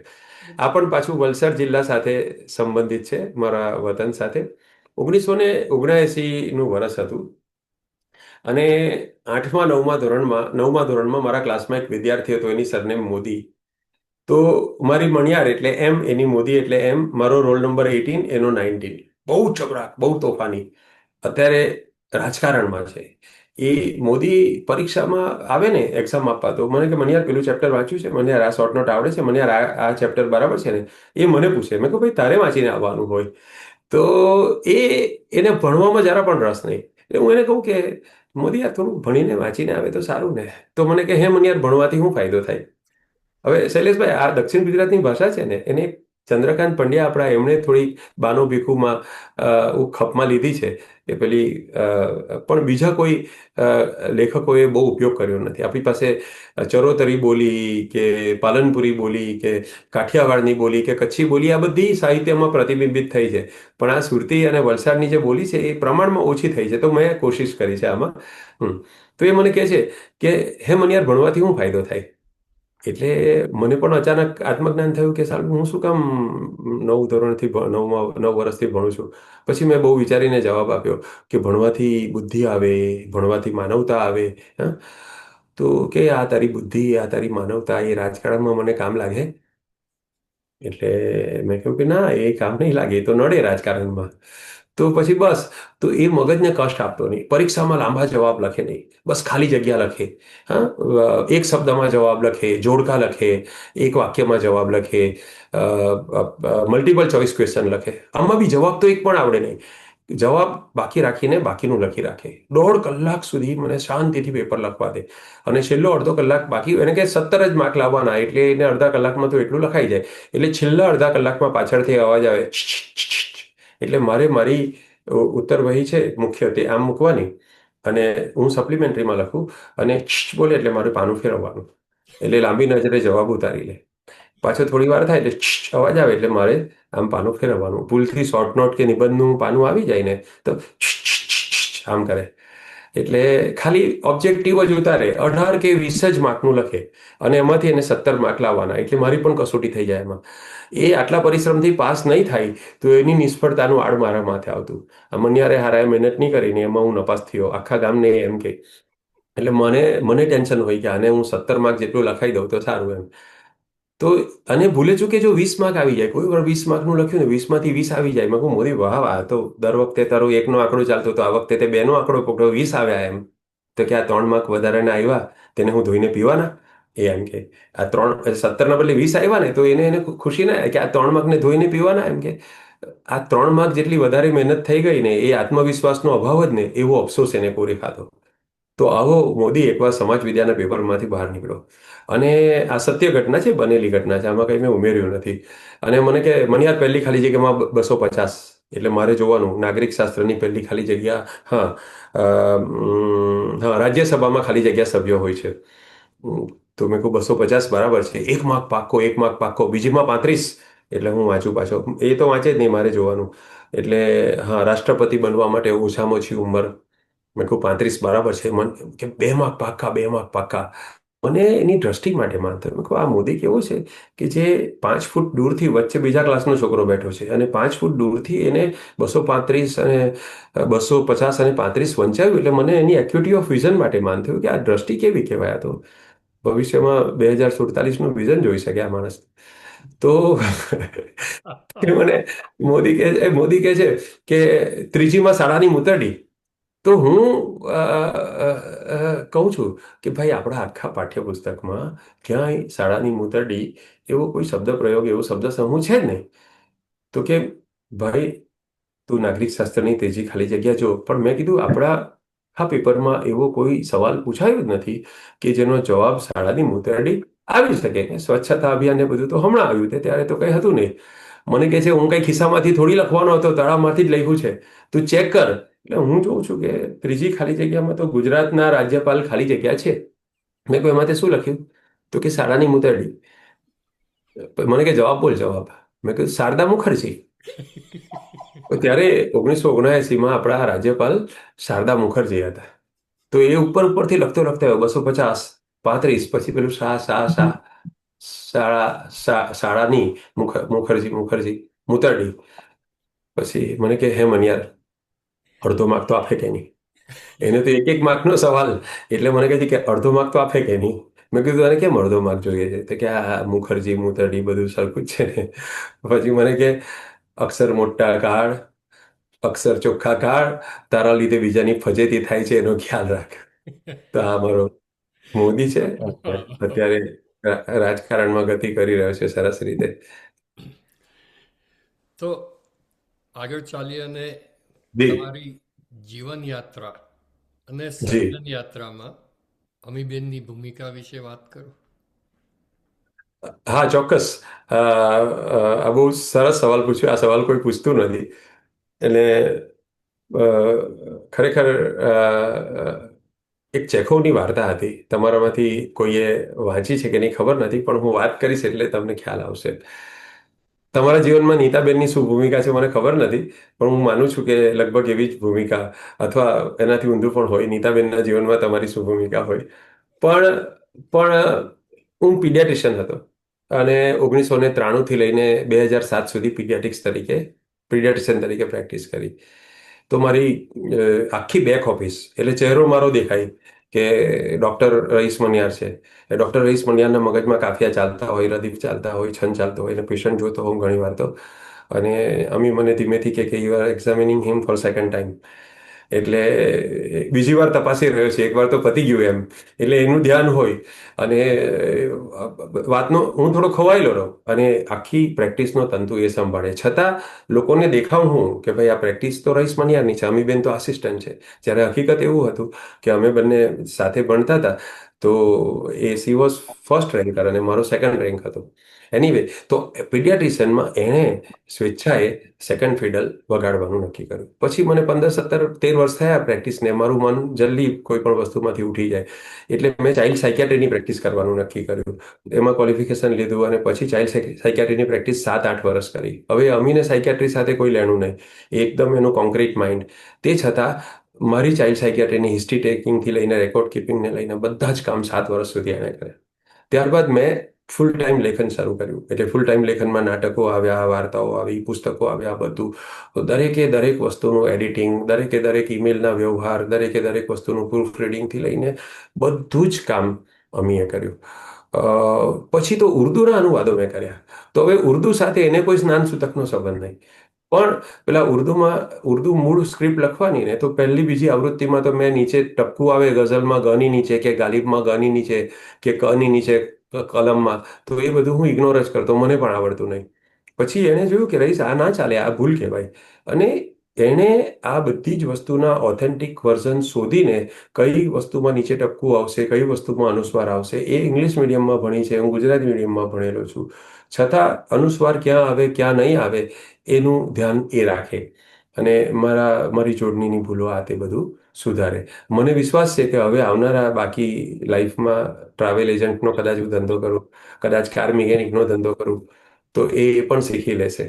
આ પણ પાછું વલસાડ જિલ્લા સાથે સંબંધિત છે, મારા વતન સાથે. 1979નું વર્ષ હતું, અને 9મા ધોરણમાં મારા ક્લાસમાં એક વિદ્યાર્થી હતો, એની સરનેમ મોદી. તો મારી મણિયાર એટલે એમ, એની મોદી એટલે એમ, મારો રોલ નંબર 18, એનો 19. બહુ ચબરાક, બહુ તોફાની, અત્યારે રાજકારણમાં છે. એ મોદી પરીક્ષામાં આવે ને એક્ઝામ આપવા, તો મને કે મણિયાર પેલું ચેપ્ટર વાંચ્યું છે, મને આ શોર્ટ નોટ આવડે છે, મને આ ચેપ્ટર બરાબર છે ને? એ મને પૂછે. મેં કહું ભાઈ તારે વાંચીને આવવાનું હોય. તો એને ભણવામાં જરા પણ રસ નહીં. એટલે હું એને કહું કે મોદી યાર થોડું ભણીને વાંચીને આવે તો સારું ને. તો મને કે હે મને યાર ભણવાથી શું ફાયદો થાય? હવે શૈલેષભાઈ, આ દક્ષિણ ગુજરાતની ભાષા છે ને, એને ચંદ્રકાંત પંડ્યા આપણા, એમણે થોડી બાનો ભીખુમાં ખપમાં લીધી છે, કે પેલી પણ બીજા કોઈ લેખકોએ બહુ ઉપયોગ કર્યો નથી. આપણી પાસે ચરોતરી બોલી કે પાલનપુરી બોલી કે કાઠિયાવાડની બોલી કે કચ્છી બોલી, આ બધી સાહિત્યમાં પ્રતિબિંબિત થઈ છે. પણ આ સુરતી અને વલસાડની જે બોલી છે, એ પ્રમાણમાં ઓછી થઈ છે. તો મેં કોશિશ કરી છે આમાં. તો એ મને કહે છે કે હે મને યાર ભણવાથી શું ફાયદો થાય? એટલે મને પણ અચાનક આત્મજ્ઞાન થયું કે સાલું હું શું કામ 9 વર્ષથી ભણું છું. પછી મેં બહુ વિચારીને જવાબ આપ્યો કે ભણવાથી બુદ્ધિ આવે, ભણવાથી માનવતા આવે. તો કે આ તારી બુદ્ધિ, આ તારી માનવતા એ રાજકારણમાં મને કામ લાગે? એટલે મેં કહ્યું કે ના, એ કામ નહીં લાગે, એ તો નડે રાજકારણમાં. તો પછી બસ, તો એ મગજને કષ્ટ આપતો નહીં. પરીક્ષામાં લાંબા જવાબ લખે નહીં, બસ ખાલી જગ્યા લખે. હા, એક શબ્દમાં જવાબ લખે, જોડકા લખે, એક વાક્યમાં જવાબ લખે, મલ્ટિપલ ચોઇસ ક્વેશ્ચન લખે. આમાં બી જવાબ તો એક પણ આવડે નહીં. જવાબ બાકી રાખીને બાકીનું લખી રાખે. 1.5 કલાક સુધી મને શાંતિથી પેપર લખવા દે, અને છેલ્લો અડધો કલાક બાકી, એને કે 17 જ માર્ક લાવવાના, એટલે એને અડધા કલાકમાં તો એટલું લખાઈ જાય. એટલે છેલ્લા અડધા કલાકમાં પાછળથી અવાજ આવે, એટલે મારે મારી ઉત્તર વહી છે મુખ્ય, તે આમ મૂકવાની, અને હું સપ્લિમેન્ટરીમાં લખું, અને બોલે એટલે મારું પાનું ફેરવવાનું, એટલે લાંબી નજરે જવાબ ઉતારી લે. પાછો થોડી વાર થાય એટલે અવાજ આવે, એટલે મારે આમ પાનું ફેરવવાનું. ભૂલથી શોર્ટ નોટ કે નિબંધનું પાનું આવી જાય ને, તો આમ કરે. એટલે ખાલી ઓબ્જેક્ટિવ જ ઉતારે, 18 કે 20 જ માર્કનું લખે, અને એમાંથી એને 17 માર્ક લાવવાના. એટલે મારી પણ કસોટી થઈ જાય એમાં. એ આટલા પરિશ્રમથી પાસ નહીં થાય, તો એની નિષ્ફળતાનું આડ મારા માથે આવતું. મનિયારે હારાએ મહેનત નહીં કરીને એમાં હું નપાસ થયો, આખા ગામને એમ કે. એટલે મને ટેન્શન હોય કે આને હું 17 માર્ક જેટલું લખાઈ દઉં તો સારું એમ. તો અને ભૂલે ચૂકે જો 20 માર્ક આવી જાય, કોઈ વાર 20 માર્કનું લખ્યું ને 20માંથી 20 આવી જાય, મેં કહું મોદી વાહ વાહ, તો દર વખતે તારો 1નો આંકડો ચાલતો, તો આ વખતે તે 2નો આંકડો પકડો, 20 આવ્યા એમ. તો કે આ 3 માર્ક વધારાના આવ્યા, તેને હું ધોઈને પીવાના? એ એમ કે આ 17ના બદલે 20 આવ્યા ને, તો એને ખુશી ના કે આ 3 માર્કને ધોઈને પીવાના? એમ કે આ 3 માર્ક જેટલી વધારે મહેનત થઈ ગઈ ને, એ આત્મવિશ્વાસનો અભાવ જ ને, એવો અફસોસ એને પૂરી ખાધો. તો આવો મોદી એકવાર સમાજ વિદ્યાના પેપરમાંથી બહાર નીકળ્યો. અને આ સત્ય ઘટના છે, બનેલી ઘટના છે, આમાં કંઈ મેં ઉમેર્યું નથી. અને મને કે મણિયાર પહેલી ખાલી જગ્યામાં 250, એટલે મારે જોવાનું નાગરિક શાસ્ત્રની પહેલી ખાલી જગ્યા. હા, હા, રાજ્યસભામાં ખાલી જગ્યા સભ્યો હોય છે. તો મેં કહું 250 બરાબર છે, એક માર્ક પાક્કો, એક માર્ક પાક્કો, બીજીમાં 35. એટલે હું વાંચું પાછો, એ તો વાંચે જ નહીં, મારે જોવાનું. એટલે હા, રાષ્ટ્રપતિ બનવા માટે ઓછામાં ઓછી ઉંમર. મેં કહું 35 બરાબર છે. મને કે 2 માર્ક પાક્કા, 2 માર્ક પાક્કા. મને એની દ્રષ્ટિ માટે માન થયું. મેં કહું આ મોદી કેવો છે કે જે 5 ફૂટ દૂરથી વચ્ચે બીજા ક્લાસનો છોકરો બેઠો છે અને 5 ફૂટ દૂરથી એને 235 અને 250 અને 35 વંચાવ્યું. એટલે મને એની એક્યુટી ઓફ વિઝન માટે માન થયું કે આ દ્રષ્ટિ કેવી કહેવાય. આ તો ભવિષ્યમાં 2047નું વિઝન જોઈ શકે આ માણસ. તો એ મને મોદી કહે છે કે ત્રીજીમાં શાળાની મૂતરડી. તો હું કહું છું કે ભાઈ, આપણા આખા પાઠ્યપુસ્તકમાં ક્યાંય શાળાની મૂતરડી એવો કોઈ શબ્દ પ્રયોગ, એવો શબ્દ સમૂહ છે જ નહીં. તો કે ભાઈ, તું નાગરિક શાસ્ત્રની ત્રીજી ખાલી જગ્યા જો. પણ મેં કીધું આપણા આ પેપરમાં એવો કોઈ સવાલ પૂછાયો જ નથી કે જેનો જવાબ શાળાની મૂતરડી આવી શકે. કે સ્વચ્છતા અભિયાન ને બધું તો હમણાં આવ્યું તે, ત્યારે તો કંઈ હતું નહીં. મને કહે છે હું કંઈ ખિસ્સામાંથી થોડી લખવાનો હતો, તળાવમાંથી જ લખ્યું છે, તું ચેક કર. એટલે હું જોઉં છું કે ત્રીજી ખાલી જગ્યામાં તો ગુજરાતના રાજ્યપાલ ખાલી જગ્યા છે. મેં કહ્યું એમાં તે શું લખ્યું? તો કે શાળાની મૂતરડી. મને કે જવાબ બોલ, જવાબ. મેં કહ્યું શારદા મુખર્જી. તો ત્યારે 1979માં આપણા રાજ્યપાલ શારદા મુખર્જી હતા. તો એ ઉપરથી લખતો આવ્યો 250, 35, પછી પેલું શાળાની મુખર્જી મૂતરડી. પછી મને કે હે મનિયાર, અડધો માર્ક તો આપે કે નહીં? એને તો એક માર્કનો સવાલ. એટલે મને કહે છે કે અડધો માર્ક તો આપે કે નહીં? મેં કીધું તને કેમ અડધો માર્ક જોઈએ છે? તો કે આ મુખર્જી મૂતરડી બધું સરખું જ છે ને. પછી મને કે અક્ષર મોટા કાઢ, અક્ષર ચોખ્ખા કાઢ, તારા લીધે બીજાની ફજેતી થાય છે, એનો ખ્યાલ રાખ. તો આ મારો મોદી છે, અત્યારે રાજકારણમાં ગતિ કરી રહ્યો છે સરસ રીતે. તો આગળ ચાલીએ અને જી તમારી જીવન યાત્રા અને જી સર્જન યાત્રામાં અમીબેનની ભૂમિકા વિશે વાત કરો. હા, ચોક્કસ. આ બહુ સરસ સવાલ પૂછ્યો. આ સવાલ કોઈ પૂછતું નથી. એટલે ખરેખર એક ચેખોવની વાર્તા હતી. તમારામાંથી કોઈએ વાંચી છે કે નહીં ખબર નથી, પણ હું વાત કરીશ એટલે તમને ખ્યાલ આવશે. તમારા જીવનમાં નીતાબેનની શું ભૂમિકા છે મને ખબર નથી, પણ હું માનું છું કે લગભગ એવી જ ભૂમિકા અથવા એનાથી ઊંધું પણ હોય. નીતાબેનના જીવનમાં તમારી શું ભૂમિકા હોય. પણ પણ હું પીડિયાટ્રિશિયન હતો અને 1993થી લઈને 2007 સુધી પીડિયાટ્રિશિયન તરીકે પ્રેક્ટિસ કરી. તો મારી આખી બેક ઓફિસ, એટલે ચહેરો મારો દેખાય કે ડૉક્ટર રઈસ મનિયાર છે. એ ડૉક્ટર રઈસ મનિયારના મગજમાં કાફિયા ચાલતા હોય, રદીફ ચાલતા હોય, છંદ ચાલતો હોય, અને પેશન્ટ જોતો હોઉં ઘણી વાર તો. અને અમી મને ધીમેથી કે you are examining him for second time. એટલે બીજી વાર તપાસી રહ્યો છે, એકવાર તો પતી ગયું એમ. એટલે એનું ધ્યાન હોય. અને વાતનો હું થોડો ખવાયેલો રહું અને આખી પ્રેક્ટિસનો તંતુ એ સંભાળે. છતાં લોકોને દેખાઉં હું કે ભાઈ આ પ્રેક્ટિસ તો રઈસ મનિયારની છે, અમીબેન તો આસિસ્ટન્ટ છે. જ્યારે હકીકત એવું હતું કે અમે બંને સાથે ભણતા હતા. તો A she was first ranker અને મારો સેકન્ડ રેન્ક હતો. એનીવે, તો પીડિયાટ્રિશિયનમાં એણે સ્વેચ્છાએ સેકન્ડ ફિડલ વગાડવાનું નક્કી કર્યું. પછી મને 15, 17, 13 વર્ષ થયા પ્રેક્ટિસને. મારું મન જલ્દી કોઈ પણ વસ્તુમાંથી ઉઠી જાય. એટલે મેં ચાઇલ્ડ સાયકિયાટ્રીની પ્રેક્ટિસ કરવાનું નક્કી કર્યું. એમાં ક્વોલિફિકેશન લીધું અને પછી ચાઇલ્ડ સાયકિયાટ્રીની પ્રેક્ટિસ 7-8 વર્ષ કરી. હવે અમીને સાયકિયાટ્રી સાથે કોઈ લેણું નહીં, એકદમ એનું કોન્ક્રીટ માઇન્ડ. તે છતાં મારી ચાઇલ્ડ સાયકિયાટ્રીની હિસ્ટ્રી ટેકિંગથી લઈને રેકોર્ડ કીપિંગને લઈને બધા જ કામ 7 વર્ષ સુધી એણે કર્યા. ત્યારબાદ મેં ફૂલ ટાઈમ લેખન શરૂ કર્યું. એટલે ફૂલ ટાઈમ લેખનમાં નાટકો આવ્યા, વાર્તાઓ આવી, પુસ્તકો આવ્યા, બધું. તો દરેક વસ્તુનું એડિટિંગ, દરેક ઈમેલના વ્યવહાર, દરેક વસ્તુનું પ્રૂફ રીડિંગથી લઈને બધું જ કામ અમીએ કર્યું. પછી તો ઉર્દૂના અનુવાદો મેં કર્યા. તો હવે ઉર્દૂ સાથે એને કોઈ સ્નાન સૂતકનો સંબંધ નહીં. પણ પેલા ઉર્દૂ મૂળ સ્ક્રિપ્ટ લખવાની ને, તો પહેલી બીજી આવૃત્તિમાં તો મેં નીચે ટપકું આવે ગઝલમાં ગની નીચે, કે ગાલિબમાં ગની નીચે, કે કની નીચે કલમમાં, તો એ બધું હું ઇગ્નોર જ કરતો. મને પણ આવડતું નહીં. પછી એણે જોયું કે રઈસ આ ના ચાલે, આ ભૂલ કહેવાય. અને એણે આ બધી જ વસ્તુના ઓથેન્ટિક વર્ઝન શોધીને કઈ વસ્તુમાં નીચે ટપકું આવશે, કઈ વસ્તુમાં અનુસ્વાર આવશે, એ ઇંગ્લિશ મીડિયમમાં ભણી છે, હું ગુજરાતી મીડિયમમાં ભણેલો છું, છતાં અનુસ્વાર ક્યાં આવે ક્યાં નહીં આવે એનું ધ્યાન એ રાખે અને મારી જોડણીની ભૂલો આ તે બધું સુધારે. મને વિશ્વાસ છે કે હવે આવનારા બાકી લાઈફમાં ટ્રાવેલ એજન્ટનો કદાચ હું ધંધો કરું, કદાચ કાર મિકેનિકનો ધંધો કરું, તો એ પણ શીખી લેશે.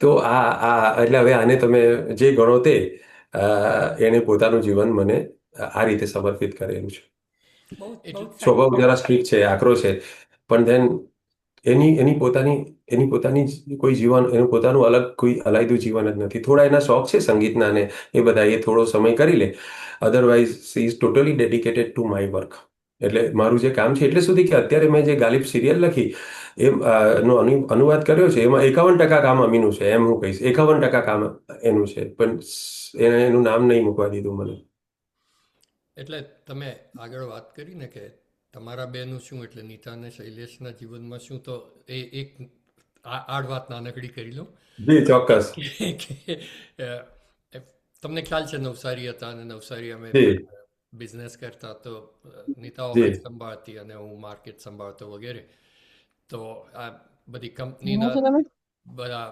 તો એટલે હવે આને તમે જે ગણો તે એણે પોતાનું જીવન મને આ રીતે સમર્પિત કરેલું છે. બહુ જ એટલે સારી સ્વભાવ જરા સ્ટ્રીક છે, આકરો છે, પણ ધેન એની પોતાની કોઈ જીવન, એનું પોતાનું અલગ કોઈ અલાયદું જીવન જ નથી. થોડા એના શોખ છે સંગીતના ને એ બધા, એ થોડો સમય કરી લે, otherwise she is totally dedicated to my work. એટલે મારું જે કામ છે, એટલે સુધી કે અત્યારે મેં જે ગાલિબ સિરિયલ લખી નો અનુવાદ કર્યો છે, એમાં 51% કામ અમીનું છે, એમ હું કહીશ. 51% કામ એનું છે, પણ એણે એનું નામ નહીં મૂકવા દીધું મને. એટલે તમે આગળ વાત કરી ને કે તમારા બેનું શું, એટલે નીતા અને શૈલેષના જીવનમાં શું, તો એ એક આડ વાત નાનકડી કરી લો જી ચોક્કસ. કે તમને ખ્યાલ છે નવસારી હતા અને નવસારી અમે જી બિઝનેસ કરતા, તો નીતા જી ઓફિસ સંભાળતી અને હું માર્કેટ સંભાળતો વગેરે. તો આ બધી કંપનીના બધા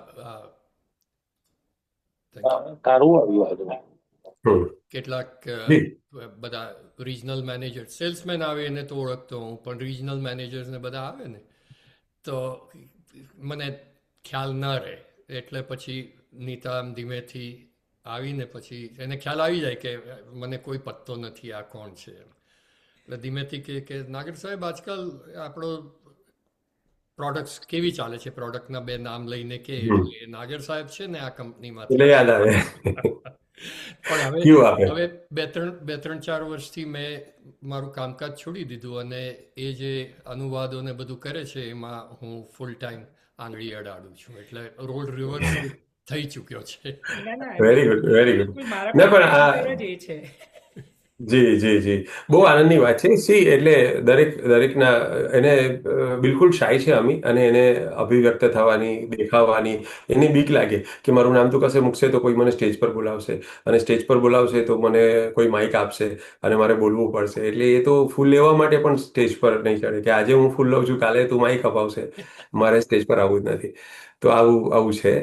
હમ કેટલાક જી બધા રિજનલ મેનેજર, સેલ્સમેન આવે એને તો ઓળખતો હું, પણ રિજનલ મેનેજર્સને બધા આવે ને તો મને ખ્યાલ ન રહે. એટલે પછી નીતા આમ ધીમેથી આવીને પછી એને ખ્યાલ આવી જાય કે મને કોઈ પત્તો નથી આ કોણ છે એમ. એટલે ધીમેથી કે નાગર સાહેબ, આજકાલ આપણો પ્રોડક્ટ્સ કેવી ચાલે છે, પ્રોડક્ટના બે નામ લઈને કે હમ એટલે નાગર સાહેબ છે ને આ એટલે કંપનીમાંથી. યાદ આવે. પણ હવે ક્યુ આપે. હવે બે ત્રણ ચાર વર્ષથી મેં મારું કામકાજ છોડી દીધું અને એ જે અનુવાદો ને બધું કરે છે એમાં હું ફૂલ ટાઈમ આંગળી અડાડું છું. એટલે રોલ રિવર્સ થઈ ચૂક્યો છે. ના ના વેરી ગુડ, વેરી ગુડ. બિલકુલ મારા ના પણ પણ competitor જ એ છે. જી જી જી, બહુ આનંદની વાત છે. સી એટલે દરેકના એને બિલકુલ શાય છે અમી, અને એને અભિવ્યક્ત થવાની, દેખાવાની એને બીક લાગે કે મારું નામ તો કશે મૂકશે તો કોઈ મને સ્ટેજ પર બોલાવશે, અને સ્ટેજ પર બોલાવશે તો મને કોઈ માઇક આપશે અને મારે બોલવું પડશે. એટલે એ તો ફૂલ લેવા માટે પણ સ્ટેજ પર નહીં ચડે કે આજે હું ફૂલ લઉં છું, કાલે તું માઇક અપાવશે, મારે સ્ટેજ પર આવવું જ નથી. તો આવું આવું છે.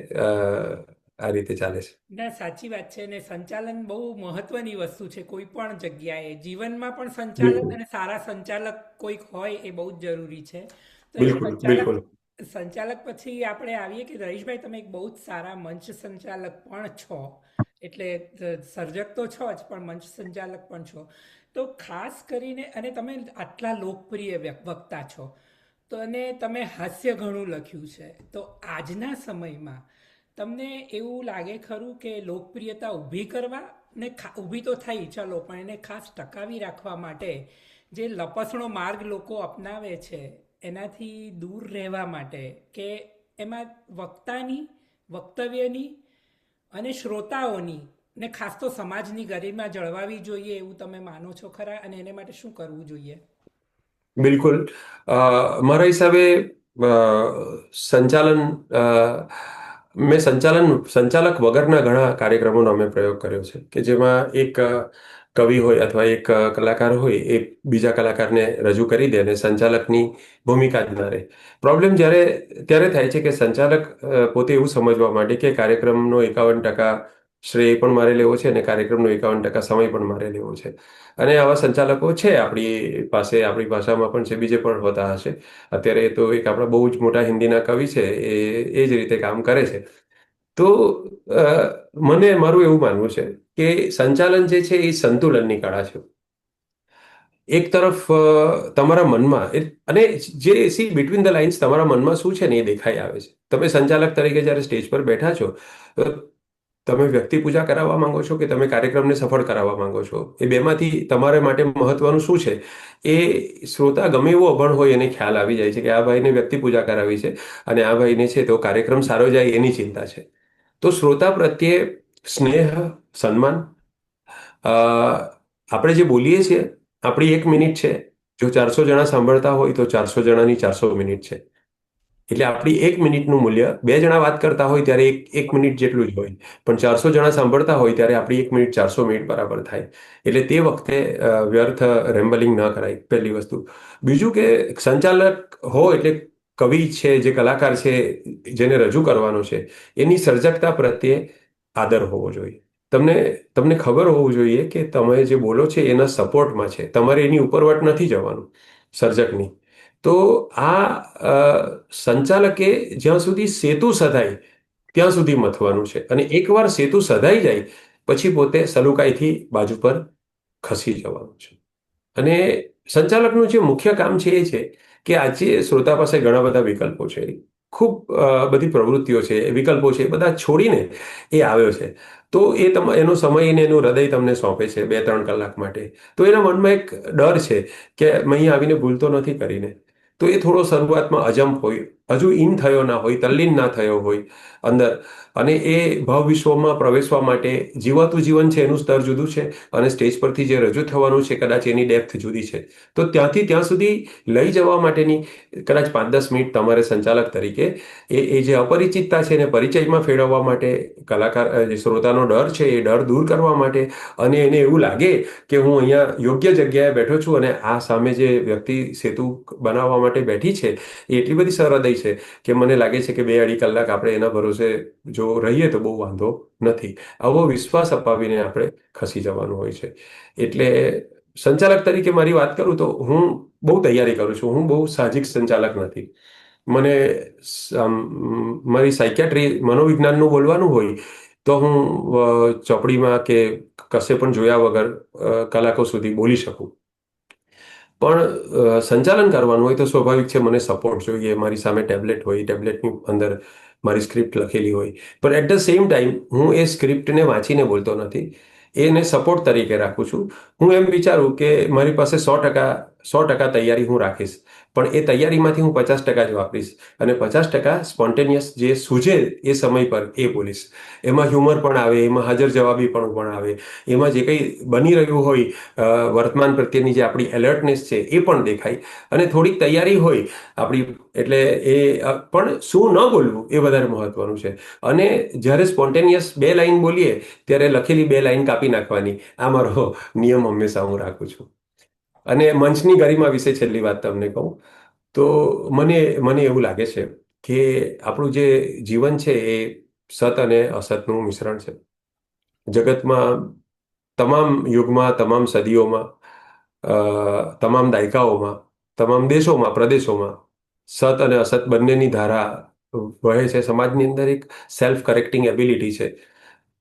આ રીતે ચાલે છે. ના સાચી વાત છે, અને સંચાલન બહુ મહત્વની વસ્તુ છે કોઈ પણ જગ્યાએ. જીવનમાં પણ સંચાલન બિલકુલ અને સારા સંચાલક કોઈક હોય એ બહુ જ જરૂરી છે. તો એક બિલકુલ સંચાલક બિલકુલ. સંચાલક પછી આપણે આવીએ કે રહીશભાઈ, તમે એક બહુ જ સારા મંચ સંચાલક પણ છો. એટલે સર્જક તો છો જ, પણ મંચ સંચાલક પણ છો. તો ખાસ કરીને, અને તમે આટલા લોકપ્રિય વક્તા છો, તો અને તમે હાસ્ય ઘણું લખ્યું છે, તો આજના સમયમાં તમને એવું લાગે ખરું કે લોકપ્રિયતા ઊભી કરવા ને ઊભી તો થઈ ચલો, પણ એને ખાસ ટકાવી રાખવા માટે જે લપસણો માર્ગ લોકો અપનાવે છે એનાથી દૂર રહેવા માટે, કે એમાં વક્તાની, વક્તવ્યની અને શ્રોતાઓની ને ખાસ તો સમાજની ગરિમા જળવાવી જોઈએ એવું તમે માનો છો ખરા? અને એને માટે શું કરવું જોઈએ? બિલકુલ. મારા હિસાબે અ, સંચાલન અ, મેં સંચાલક વગરના ઘણા કાર્યક્રમોનો અમે પ્રયોગ કર્યો છે કે જેમાં એક કવિ હોય અથવા એક કલાકાર હોય, એ બીજા કલાકારને રજૂ કરી દે અને સંચાલકની ભૂમિકા જ ના રહે. પ્રોબ્લેમ ત્યારે થાય છે કે સંચાલક પોતે એવું સમજવા માંડે કે કાર્યક્રમનો 51% શ્રેય પણ મારે લેવો છે અને કાર્યક્રમનો 51% સમય પણ મારે લેવો છે. અને આવા સંચાલકો છે આપણી પાસે, આપણી ભાષામાં પણ છે, બીજે પણ હોતા હશે. અત્યારે તો એક આપણા બહુ જ મોટા હિન્દીના કવિ છે, એ જ રીતે કામ કરે છે. તો મારું એવું માનવું છે કે સંચાલન જે છે એ સંતુલનની કળા છે. એક તરફ તમારા મનમાં અને જે સી બિટવીન ધ લાઇન્સ તમારા મનમાં શું છે ને એ દેખાઈ આવે છે. તમે સંચાલક તરીકે જ્યારે સ્ટેજ પર બેઠા છો, તો તમે વ્યક્તિ પૂજા કરાવવા માંગો છો કે તમે કાર્યક્રમને સફળ કરાવવા માંગો છો, એ બેમાંથી તમારા માટે મહત્વનું શું છે, એ શ્રોતા ગમે એવો અભણ હોય એને ખ્યાલ આવી જાય છે કે આ ભાઈને વ્યક્તિ પૂજા કરાવી છે અને આ ભાઈને છે તો કાર્યક્રમ સારો જાય એની ચિંતા છે. તો શ્રોતા પ્રત્યે સ્નેહ, સન્માન, આપણે જે બોલીએ છીએ, આપણી 1 મિનિટ છે, જો 400 જણા સાંભળતા હોય તો 400 જણાની 400 મિનિટ છે. એટલે આપણી 1 મિનિટનું મૂલ્ય 2 જણા વાત કરતા હોય ત્યારે એક મિનિટ જેટલું જ હોય, પણ 400 જણા સાંભળતા હોય ત્યારે આપણી 1 મિનિટ 400 મિનિટ બરાબર થાય. એટલે તે વખતે વ્યર્થ રેમ્બલિંગ ન કરાય, પહેલી વસ્તુ. બીજું કે સંચાલક હો એટલે કવિ છે, જે કલાકાર છે, જેને રજૂ કરવાનો છે, એની સર્જકતા પ્રત્યે આદર હોવો જોઈએ. તમને તમને ખબર હોવું જોઈએ કે તમે જે બોલો છે એના સપોર્ટમાં છે, તમારે એની ઉપરવટ નથી જવાનું સર્જકની. તો આ સંચાલકે જ્યાં સુધી સેતુ સધાય ત્યાં સુધી મથવાનું છે, અને એકવાર સેતુ સધાઈ જાય પછી પોતે સલુકાઈથી બાજુ પર ખસી જવાનું છે. અને સંચાલકનું જે મુખ્ય કામ છે એ છે કે આજે શ્રોતા પાસે ઘણા બધા વિકલ્પો છે, ખૂબ બધી પ્રવૃત્તિઓ છે, વિકલ્પો છે, એ બધા છોડીને એ આવ્યો છે. તો એનો સમય અને એનું હૃદય તમને સોંપે છે 2-3 કલાક માટે. તો એના મનમાં એક ડર છે કે મેં અહીંયા આવીને ભૂલ તો નથી કરીને. તો એ થોડો શરૂઆતમાં અજંપ હોય, હજુ ઇન થયો ના હોય, તલ્લીન ના થયો હોય અંદર. અને એ ભાવ વિશ્વમાં પ્રવેશવા માટે જીવાતું જીવન છે એનું સ્તર જુદું છે, અને સ્ટેજ પરથી જે રજૂ થવાનું છે કદાચ એની ડેપ્થ જુદી છે. તો ત્યાંથી ત્યાં સુધી લઈ જવા માટેની કદાચ 5-10 મિનિટ તમારે સંચાલક તરીકે એ જે અપરિચિતતા છે એને પરિચયમાં ફેરવવા માટે, કલાકાર જે શ્રોતાનો ડર છે એ ડર દૂર કરવા માટે, અને એને એવું લાગે કે હું અહીંયા યોગ્ય જગ્યાએ બેઠો છું અને આ સામે જે વ્યક્તિ સેતુ બનાવવા માટે બેઠી છે એ એટલી બધી સહૃદય છે કે મને લાગે છે કે 2-2.5 કલાક આપણે એના ભરોસે જો રહીએ તો બહુ વાંધો નથી. આવો વિશ્વાસ અપાવીને આપણે ખસી જવાનું હોય છે. એટલે સંચાલક તરીકે મારી વાત કરું તો હું બહુ તૈયારી કરું છું. હું બહુ સાહજિક સંચાલક નથી. મને મારી સાયકિયાટ્રી મનોવિજ્ઞાનનું બોલવાનું હોય તો હું ચોપડીમાં કે કશે પણ જોયા વગર કલાકો સુધી બોલી શકું. પણ સંચાલન કરવાનું હોય તો સ્વાભાવિક છે મને સપોર્ટ જોઈએ. મારી સામે ટેબ્લેટ હોય, ટેબ્લેટની અંદર મારી સ્ક્રિપ્ટ લખેલી હોય, પણ એટ ધ સેમ ટાઈમ હું એ સ્ક્રિપ્ટને વાંચીને બોલતો નથી, એને સપોર્ટ તરીકે રાખું છું. હું એમ વિચારું કે મારી પાસે 100% તૈયારી હું રાખીશ, પણ એ તૈયારીમાંથી હું 50% જ વાપરીશ, અને 50% સ્પોન્ટેનિયસ જે સૂઝે એ સમય પર એ બોલીશ. એમાં હ્યુમર પણ આવે, એમાં હાજર જવાબી પણ આવે, એમાં જે કંઈ બની રહ્યું હોય વર્તમાન પ્રત્યેની જે આપણી એલર્ટનેસ છે એ પણ દેખાય, અને થોડીક તૈયારી હોય આપણી. એટલે એ પણ શું ન બોલવું એ વધારે મહત્વનું છે. અને જ્યારે સ્પોન્ટેનિયસ 2 લાઈન બોલીએ ત્યારે લખેલી 2 લાઈન કાપી નાખવાની, આ મારો નિયમ હંમેશા હું રાખું છું. અને મંચની ગરિમા વિશે છેલ્લી વાત તમને કહું તો મને એવું લાગે છે કે આપણું જે જીવન છે એ સત અને અસતનું મિશ્રણ છે. જગતમાં તમામ યુગમાં, તમામ સદીઓમાં, તમામ દાયકાઓમાં, તમામ દેશોમાં, પ્રદેશોમાં સત અને અસત બંનેની ધારા વહે છે. સમાજની અંદર એક સેલ્ફ કરેક્ટિંગ એબિલિટી છે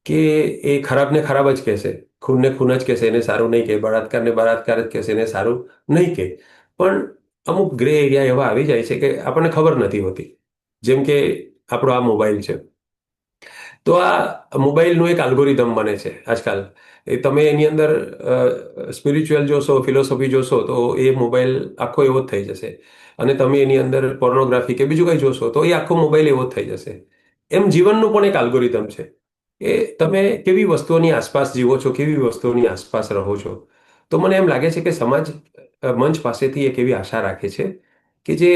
કે એ ખરાબને ખરાબ જ કહેશે, ખૂનને ખૂન જ કહેશે, એને સારું નહીં કહે, બળાત્કારને બળાત્કાર જ કહેશે, એને સારું નહીં કહે. પણ અમુક ગ્રે એરિયા એવા આવી જાય છે કે આપણને ખબર નથી હોતી. જેમ કે આપણો આ મોબાઈલ છે, તો આ મોબાઈલનું એક આલ્ગોરિધમ બને છે આજકાલ. તમે એની અંદર સ્પિરિચ્યુઅલ જોશો, ફિલોસોફી જોશો તો એ મોબાઈલ આખો એવો જ થઈ જશે, અને તમે એની અંદર પોર્નોગ્રાફી કે બીજું કંઈ જોશો તો એ આખો મોબાઈલ એવો જ થઈ જશે. એમ જીવનનું પણ એક આલ્ગોરિધમ છે એ તમે કેવી વસ્તુઓની આસપાસ જીવો છો, કેવી વસ્તુઓની આસપાસ રહો છો. તો મને એમ લાગે છે કે સમાજ મંચ પાસેથી એક એવી આશા રાખે છે કે જે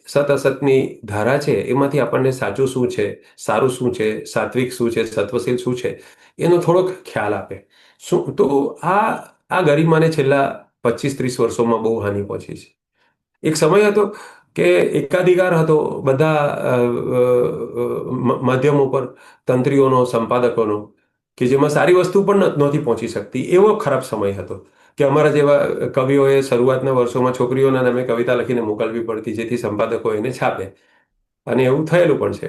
સત અસતની ધારા છે એમાંથી આપણને સાચું શું છે, સારું શું છે, સાત્વિક શું છે, સત્વશીલ શું છે, એનો થોડોક ખ્યાલ આપે. તો આ ગરિમાને છેલ્લા 25-30 વર્ષોમાં બહુ હાનિ પહોંચી છે. એક સમય હતો કે એકાધિકાર હતો બધા માધ્યમો પર, તંત્રીઓનો, સંપાદકોનો, કે જેમાં સારી વસ્તુ પણ નહોતી પહોંચી શકતી. એવો ખરાબ સમય હતો કે અમારા જેવા કવિઓએ શરૂઆતના વર્ષોમાં છોકરીઓના નામે કવિતા લખીને મોકલવી પડતી, જેથી સંપાદકો એને છાપે. અને એવું થયેલું પણ છે.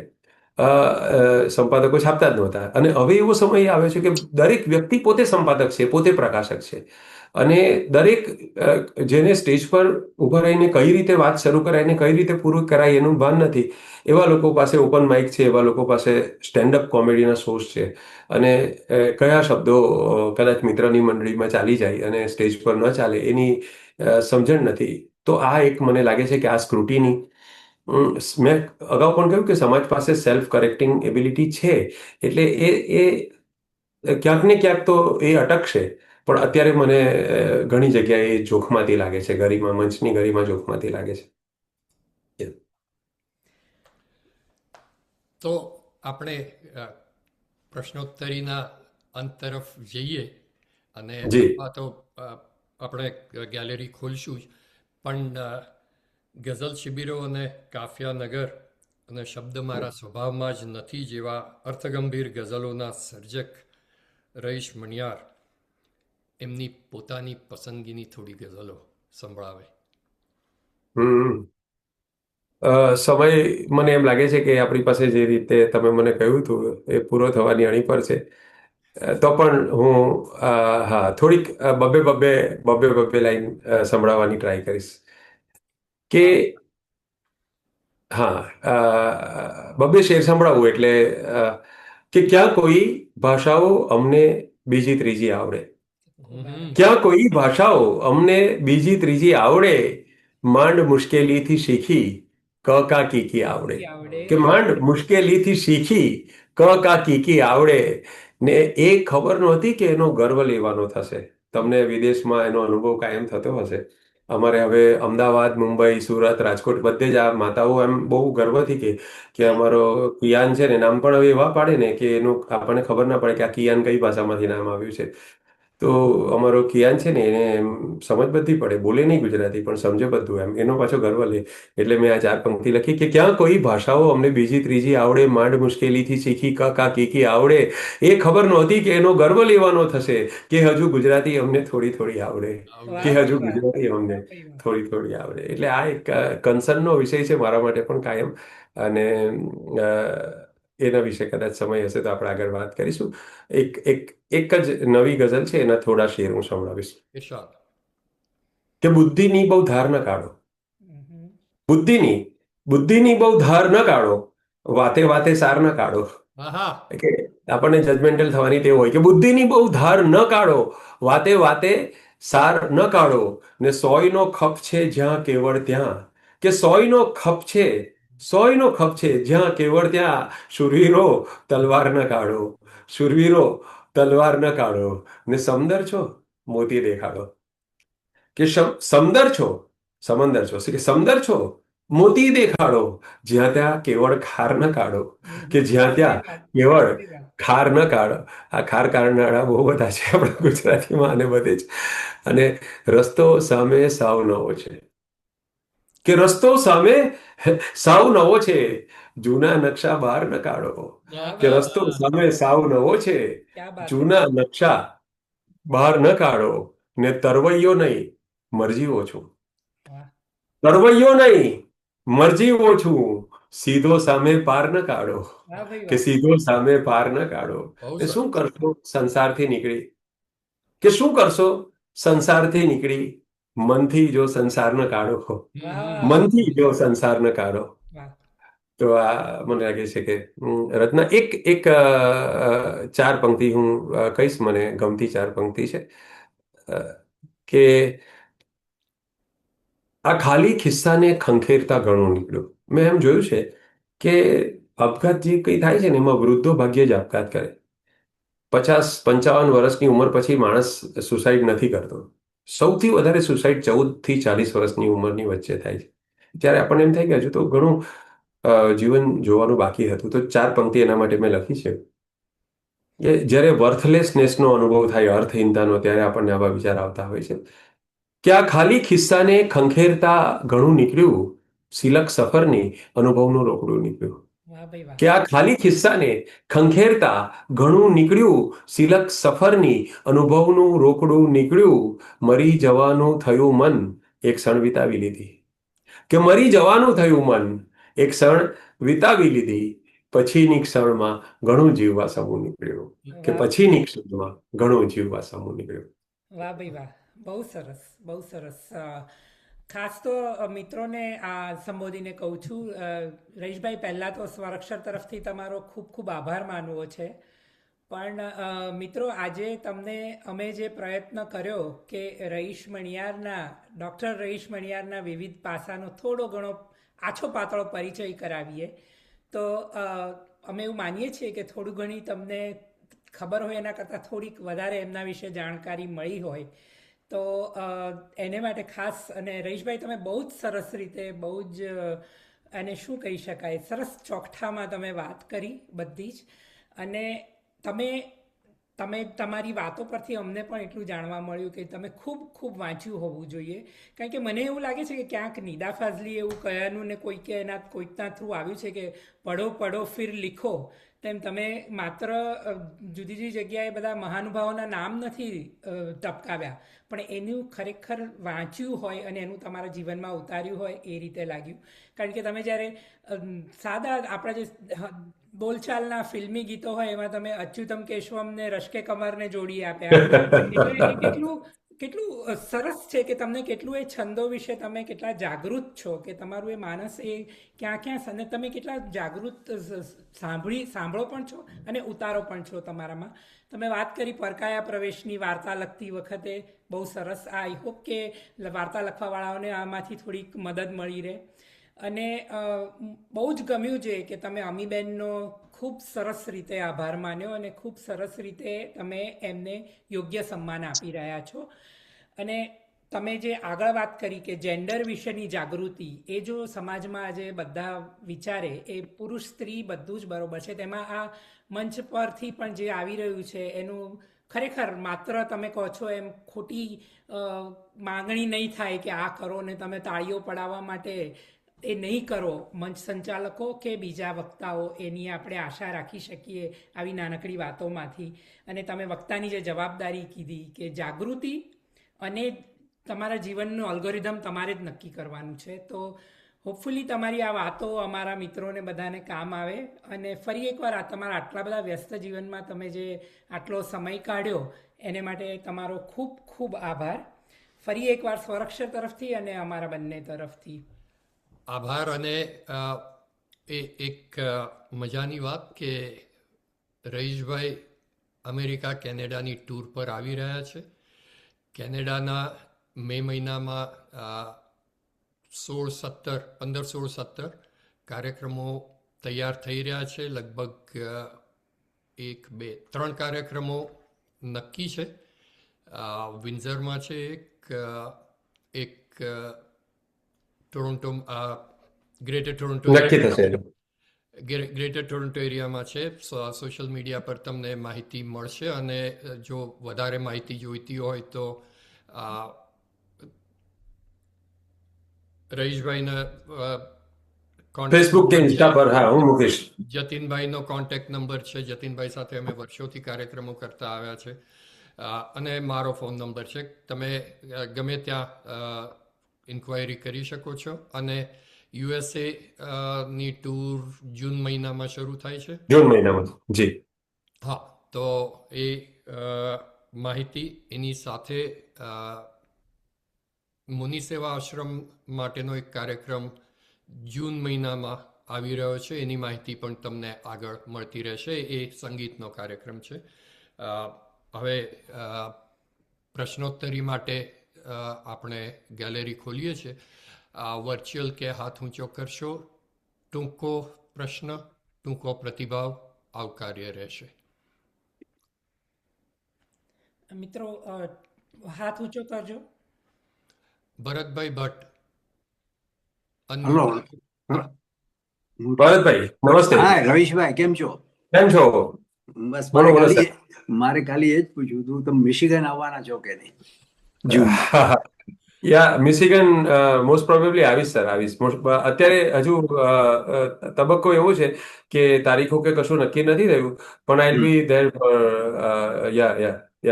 સંપાદકો છાપતા જ નહોતા. અને હવે એવો સમય આવ્યો છે કે દરેક વ્યક્તિ પોતે સંપાદક છે, પોતે પ્રકાશક છે. અને દરેક જેને સ્ટેજ પર ઊભા રહીને કઈ રીતે વાત શરૂ કરાય ને કઈ રીતે પૂરું કરાય એનું ભાન નથી, એવા લોકો પાસે ઓપન માઇક છે, એવા લોકો પાસે સ્ટેન્ડઅપ કોમેડીના શોઝ છે. અને કયા શબ્દો કદાચ મિત્રની મંડળીમાં ચાલી જાય અને સ્ટેજ પર ન ચાલે એની સમજણ નથી. તો આ એક મને લાગે છે કે આ સ્ક્રુટીની, મેં અગાઉ પણ કહ્યું કે સમાજ પાસે સેલ્ફ કરેક્ટિંગ એબિલિટી છે, એટલે એ ક્યાંક ને ક્યાંક તો એ અટકશે. પણ અત્યારે મને ઘણી જગ્યાએ એ જોખમાતી લાગે છે, મંચની ગરિમા જોખમાતી લાગે છે. તો આપણે પ્રશ્નોત્તરીના અંત તરફ જઈએ અને જી. અથવા તો આપણે ગેલેરી ખોલશું જ, પણ ગઝલ શિબિરો અને કાફિયા નગર અને શબ્દ મારા સ્વભાવમાં જ નથી જેવા અર્થગંભીર ગઝલોના સર્જક રઈશ મણિયાર એમની પોતાની પસંદગીની થોડી ગઝલો સંભળાવે. હમ સમય મને એમ લાગે છે કે આપણી પાસે જે રીતે તમે મને કહ્યું હતું એ પૂરો થવાની અણી પર છે. તો પણ હું હા થોડીક બબ્બે લાઈન સંભળાવવાની ટ્રાય કરીશ કે હા બબ્બે શેર સંભળાવવું એટલે કે ક્યાં કોઈ ભાષાઓ અમને બીજી ત્રીજી આવડે, ક્યાં કોઈ ભાષાઓ અમને બીજી ત્રીજી આવડે, માંડ મુશ્કેલીથી શીખી ક કા કીકી આવડે. કે માંડ મુશ્કેલીથી શીખી ક કા કીકી આવડે ને એ ખબર નહોતી કે એનો ગર્વ લેવાનો થશે. તમને વિદેશમાં એનો અનુભવ કાયમ થતો હશે. અમારે હવે અમદાવાદ, મુંબઈ, સુરત, રાજકોટ બધે જ આ માતાઓ એમ બહુ ગર્વથી કે અમારો કિયાન છે ને નામ પણ હવે એવા પાડે ને કે એનું આપણને ખબર ના પડે કે આ કિયાન કઈ ભાષામાંથી નામ આવ્યું છે. તો અમારો કિયાન છે ને એને એમ સમજ બધી પડે, બોલે નહીં ગુજરાતી પણ સમજે બધું, એમ એનો પાછો ગર્વ લે. એટલે મેં આ 4 પંક્તિ લખી કે ક્યાં કોઈ ભાષાઓ અમને બીજી ત્રીજી આવડે, માંડ મુશ્કેલીથી શીખી ક કા કીકી આવડે, એ ખબર નહોતી કે એનો ગર્વ લેવાનો થશે કે હજુ ગુજરાતી અમને થોડી થોડી આવડે, કે હજુ ગુજરાતી અમને થોડી થોડી આવડે. એટલે આ એક કન્સર્નનો વિષય છે મારા માટે પણ કાયમ. અને એના વિશે કદાચ સમય હશે તો આપણે આગળ વાત કરીશું. એક જ નવી ગઝલ છે, એના થોડા શેર હું સંભળાવીશ. ઇરશાદ. કે બુદ્ધિની બહુ ધાર ન કાઢો, બુદ્ધિની બહુ ધાર ન કાઢો, વાતે વાતે સાર ન કાઢો. આહા. કે આપણને જજમેન્ટલ થવાની ટેવ હોય કે બુદ્ધિની બહુ ધાર ન કાઢો, વાતે વાતે સાર ન કાઢો, ને સોયનો ખપ છે જ્યાં કેવળ ત્યાં, કે સોયનો ખપ છે જ્યાં કેવળ ત્યાં, શૂરવીરો તલવાર ન કાઢો, શૂરવીરો તલવાર ન કાઢો, ને સમદર છો મોતી દેખાડો. કે સમદર છો મોતી દેખાડો, જ્યાં ત્યાં કેવળ ખાર ન કાઢો, કે જ્યાં ત્યાં કેવળ ખાર ન કાઢો. આ ખાર કાઢનારા બહુ બધા છે આપણા ગુજરાતીમાં અને બધે જ. અને રસ્તો સામે સાવ નવો છે, કે રસ્તો સામે સાવ નવો છે, જૂના નકશા બહાર ન કાઢો. કે રસ્તો સામે સાવ નવો છે, જૂના નકશા બહાર ન કાઢો, ને તરવૈયો નહીં મરજીવો છું, તરવૈયો નહીં મરજીવો છું, સીધો સામે પાર ન કાઢો, કે સીધો સામે પાર ન કાઢો. બહુ એ સરસ. શું કરશો સંસારથી નીકળી, કે શું કરશો સંસારથી નીકળી, મનથી જો સંસાર ન કાઢો, મનથી જો સંસાર ન કાઢો. તો આ મને લાગે છે કે રત્ના એક 4 પંક્તિ હું કહીશ, મને ગમતી 4 પંક્તિ છે કે આ ખાલી ખિસ્સાને ખંખેરતા ઘણું નીકળ્યું. મેં એમ જોયું છે કે આપઘાત જે કંઈ થાય છે ને એમાં વૃદ્ધો ભાગ્યે જ આપઘાત કરે. 50-55 વર્ષની ઉંમર પછી માણસ સુસાઇડ નથી કરતો. સૌથી વધારે સુસાઇડ 14 થી 40 વર્ષની ઉંમરની વચ્ચે થાય છે. ત્યારે આપણને એમ થાય કે હજુ તો ઘણું જીવન જોવાનું બાકી હતું. તો 4 પંક્તિ એના માટે મેં લખી છે કે જ્યારે વર્થલેસનેસનો અનુભવ થાય, અર્થહીનતાનો, ત્યારે આપણને આવા વિચાર આવતા હોય છે કે આ ખાલી ખિસ્સાને ખંખેરતા ઘણું નીકળ્યું, સિલક સફરની અનુભવનું રોકડું નીકળ્યું. કે આ ખાલી ખિસ્સાને ખંખેરતા ઘણું નીકળ્યું, સિલક સફરની અનુભવનું રોકડું નીકળ્યું, મરી જવાનું થયું મન એક ક્ષણ વિતાવી લીધી. કે મરી જવાનું થયું મન એક ક્ષણ વિતાવી લીધી, પછીની ક્ષણમાં ઘણું જીવવા સમૂહ નીકળ્યું, કે પછીની ક્ષણમાં ઘણું જીવવા સમૂહ નીકળ્યું. વાહ ભાઈ વાહ, બહુ સરસ, બહુ સરસ. ખાસ તો મિત્રોને આ સંબોધીને કહું છું, રઈશભાઈ, પહેલાં તો સ્વરાક્ષર તરફથી તમારો ખૂબ ખૂબ આભાર માનવો છે. પણ મિત્રો, આજે તમને અમે જે પ્રયત્ન કર્યો કે ડૉક્ટર રઈશ મણિયારના વિવિધ પાસાનો થોડો ઘણો આછો પાતળો પરિચય કરાવીએ, તો અમે એવું માનીએ છીએ કે થોડું ઘણી તમને ખબર હોય એના કરતાં થોડીક વધારે એમના વિશે જાણકારી મળી હોય. તો એને માટે ખાસ, અને રઈશભાઈ, તમે બહુ જ સરસ રીતે, બહુ જ અને શું કહી શકાય, સરસ ચોકઠામાં તમે વાત કરી બધી જ. અને તમે તમે તમારી વાતો પરથી અમને પણ એટલું જાણવા મળ્યું કે તમે ખૂબ ખૂબ વાંચ્યું હોવું જોઈએ. કારણ કે મને એવું લાગે છે કે ક્યાંક નિદા ફાઝલી એવું કહેવાનું ને કોઈકના થ્રુ આવ્યું છે કે પઢો પઢો ફિર લીખો, તેમ તમે માત્ર જુદી જુદી જગ્યાએ બધા મહાનુભાવોના નામ નથી ટપકાવ્યા, પણ એનું ખરેખર વાંચ્યું હોય અને એનું તમારા જીવનમાં ઉતાર્યું હોય એ રીતે લાગ્યું. કારણ કે તમે જ્યારે સાદા આપણા જે બોલચાલના ફિલ્મી ગીતો હોય એમાં તમે અચ્યુતમ કેશવમ ને રશ્કે કમરને જોડી આપ્યા, એટલે એ કેટલું સરસ છે કે તમને કેટલું એ છંદો વિશે તમે કેટલા જાગૃત છો, કે તમારું એ માનસ એ ક્યાં અને તમે કેટલા જાગૃત સાંભળો પણ છો અને ઉતારો પણ છો તમારામાં. તમે વાત કરી પરકાયા પ્રવેશની વાર્તા લખતી વખતે, બહુ સરસ. આઈ હોપ કે વાર્તા લખવાવાળાઓને આમાંથી થોડીક મદદ મળી રહે. અને બહુ જ ગમ્યું છે કે તમે અમીબેનનો ખૂબ સરસ રીતે આભાર માન્યો અને ખૂબ સરસ રીતે તમે એમને યોગ્ય સન્માન આપી રહ્યા છો. અને તમે જે આગળ વાત કરી કે જેન્ડર વિશેની જાગૃતિ, એ જો સમાજમાં આજે બધા વિચારે, એ પુરુષ સ્ત્રી બધું જ બરોબર છે, તેમાં આ મંચ પરથી પણ જે આવી રહ્યું છે એનું ખરેખર માત્ર તમે કહો છો એમ ખોટી માંગણી નહીં થાય કે આ કરો ને તમે તાળીઓ પડાવવા માટે એ નહીં કરો મંચ સંચાલકો કે બીજા વક્તાઓ, એની આપણે આશા રાખી શકીએ આવી નાનકડી વાતોમાંથી. અને તમે વક્તાની જે જવાબદારી કીધી કે જાગૃતિ અને તમારા જીવનનું અલ્ગોરિધમ તમારે જ નક્કી કરવાનું છે. તો હોપફુલી તમારી આ વાતો અમારા મિત્રોને બધાને કામ આવે. અને ફરી એકવાર આ તમારા આટલા બધા વ્યસ્ત જીવનમાં તમે જે આટલો સમય કાઢ્યો એને માટે તમારો ખૂબ ખૂબ આભાર. ફરી એકવાર સ્વરક્ષર તરફથી અને અમારા બંને તરફથી આભાર. અને એ એક મજાની વાત કે રહીશભાઈ અમેરિકા કેનેડાની ટૂર પર આવી રહ્યા છે. કેનેડાના મે મહિનામાં 15-16-17 કાર્યક્રમો તૈયાર થઈ રહ્યા છે. લગભગ 1-2-3 કાર્યક્રમો નક્કી છે. વિન્ઝરમાં છે એક ટોરોન્ટો, ગ્રેટર ટોરોન્ટો નક્કી થશે. ગ્રેટર ટોરોન્ટો એરિયામાં છે. સોશિયલ મીડિયા પર તમને માહિતી મળશે. અને જો વધારે માહિતી જોઈતી હોય તો રહીશભાઈના ફેસબુક કે ઇન્સ્ટા પર હું મૂકીશ. જતીનભાઈનો કોન્ટેક્ટ નંબર છે. જતીનભાઈ સાથે અમે વર્ષોથી કાર્યક્રમો કરતા આવ્યા છે. અને મારો ફોન નંબર છે. તમે ગમે ત્યાં ઇન્ક્વાયરી કરી શકો છો. અને યુએસએ ની ટૂર જૂન મહિનામાં શરૂ થાય છે. જૂન મહિનામાં, જી. હા, તો એ માહિતી એની સાથે મુનિ સેવા આશ્રમ માટેનો એક કાર્યક્રમ જૂન મહિનામાં આવી રહ્યો છે. એની માહિતી પણ તમને આગળ મળતી રહેશે. એ સંગીતનો કાર્યક્રમ છે. હવે પ્રશ્નોત્તરી માટે આપણે ગેલેરી ખોલીએ છીએ. વર્ચ્યુઅલ કે હાથ ઊંચો કરશો, ટૂંકો પ્રશ્ન, ટૂંકો પ્રતિભાવ આવકાર્ય રહેશે. મિત્રો હાથ ઊંચો કરજો. ભરતભાઈ ભટ્ટ. હલો. ભરતભાઈ નમસ્તે. હા રવીશભાઈ, કેમ છો? કેમ છો? બસ બોલો, બોલો, મારે ખાલી એ જ પૂછ્યું હતું, તમે મિશિગન આવવાના છો કે નહીં? જૂન. યા મિશિગન મોસ્ટ પ્રોબેબલી આવીશ સર, આવીશ. અત્યારે હજુ તબક્કો એવો છે કે તારીખો કે કશું નક્કી નથી થયું, પણ I will be there.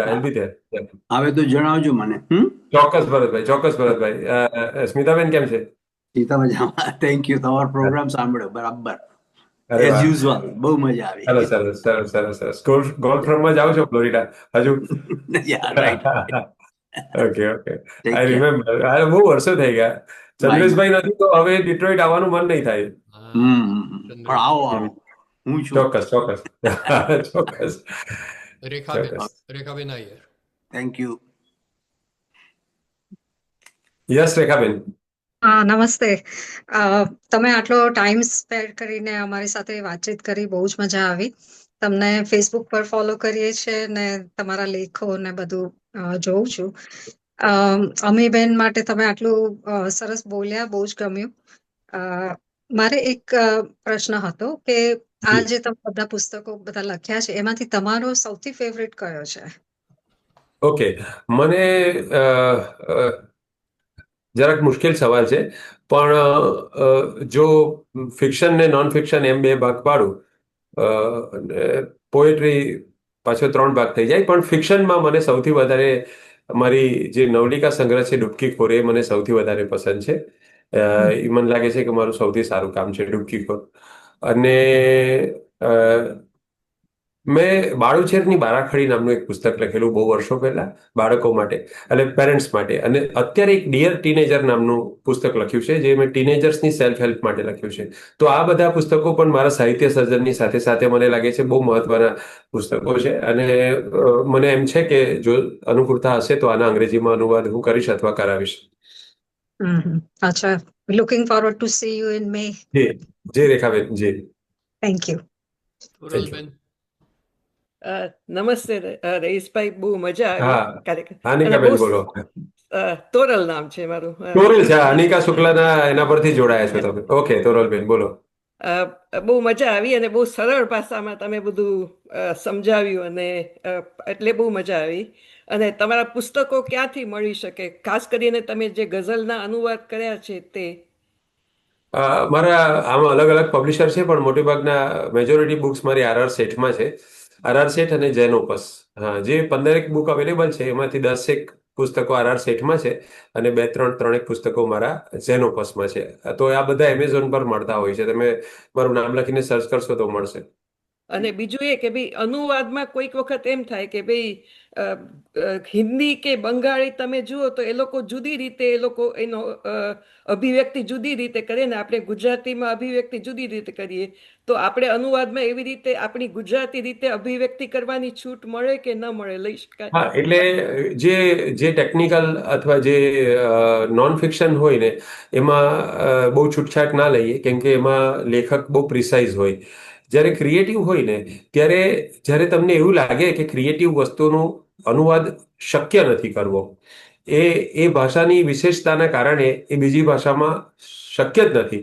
I be there. આવે તો જણાવજો મને. ચોક્કસ ભરતભાઈ, ચોક્કસ ભરતભાઈ. સ્મિતાબેન કેમ છે? સીતા મજામાં, થેન્ક યુ. તમારો પ્રોગ્રામ સાંભળ્યો બરાબર, એઝ યુઝ્યુઅલ. બહુ મજા આવી. સરસ સરસ સરસ સરસ સરસ. ગોલ્ફ રમવા જાઓ છો ફ્લોરિડા હજુ? Okay okay. I remember. બહુ વર્ષો થઈ ગયા. ચંદ્રેશભાઈ નથી તો હવે ડિટ્રોઇટ આવવાનું મન નહીં થાય. પણ આવો આવો, હું છું. ચોક્કસ ચોક્કસ ચોક્કસ. Rekhaben Iyer. Thank you. Yes Rekhaben. નમસ્તે. તમે આટલો ટાઈમ સ્પેન્ડ કરીને અમારી સાથે વાતચીત કરી, બહુ જ મજા આવી. તમને ફેસબુક પર ફોલો કરીએ છીએ ને તમારા લેખો ને બધું જોઉં છું. અમીબેન માટે તમે આટલું સરસ બોલ્યા, બહુ જ ગમ્યું. મારે એક પ્રશ્ન હતો કે આ જે તમે બધા પુસ્તકો બધા લખ્યા છે એમાંથી તમારો સૌથી ફેવરેટ કયો છે? ઓકે, મને અ, અ, જરાક મુશ્કેલ સવાલ છે, પણ જો ફિક્શન ને નોન ફિક્શન એમ બે ભાગ પાડું, પોએટ્રી પાછો 3 ભાગ થઈ જાય, પણ ફિક્શનમાં મને સૌથી વધારે મારી જે નવલિકા સંગ્રહ છે ડૂબકી ખોર, એ મને સૌથી વધારે પસંદ છે. એ મને લાગે છે કે મારું સૌથી સારું કામ છે ડૂબકી ખોર. અને અ, મેં બાળુચેરની બારાખડી નામનું એક પુસ્તક લખેલું બહુ વર્ષો પહેલા, બાળકો માટે એટલે પેરેન્ટ્સ માટે. અને અત્યારે એક ડિયર ટીનેજર નામનું પુસ્તક લખ્યું છે, જે મેં ટીનેજર્સની સેલ્ફ હેલ્પ માટે લખ્યું છે. તો આ બધા પુસ્તકો પણ મારા સાહિત્ય સર્જનની સાથે સાથે મને લાગે છે બહુ મહત્વના પુસ્તકો છે. અને મને એમ છે કે જો અનુકૂળતા હશે તો આના અંગ્રેજીમાં અનુવાદ હું કરીશ અથવા કરાવીશ. અચ્છા, looking forward to see you in May. જી, જી રેખાબેન, જી, થેન્ક યુ. Thank you. કોરલબેન. નમસ્તે રઈસભાઈ, બહુ મજા આવી હા, કાર્યક્રમ. અને અનિકાબેન બહુ બોલો. તોરલ નામ છે મારું. તોરલ છે, અનિકા શુક્લાના એના પરથી જોડાયા છો તમે. ઓકે, તોરલબેન બોલો. બહુ મજા આવી અને બહુ સરળ ભાષામાં તમે બધું સમજાવ્યું અને એટલે બહુ મજા આવી. અને તમારા પુસ્તકો ક્યાંથી મળી શકે, ખાસ કરીને તમે જે ગઝલના અનુવાદ કર્યા છે તે? મારા આમાં અલગ અલગ પબ્લિશર છે, પણ મોટેભાગના મેજોરિટી બુક્સ મારી આરઆર શેઠમાં છે. આરઆર શેઠ અને જેનોપસ. હા, જે 15 બુક અવેલેબલ છે એમાંથી 10 પુસ્તકો આરઆર શેઠમાં છે, અને 3 પુસ્તકો મારા જેનોપસમાં છે. તો આ બધા એમેઝોન પર મળતા હોય છે. તમે મારું નામ લખીને સર્ચ કરશો તો મળશે. અને બીજું એ કે ભાઈ અનુવાદમાં કોઈક વખત એમ થાય કે ભાઈ હિન્દી કે બંગાળી તમે જુઓ તો એ લોકો જુદી રીતે એ લોકો એનો અભિવ્યક્તિ જુદી રીતે કરે ને આપણે ગુજરાતીમાં અભિવ્યક્તિ જુદી રીતે કરીએ. તો આપણે અનુવાદમાં એવી રીતે આપણી ગુજરાતી રીતે અભિવ્યક્તિ કરવાની છૂટ મળે કે ન મળે, લઈ શકાય? હા, એટલે જે જે ટેકનિકલ અથવા જે નોન ફિક્શન હોય ને, એમાં બહુ છૂટછાટ ના લઈએ, કેમ કે એમાં લેખક બહુ પ્રિસાઇઝ હોય. જ્યારે ક્રિએટિવ હોય ને, જ્યારે તમને એવું લાગે કે ક્રિએટિવ વસ્તુનું અનુવાદ શક્ય નથી કરવો, એ ભાષાની વિશેષતાના કારણે એ બીજી ભાષામાં શક્ય જ નથી,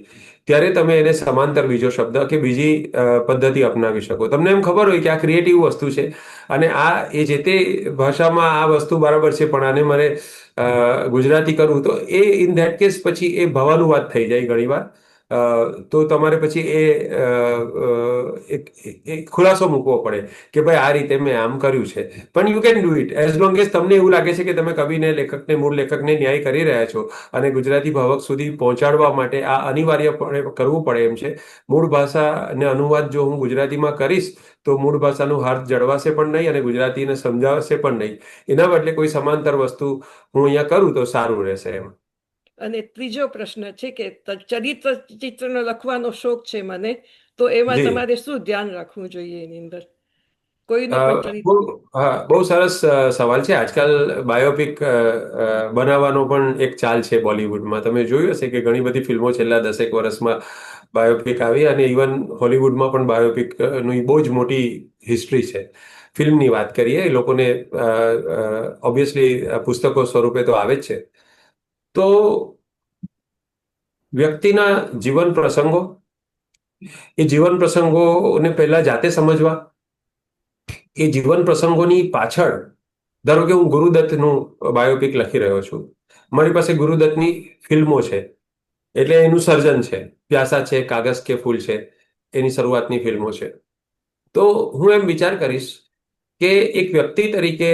ત્યારે તમે એને સમાંતર બીજો શબ્દ કે બીજી પદ્ધતિ અપનાવી શકો. તમને એમ ખબર હોય કે આ ક્રિએટિવ વસ્તુ છે અને આ એ જે તે ભાષામાં આ વસ્તુ બરાબર છે, પણ આને મારે ગુજરાતી કરવું, તો એ ઇન ધેટ કેસ પછી એ ભવાનુવાદ થઈ જાય ઘણીવાર. તો તમારે પછી એક ખુલાસો મૂકવો પડે કે ભાઈ આ રીતે મેં આમ કર્યું છે. પણ you can do it as long as તમને એવું લાગે છે કે તમે કવિને, લેખકને, મૂળ લેખકને ન્યાય કરી રહ્યા છો અને ગુજરાતી ભાવક સુધી પહોંચાડવા માટે આ અનિવાર્યપણે કરવું પડે એમ છે. મૂળ ભાષાને અનુવાદ જો હું ગુજરાતીમાં કરીશ તો મૂળ ભાષાનું હાર્દ જળવાશે પણ નહીં અને ગુજરાતીને સમજાવશે પણ નહીં. એના બદલે કોઈ સમાંતર વસ્તુ હું અહીંયા કરું તો સારું રહેશે એમ. અને ત્રીજો પ્રશ્ન છે કે ચિત્રનો લખવાનો શોખ છે મને, તો એમાં જી. તમારે શું ધ્યાન રાખવું જોઈએ એની અંદર? કોઈનું પણ ચરિત્ર. હા, બહુ સરસ સવાલ છે. આજકાલ બાયોપિક બનાવવાનો પણ એક ચાલ છે બોલિવૂડમાં. તમે જોયું હશે કે ઘણી બધી ફિલ્મો છેલ્લા 10 વર્ષમાં બાયોપિક આવી, અને ઇવન હોલિવૂડમાં પણ બાયોપિકની બહુ જ મોટી હિસ્ટ્રી છે. ફિલ્મની વાત કરીએ, એ લોકોને ઓબ્વિયસલી પુસ્તકો સ્વરૂપે તો આવે જ છે. તો વ્યક્તિના જીવન પ્રસંગો, એ જીવન પ્રસંગોને પહેલા જાતે સમજવા, એ જીવન પ્રસંગોની પાછળ, ધારો કે હું ગુરુદત્તનું બાયોપિક લખી રહ્યો છું, મારી પાસે ગુરુદત્તની ફિલ્મો છે, એટલે એનું સર્જન છે. પ્યાસા છે, કાગઝ કે ફૂલ છે, એની શરૂઆતની ફિલ્મો છે. તો હું એમ વિચાર કરીશ કે એક વ્યક્તિ તરીકે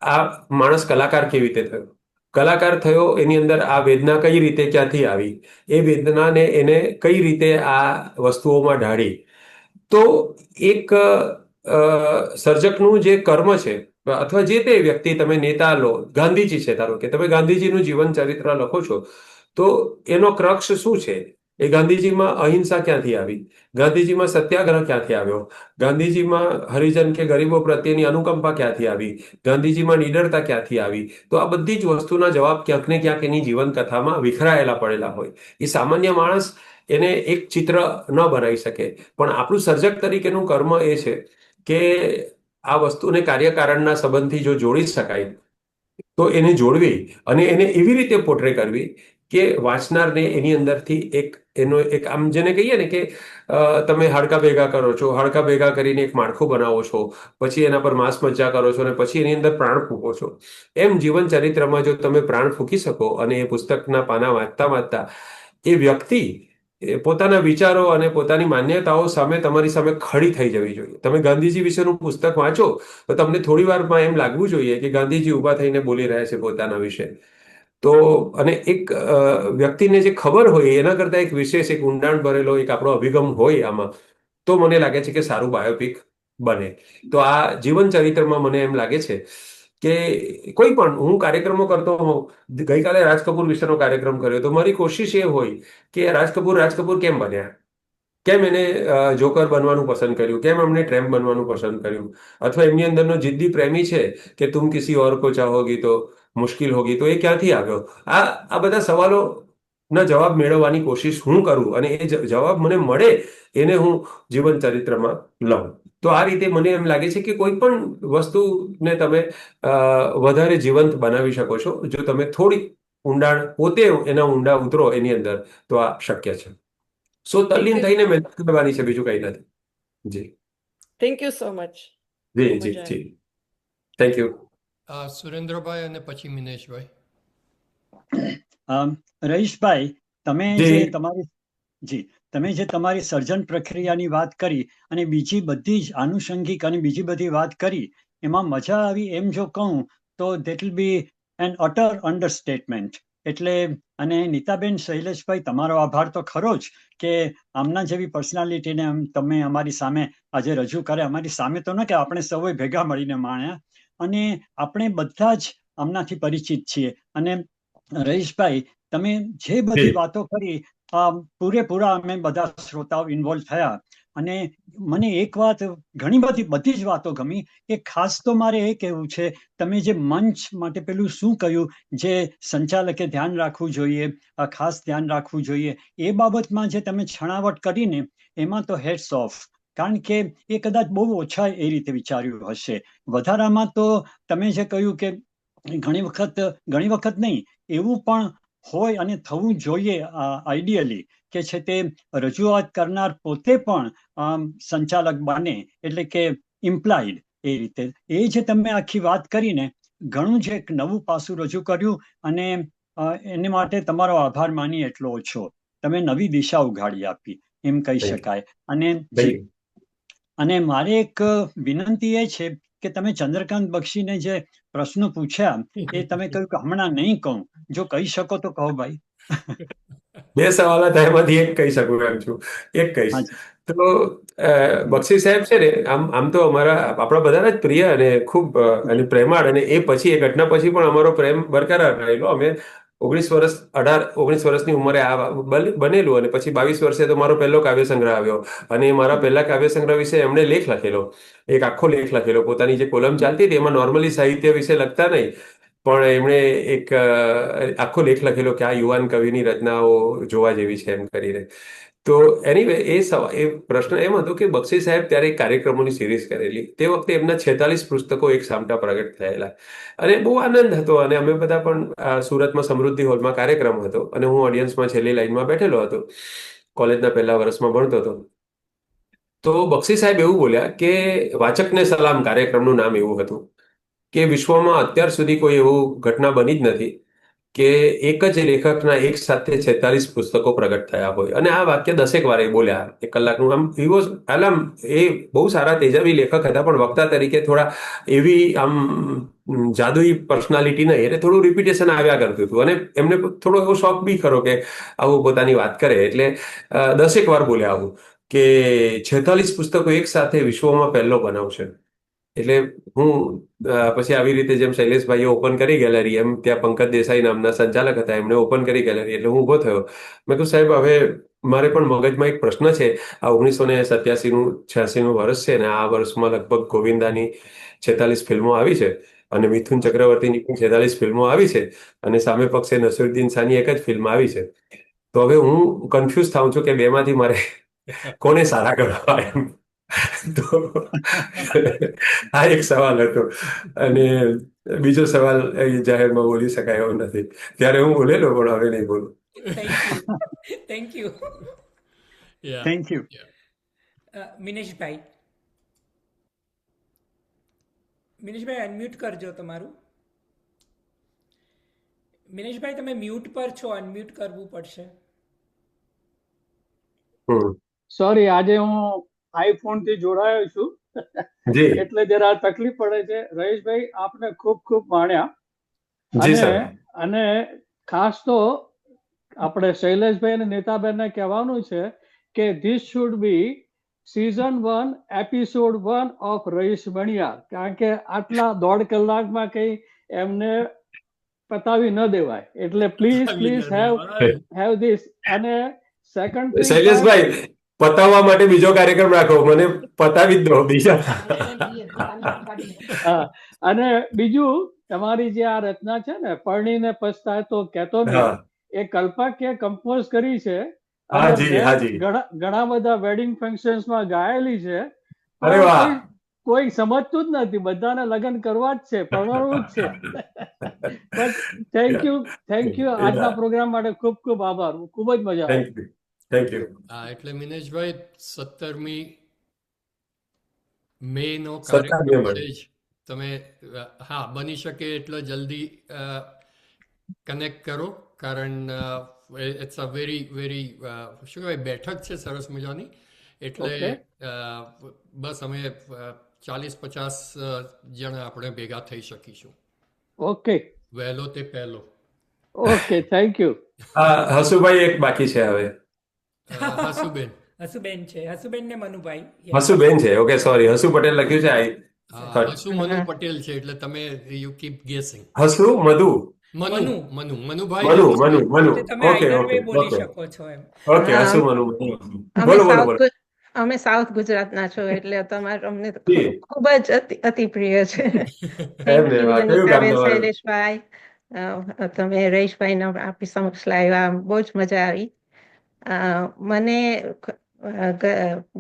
આ માણસ કલાકાર કેવી રીતે થયો, કલાકાર થયો એની અંદર આ વેદના કઈ રીતે ક્યાંથી આવી, એ વેદનાને એને કઈ રીતે આ વસ્તુઓમાં ઢાળી. તો એક સર્જકનું જે કર્મ છે, અથવા જે તે વ્યક્તિ, તમે નેતા લો, ગાંધીજી છે, ધારો કે તમે ગાંધીજીનું જીવન ચરિત્ર લખો છો, તો એનો ક્રક્ષ શું છે? એ ગાંધીજીમાં અહિંસા ક્યાંથી આવી, ગાંધીજીમાં સત્યાગ્રહ ક્યાંથી આવ્યો, ગાંધીજીમાં હરિજન કે ગરીબો પ્રત્યેની અનુકંપા ક્યાંથી આવી, ગાંધીજીમાં નીડરતા ક્યાંથી આવી. તો આ બધી જ વસ્તુના જવાબ ક્યાંક ને ક્યાંક એની જીવન કથામાં વિખરાયેલા પડેલા હોય. એ સામાન્ય માણસ એને એક ચિત્ર ન બનાવી શકે, પણ આપણું સર્જક તરીકેનું કર્મ એ છે કે આ વસ્તુને કાર્યકારણના સંબંધથી જો જોડી શકાય તો એને જોડવી અને એને એવી રીતે પોર્ટ્રે કરવી કે વાંચનારને એની અંદરથી એનો એક આમ જેને કહીએ ને કે તમે હાડકા ભેગા કરો છો, હાડકા ભેગા કરીને એક માળખું બનાવો છો, પછી એના પર માંસ મજ્જા કરો છો અને પછી એની અંદર પ્રાણ ફૂંકો છો. એમ જીવન ચરિત્રમાં જો તમે પ્રાણ ફૂંકી શકો અને એ પુસ્તકના પાના વાંચતા વાંચતા એ વ્યક્તિ પોતાના વિચારો અને પોતાની માન્યતાઓ સામે તમારી સામે ખડી થઈ જવી જોઈએ. તમે ગાંધીજી વિશેનું પુસ્તક વાંચો તો તમને થોડી વારમાં એમ લાગવું જોઈએ કે ગાંધીજી ઊભા થઈને બોલી રહ્યા છે પોતાના વિશે. તો અને એક વ્યક્તિને જે ખબર હોય એના કરતાં એક વિશેષ, એક ઊંડાણ ભરેલો એક આપણો અભિગમ હોય આમાં, તો મને લાગે છે કે સારું બાયોપિક બને. તો આ જીવન ચરિત્રમાં મને એમ લાગે છે કે કોઈ પણ હું કાર્યક્રમો કરતો હોઉં, ગઈકાલે રાજ કપૂર વિશેનો કાર્યક્રમ કર્યો, તો મારી કોશિશ એ હોય કે રાજ કપૂર કેમ બન્યા, કેમ એને જોકર બનવાનું પસંદ કર્યું, કેમ એમને ટ્રેમ્પ બનવાનું પસંદ કર્યું, અથવા એમની અંદરનો જિદ્દી પ્રેમી છે કે તુમ કિસી ઓર કો ચાહોગી તો મુશ્કિલ હોગી, તો એ ક્યાંથી આવ્યો. આ બધા સવાલોના જવાબ મેળવવાની કોશિશ હું કરું અને એ જવાબ મને મળે એને હું જીવન ચરિત્રમાં લઉં. તો આ રીતે મને એમ લાગે છે કે કોઈ પણ વસ્તુને તમે વધારે જીવંત બનાવી શકો છો જો તમે થોડી પોતે એના ઊંડા ઉતરો એની અંદર, તો આ શક્ય છે. તલ્લીન થઈને મહેનત કરવાની છે, બીજું કંઈ નથી. જી થેન્ક યુ સો મચ. જી જી જી થેન્ક યુ. સુરેન્દ્રભાઈ અને પછી મિનેશભાઈ. રહીશભાઈ, જી. તમે જે તમારી સર્જન પ્રક્રિયાની વાત કરી અને બીજી બધી જ આનુષંગિક અને બીજી બધી વાત કરી, એમાં મજા આવી એમ જો કહું તો that will be N utter અંડરસ્ટેટમેન્ટ. એટલે અને નીતાબેન, શૈલેષભાઈ, તમારો આભાર તો ખરો જ કે આમના જેવી પર્સનાલિટીને તમે અમારી સામે આજે રજૂ કરે. અમારી સામે તો ન કે આપણે સૌએ ભેગા મળીને માણ્યા, અને આપણે બધા જ આમનાથી પરિચિત છીએ. અને રહીશભાઈ, તમે જે બધી વાતો કરી પૂરેપૂરા અમે બધા શ્રોતાઓ ઇન્વોલ્વ થયા. અને મને એક વાત બધી જ વાતો ગમી. એ ખાસ તો મારે એ કહેવું છે, તમે જે મંચ માટે પેલું શું કહ્યું, જે સંચાલકે ધ્યાન રાખવું જોઈએ, ખાસ ધ્યાન રાખવું જોઈએ, એ બાબતમાં જે તમે છણાવટ કરીને એમાં તો હેડ્સ ઓફ. કારણ કે એ કદાચ બહુ ઓછા એ રીતે વિચાર્યું હશે. વધારામાં તો તમે જે કહ્યું કે ઘણી વખત નહીં, એવું પણ હોય અને થવું જોઈએ આઈડિયલી, કે છે તે રજૂઆત કરનાર પોતે પણ સંચાલક બને, એટલે કે ઇમ્પ્લાઇડ. એ રીતે એ જે તમે આખી વાત કરીને ઘણું જ એક નવું પાસું રજૂ કર્યું, અને એને માટે તમારો આભાર માની એટલો ઓછો. તમે નવી દિશા ઉઘાડી આપી એમ કહી શકાય. અને મારે એક વિનંતી એ છે કે તમે ચંદ્રકાંત બક્ષીને જે પ્રશ્નો પૂછ્યા એ તમે કહ્યું કે હમણાં નહીં કહું. જો કહી શકો તો કહો ભાઈ. 2 સવાલ હતા, એમાંથી એક કહી શકું એમ છું. એક કહીશ તો બક્ષી સાહેબ છે ને, આમ તો આપણા બધાના જ પ્રિય અને ખૂબ અને પ્રેમાળ, અને એ પછી એ ઘટના પછી પણ અમારો પ્રેમ બરકરાર રહેલો. અમે 19 વર્ષની ઉંમરે બનેલું, અને પછી 22 વર્ષે તો મારો પહેલો કાવ્ય સંગ્રહ આવ્યો, અને મારા પહેલા કાવ્ય સંગ્રહ વિશે એમણે લેખ લખેલો, એક આખો લેખ લખેલો. પોતાની જે કોલમ ચાલતી હતી એમાં નોર્મલી સાહિત્ય વિશે લખતા નહીં, પણ એમણે એક આખો લેખ લખેલો કે આ યુવાન કવિની રચનાઓ જોવા જેવી છે એમ કરીને. તો એનીવે એ પ્રશ્ન એમ હતો કે બક્ષી સાહેબ ત્યારે એક કાર્યક્રમોની સિરીઝ કરેલી. તે વખતે એમના 46 પુસ્તકો એક સામટા પ્રગટ થયેલા, અને બહુ આનંદ હતો. અને અમે બધા પણ સુરતમાં સમૃદ્ધિ હોલમાં કાર્યક્રમ હતો, અને હું ઓડિયન્સમાં છેલ્લી લાઈનમાં બેઠેલો હતો. કોલેજના પહેલા વર્ષમાં ભણતો હતો. તો બક્ષી સાહેબ એવું બોલ્યા કે વાચકને સલામ કાર્યક્રમનું નામ એવું હતું કે વિશ્વમાં અત્યાર સુધી કોઈ એવું ઘટના બની જ નથી કે એક જ લેખકના એક સાથે 46 પુસ્તકો પ્રગટ થયા હોય. અને આ વાક્ય 10 વાર એ બોલ્યા 1 કલાકનું. આમ એ બહુ સારા તેજસ્વી લેખક હતા, પણ વક્તા તરીકે થોડા એવી આમ જાદુઈ પર્સનાલિટી નહીં, એટલે થોડું રિપીટેશન આવ્યા કરતું હતું. અને એમને થોડો એવો શોખ બી ખરો કે આવું પોતાની વાત કરે, એટલે 10 વાર બોલ્યા આવું કે 46 પુસ્તકો એક સાથે વિશ્વમાં પહેલો બનાવશે. એટલે હું પછી આવી રીતે જેમ શૈલેષભાઈએ ઓપન કરી ગેલેરી, એમ ત્યાં પંકજ દેસાઈ નામના સંચાલક હતા, એમણે ઓપન કરી ગેલેરી. એટલે હું ઊભો થયો. મેં કહ્યું, સાહેબ, હવે મારે પણ મગજમાં એક પ્રશ્ન છે. આ 1987-86નું વર્ષ છે, ને આ વર્ષમાં લગભગ ગોવિંદાની 46 ફિલ્મો આવી છે, અને મિથુન ચક્રવર્તીની પણ 46 ફિલ્મો આવી છે, અને સામે પક્ષે નસીરુદ્દીન શાહની એક જ ફિલ્મ આવી છે. તો હવે હું કન્ફ્યુઝ થાઉં છું કે બેમાંથી મારે કોને સારા ગણવા એમ. તો આ એક સવાલ હતો. અને બીજો સવાલ અહીં જાહેરમાં બોલી શકાય એવો નથી. ત્યારે હું બોલેલો, પણ હવે નહીં બોલું. Thank you. Yeah. Thank you. મિનેશભાઈ unmute કરજો તમારું. મિનેશભાઈ તમે મ્યુટ પર છો, અનમ્યુટ કરવું પડશે. સોરી, આજે હું આઈફોન થી જોડાયો છું જી એટલે જરા તકલીફ પડે છે. રહીશભાઈ, આપને ખૂબ ખૂબ માણ્યા. જી સર. અને ખાસ તો આપણે શૈલેષભાઈ અને નીતાબેનને કહેવાનું છે કે this should be season 1 episode 1 of રહીશ મણિયાર, કારણ કે આટલા 1.5 કલાકમાં કઈ એમને પતાવી ન દેવાય. એટલે પ્લીઝ હેવ ધીસ. અને સેકન્ડ શૈલેષભાઈ, પતાવવા માટે બીજો કાર્યક્રમ રાખો, મને પતાવી જ દો બીજા. અને બીજું, તમારી જે આ રચના છે ને, પરણીને પછતાય તો કહેતો નહીં, એ કલ્પકે કમ્પોઝ કરી છે. ઘણા બધા વેડિંગ ફંક્શન્સમાં ગાયેલી છે. કોઈ સમજતું જ નથી, બધાને લગ્ન કરવા જ છે, પરણવું જ છે. Thank you. આજના પ્રોગ્રામ માટે ખૂબ ખૂબ આભાર. ખૂબ જ મજા આવી. Thank you. એટલે મિનેશભાઈ 17મી મે નો કાર્યક્રમ પડે જ તમે બની શકે એટલો જલ્દી કનેક્ટ કરો, કારણ ઇટ્સ અ વેરી શું કહેવાય, બેઠક છે સરસ મજાની. એટલે બસ અમે 40-50 જણા આપણે ભેગા થઈ શકીશું. ઓકે, વહેલો તે પહેલો. Okay, thank you. હસુભાઈ એક બાકી છે હવે. હસુબેન છે, હસુબેન ને મનુભાઈ. હસુબેન છે. ઓકે, સોરી, હસુ પટેલ લખ્યું છે. હસુ મનુ પટેલ છે, એટલે તમે યુ કીપ ગેસિંગ. હસુ મધુ મનુભાઈ. તમે બોલી શકો છો એમ. ઓકે, હસુ મનુ. બોલો. અમે સાઉથ ગુજરાતના છો, એટલે તમારું અમને ખૂબ જ અતિ પ્રિય છે. શૈલેષભાઈ, તમે રહીશભાઈ આપણી સમક્ષ લાવ્યા, બહુ જ મજા આવી. મને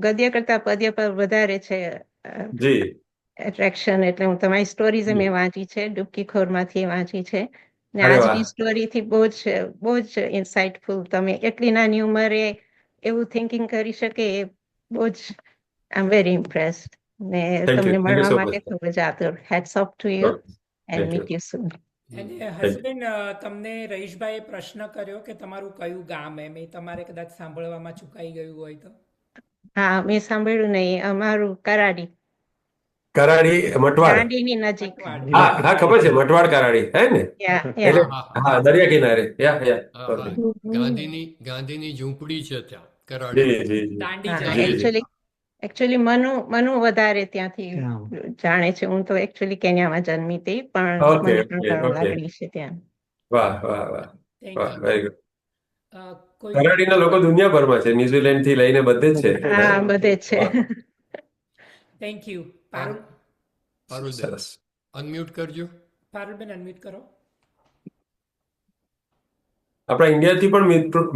ગદ્ય કરતા પદ્ય પર વધારે છે એટ્રેક્શન. એટલે હું તમારી સ્ટોરીઝ મેં વાંચી છે, ડૂબકીખોરમાંથી વાંચી છે. ને આજની સ્ટોરીથી બહુ જ ઇન્સાઇટફુલ. તમે એટલી નાની ઉંમરે એવું થિંકિંગ કરી શકે, એ બહુ જ આઈ એમ વેરી ઇમ્પ્રેસ્ડ. ને તમને મળવા માટે ખૂબ જ આતુર. Hats of to you and meet you સૂન. અને હસબેન્ડ, તમને રહીશભાઈએ પ્રશ્ન કર્યો કે તમારું કયું ગામ એમ, એ તમારે કદાચ સાંભળવામાં ચૂકાઈ ગયું હોય તો. હા, મેં સાંભળ્યું નહીં. અમારું કરાડી મટવાડ, દાંડીની નજીક. હા ખબર છે, મટવાડ કરાડી હે ને. દરિયા કિનારે. ગાંધીની ઝૂંપડી છે ત્યાં કરાડી. એકચ્યુઅલી મનુ વધારે ત્યાંથી જાણે છે. હું તો એકચ્યુઅલી કેન્યામાં જન્મી હતી, પણ લાગણી છે ત્યાં. વાહ, વેરી ગુડ. કરાડીના લોકો દુનિયાભરમાં છે, ન્યુઝીલેન્ડ થી લઈને બધે જ છે. હા, બધે જ છે. Thank you. પારુલ, સરસ. અનમ્યુટ કરજો. પારુલબેન, અનમ્યુટ કરો. આપણા ઇન્ડિયાથી પણ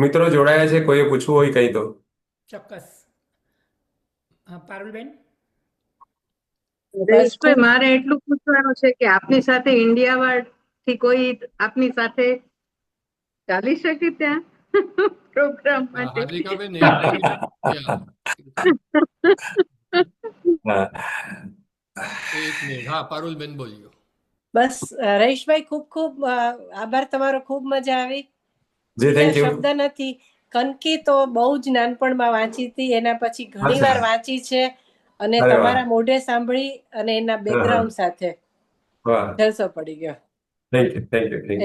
મિત્રો જોડાયા છે. કોઈએ પૂછવું હોય કઈ તો ચોક્કસ. પારુલબેન, મારે એટલું પૂછવાનું છે કે આપની સાથે ઇન્ડિયા થી કોઈ આપની સાથે ચાલી શકે ત્યાં પ્રોગ્રામ માટે? પારુલબેન બોલ્યો. બસ રહીશભાઈ, ખૂબ ખૂબ આભાર તમારો. ખૂબ મજા આવી. શબ્દ નથી. કનકી તો બહુ જ નાનપણમાં વાંચી હતી, એના પછી ઘણી વાર વાંચી છે, અને તમારા મોઢે સાંભળી અને એના બેકગ્રાઉન્ડ સાથે જલસો પડી ગયો.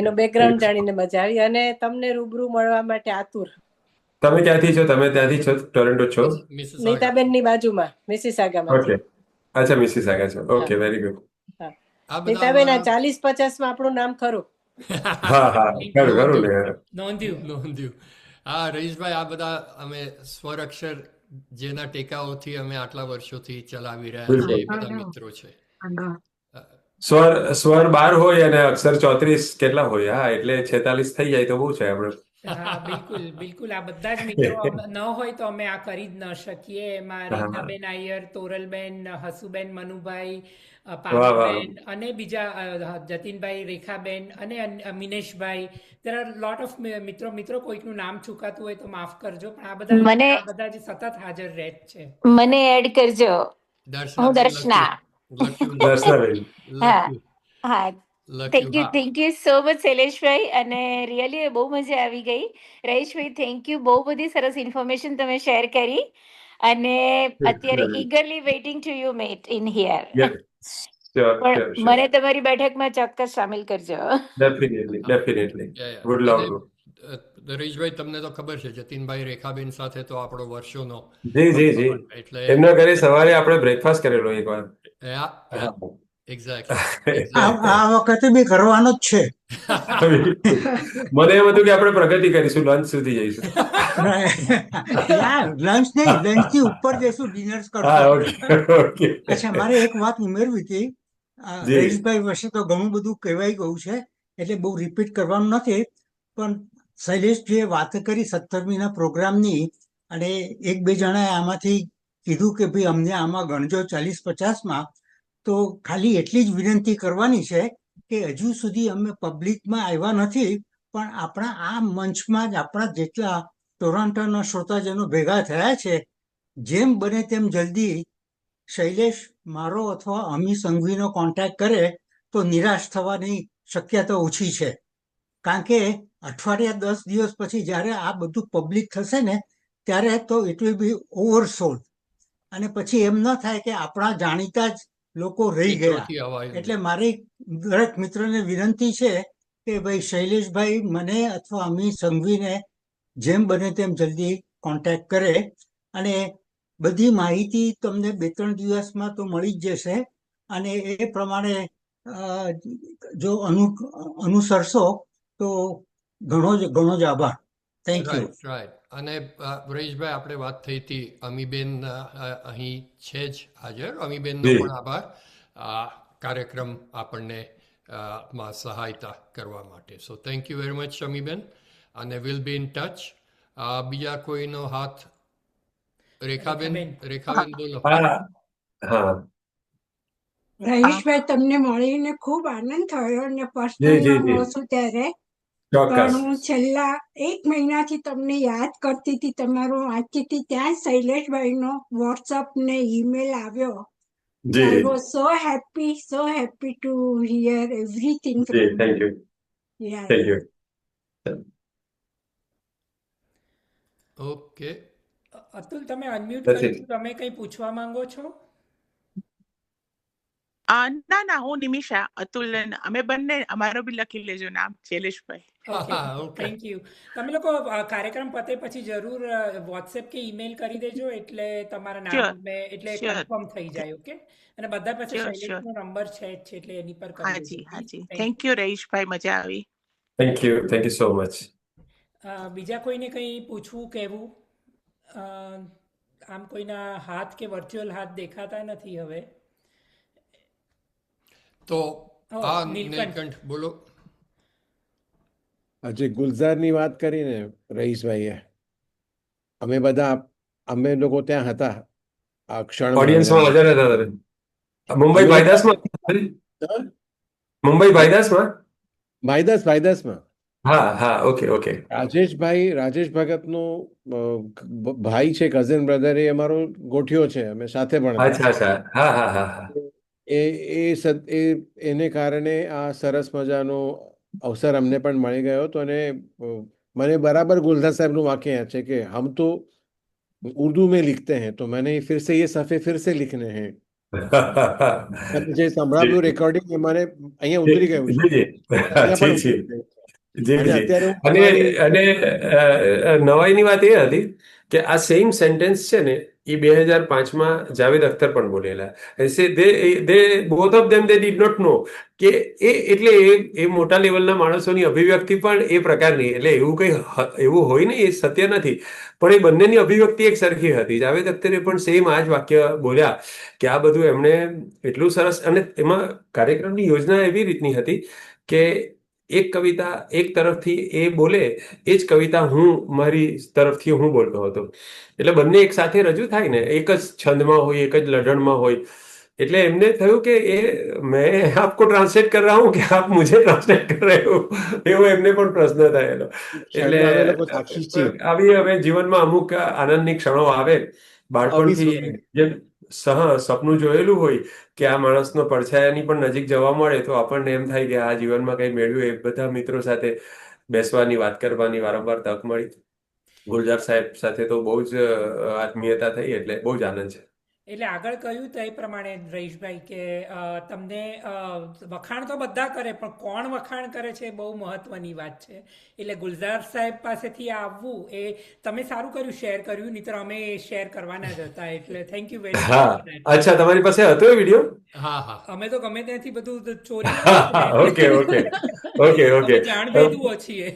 એનો બેકગ્રાઉન્ડ જાણીને મજા આવી, અને તમને રૂબરૂ મળવા માટે આતુર. તમે ક્યાંથી છો? તમે ત્યાંથી છો? ટોરેન્ટો છો? નીતાબેન ની બાજુમાં, મિસિસાગામાં. અચ્છા, મિસિસાગા છો. Okay, very good. નીતાબેન, આ 40-50 માં આપણું નામ ખરું. નોંધ્યું. હા રહીશભાઈ, આ બધા અમે સ્વર અક્ષર જેના ટેકાઓથી અમે આટલા વર્ષોથી ચલાવી રહ્યા છીએ, એ બધા મિત્રો છે. સ્વર 12 હોય અને અક્ષર 34 કેટલા હોય? હા, એટલે 46 થઈ જાય તો બહુ છે આપણે. હા, બિલકુલ બિલકુલ. આ બધા જ મિત્રો ન હોય તો અમે આ કરી જ ન શકીએ. એમાં હા રીતાબેન આયર, તોરલબેન, હસુબેન, મનુભાઈ, વાહ વાહ પારુબેન અને બીજા જતીનભાઈ, રેખાબેન અને મિનેશભાઈ. દેર આર લોટ ઓફ મિત્રો કોઈકનું નામ ચૂકાતું હોય તો માફ કરજો, પણ આ બધા જ સતત હાજર રહે જ છે. મને એડ કરજો. હું દર્શનાબેન દર્શના. લખ્યું દર્શનાબેન. હા હા લખ્યું હા. થેન્ક યુ સો મચ શૈલેષભાઈ, અને રિયલી બહુ મજા આવી ગઈ. રહીશભાઈ થેન્ક યુ, બહુ બધી સરસ ઇન્ફોર્મેશન તમે શેર કરી, અને અત્યારે eagerly waiting to you met in here. Sure પણ શ્યોર શ્યોર મને તમારી બેઠકમાં ચોક્કસ સામેલ કરજો. Definitely definitely would love to. હરીશભાઈ, તમને તો ખબર છે જતીનભાઈ, રેખાબેન સાથે તો આપણો વર્ષોનો જી જી જી, એટલે એમના ઘરે સવારે આપણે બ્રેકફાસ્ટ કરેલો એકવાર. એક્ઝેક્ટલી. આ વખતે બી કરવાનો જ છે. મને એમ હતું કે આપણે પ્રગતિ કરીશું, લંચ સુધી જઈશું. લંચ નહીં, લંચ થી ઉપર જઈશું, ડિનર હા, કરશું. ઓકે. અચ્છા, મારે એક વાત ઉમેરવી હતી. જી. રહીશભાઈ વર્ષે તો ઘણું બધું કહેવાઈ ગયું છે, એટલે બહુ રિપીટ કરવાનું નથી. પણ શૈલેષજીએ વાત કરી 17મીના પ્રોગ્રામની, અને એક બે જણાએ આમાંથી કીધું કે ભાઈ અમને આમાં ગણજો 40-50માં. તો ખાલી એટલી જ વિનંતી કરવાની છે કે હજુ સુધી અમે પબ્લિકમાં આવ્યા નથી, પણ આપણા આ મંચમાં જ આપણા જેટલા ટોરોન્ટોના શ્રોતાજનો ભેગા થયા છે, જેમ બને તેમ જલ્દી શૈલેષ મારો અથવા અમી સંઘવીનો કોન્ટેક્ટ કરે તો નિરાશ થવાની શક્યતા ઓછી છે. કારણ કે અઠવાડિયા 10 દિવસ પછી જ્યારે આ બધું પબ્લિક થશે ને, ત્યારે તો ઇટ વિલ બી ઓવરસોલ્ડ, અને પછી એમ ન થાય કે આપણા જાણીતા જ લોકો રહી ગયા. એટલે મારી દરેક મિત્રને વિનંતી છે કે ભાઈ શૈલેષભાઈ મને અથવા અમી સંઘવીને જેમ બને તેમ જલ્દી કોન્ટેક્ટ કરે, અને બધી માહિતી તમને 2-3 દિવસમાં તો મળી જ જશે, અને એ પ્રમાણે જો અનુસરશો તો ઘણો જ આભાર. Thank you. રાઈટ. અને હરીશભાઈ, આપણે વાત થઈ હતી, અમીબેન અહીં છે જ હાજર. અમીબેનનો પણ આભાર આ કાર્યક્રમ આપણને માં સહાયતા કરવા માટે. So thank you very much Amiben, અને વિલ બી ઇન ટચ. બીજા કોઈનો હાથ? રેખાબેન બોલો. રહીશભાઈ, તમને મળીને ખૂબ આનંદ થયો, અને પર્સનલ મળશું ત્યારે. પણ હું છેલ્લા 1 મહિનાથી તમને યાદ કરતી હતી, તમારું વાંચતી હતી, ત્યાં શૈલેષભાઈનો વોટ્સઅપ ને ઈમેલ આવ્યો. I was so happy to hear everything from you. Thank you. Yeah. Thank you. Okay. Atul, તમે અનમ્યુટ કર્યું, તમે કંઈ પૂછવા માંગો છો? ના, હું નિમિષા. અતુલ અમે બંને, અમારો બી લખી લેજો નામ, શૈલેષભાઈ. Thank you. તમે લોકો કાર્યક્રમ પતે પછી જરૂર વોટ્સએપ કે ઈમેલ કરી દેજો, એટલે તમારા નામ એટલે કન્ફર્મ થઈ જાય. ઓકે. અને બધા પાસે શૈલેષનો નંબર છે જ, એટલે એની પર કરી દેજો. હાજી. થેન્ક યુ રહીશભાઈ, મજા આવી. Thank you so much. બીજા કોઈને કંઈ પૂછવું, કહેવું? આમ કોઈના હાથ કે વર્ચ્યુઅલ હાથ દેખાતા નથી હવે. તો નીલકંઠ બોલો. આજે ગુલઝારની વાત કરીને રહીશભાઈએ, અમે લોકો ત્યાં હતા આ ક્ષણ. ઓડિયન્સમાં મજા લેતા હતા. મુંબઈ ભાઈદાસમાં. હા, ઓકે. રાજેશ ભગતનો ભાઈ છે, કઝિન બ્રધર, એ અમારો ગોઠિયો છે, અમે સાથે ભણતા. એને કારણે આ સરસ મજાનો અવસર અમને પણ મળી ગયો હતો, અને મને બરાબર ગુલઝાર સાહેબનું વાક્ય યાદ છે કે હમ તો ઉર્દू में लिखते हैं, तो मैंने फिर से ये सफ़े फिर से लिखने हैं. જે સંભળાવ્યું રેકોર્ડિંગ મને અહીંયા ઉતરી ગયું છે. અને નવાઈની વાત એ હતી કે આ સેમ સેન્ટેન્સ છે ને, એ 2005માં જાવેદ અખ્તર પણ બોલેલા. Both of them they did not know કે એટલે એ મોટા લેવલના માણસોની અભિવ્યક્તિ પણ એ પ્રકારની, એટલે એવું હોય ને, એ સત્ય નથી, પણ એ બંનેની અભિવ્યક્તિ એક સરખી હતી. જાવેદ અખ્તરે પણ સેમ આ જ વાક્ય બોલ્યા કે આ બધું એમણે એટલું સરસ. અને એમાં કાર્યક્રમની યોજના એવી રીતની હતી કે એક કવિતા એક તરફથી એ બોલે, એ જ કવિતા મારી તરફથી હું બોલતો હતો. એટલે બંને એક સાથે રજૂ થાય ને, એક જ છંદમાં હોય, એક જ લઢણમાં હોય. એટલે એમને થયું કે મેં આપકો ટ્રાન્સલેટ કર રહા હું કે આપ મુझे ટ્રાન્સલેટ કર રહે હો, એવો એમને પણ પ્રશ્ન થયેલો. એટલે આવી હવે જીવનમાં અમુક આનંદની ક્ષણો આવે, બાળપણથી જેમ સપનું જોયેલું હોય કે આ માણસનો પડછાયાની પણ નજીક જવા મળે, તો આપણને એમ થાય કે આ જીવનમાં કંઈ મેળવ્યું. એ બધા મિત્રો સાથે બેસવાની, વાત કરવાની વારંવાર તક મળી. ગુલજાર સાહેબ સાથે તો બહુ જ આત્મીયતા થઈ, એટલે બહુ જ આનંદ છે. એટલે આગળ કહ્યું તો એ પ્રમાણે રહીશભાઈ કે તમને વખાણ તો બધા કરે, પણ કોણ વખાણ કરે છે એ બહુ મહત્વની વાત છે. એટલે ગુલજાર સાહેબ પાસેથી આવવું એ તમે સારું કર્યું, શેર કર્યું, નહીંતર અમે શેર કરવાના જ હતા. એટલે થેન્ક યુ વેરી મચ. અચ્છા, તમારી પાસે હતો એ વિડીયો? હા હા, અમે તો ગમે ત્યાંથી બધું ચોરી ઓકે. જાણભેદુઓ છીએ.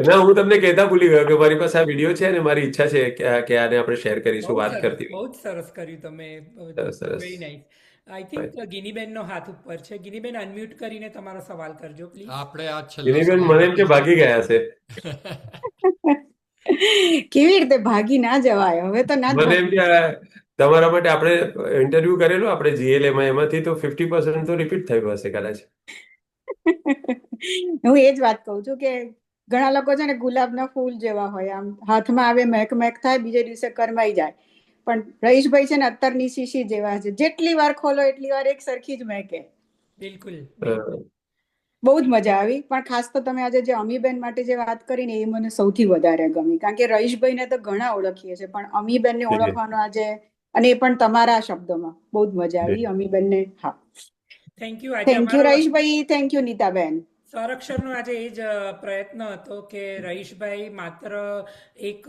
ના, હું તમને કહેતા ભૂલી ગયો કે મારી પાસે આ વિડીયો છે અને મારી ઈચ્છા છે કે આને આપણે શેર કરીશું, વાત કરતી. બહુ જ સરસ કર્યું તમે, વેરી નાઇસ. આઈ થિંક ગિનીબેનનો હાથ ઉપર છે. ગિનીબેન અનમ્યુટ કરીને તમારો સવાલ કરજો પ્લીઝ. આપણે આ ગિનીબેન મને એમ કે ભાગી ગયા છે. કેવી રીતે ભાગી ના જવાય? હવે તો ના મને એમ કે તમારા માટે આપણે ઇન્ટરવ્યુ કરેલું આપણે GLA-માં, એમાંથી તો 50% તો રિપીટ થયું હશે કદાચ. હું એ જ વાત કહું છું કે ઘણા લોકો છે ને ગુલાબના ફૂલ જેવા હોય, આમ હાથમાં આવે મહેક થાય, બીજે દિવસે કરમાઈ જાય. પણ રહીશભાઈ છે ને અત્તરની શીશી જેવા છે, જેટલી વાર ખોલો એટલી વાર એક સરખી જ મહેકે. બિલકુલ. બહુ જ મજા આવી. પણ ખાસ તો તમે આજે જે અમીબેન માટે જે વાત કરીને એ મને સૌથી વધારે ગમી, કારણ કે રહીશભાઈને તો ઘણા ઓળખીએ છીએ, પણ અમીબેનને ઓળખવાનો આજે, અને એ પણ તમારા શબ્દોમાં, બહુ જ મજા આવી અમીબેનને. હા, થેન્ક યુ. થેન્ક યુ રહીશભાઈ, થેન્ક યુ નીતાબેન. સ્વરક્ષરનો આજે એ જ પ્રયત્ન હતો કે રહીશભાઈ માત્ર એક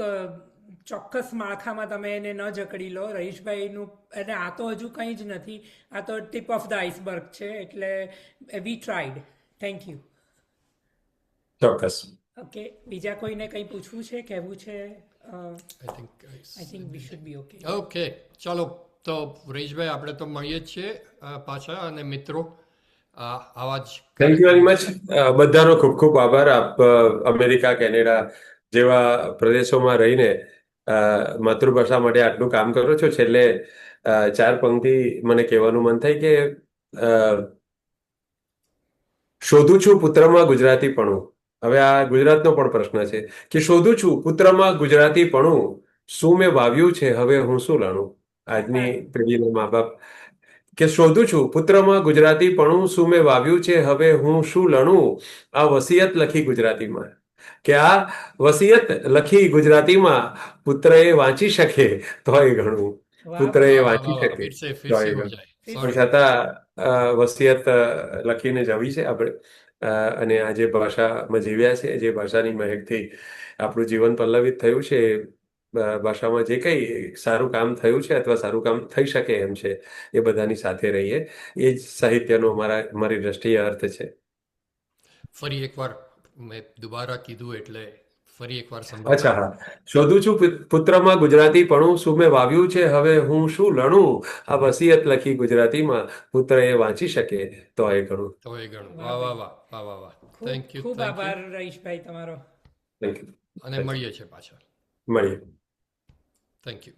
ચોક્કસ માળખામાં તમે એને ન જકડી લો. રહીશભાઈનું, અને આ તો હજુ કંઈ જ નથી, આ તો ટીપ ઓફ ધ આઈસબર્ગ છે. એટલે વી ટ્રાઈડ. Thank you. ચોક્કસ. ઓકે, બીજા કોઈને કંઈ પૂછવું છે, કહેવું છે? I think we should be okay. Okay, ચાલો તો રહીશભાઈ, આપણે તો મળીએ જ છીએ પાછા. અને મિત્રો, આવા જ થેન્ક યુ વેરી મચ. બધાનો ખૂબ ખૂબ આભાર. આપ અમેરિકા, કેનેડા જેવા પ્રદેશોમાં રહીને માતૃભાષા માટે આટલું કામ કરો છો. છેલ્લે 4 પંક્તિ મને કહેવાનું મન થાય કે શોધું છું પુત્રમાં ગુજરાતીપણું. હવે આ ગુજરાતનો પણ પ્રશ્ન છે કે શોધું છું પુત્રમાં ગુજરાતીપણું, શું મેં વાવ્યું છે હવે હું શું લણું. આજની પેઢીના મા બાપ કે શોધું છું પુત્રમાં ગુજરાતીપણું, શું મેં વાવ્યું છે હવે હું શું લણું. આ વસિયત લખી ગુજરાતીમાં, કે આ વસિયત લખી ગુજરાતીમાં, પુત્રએ વાંચી શકે તોય ઘણું. પુત્રએ વાંચી શકે તોય ઘણું. પણ છતાં વસિયત લખીને જવી છે આપણે. અને આ જે ભાષામાં જીવ્યા છે, જે ભાષાની મહેકથી આપણું જીવન પલ્લવિત થયું છે, ભાષામાં જે કંઈ સારું કામ થયું છે અથવા સારું કામ થઈ શકે એમ છે, એ બધાની સાથે રહીએ. એ જ સાહિત્યનો મારી દ્રષ્ટિએ અર્થ છે. ફરી એકવાર મેં દુબારા કીધું એટલે ફરી એકવાર અચ્છા, હા. શોધું છું પુત્રમાં ગુજરાતીપણું, શું મેં વાવ્યું છે હવે હું શું લણું. આ વસિયત લખી ગુજરાતીમાં, પુત્ર એ વાંચી શકે તો એ ઘણું. વાહ વાહ વાહ વાહ વાહ વાહ. Thank you. ખૂબ આભાર રહીશભાઈ તમારો. Thank you. અને મળીએ છીએ પાછા. મળીએ. Thank you.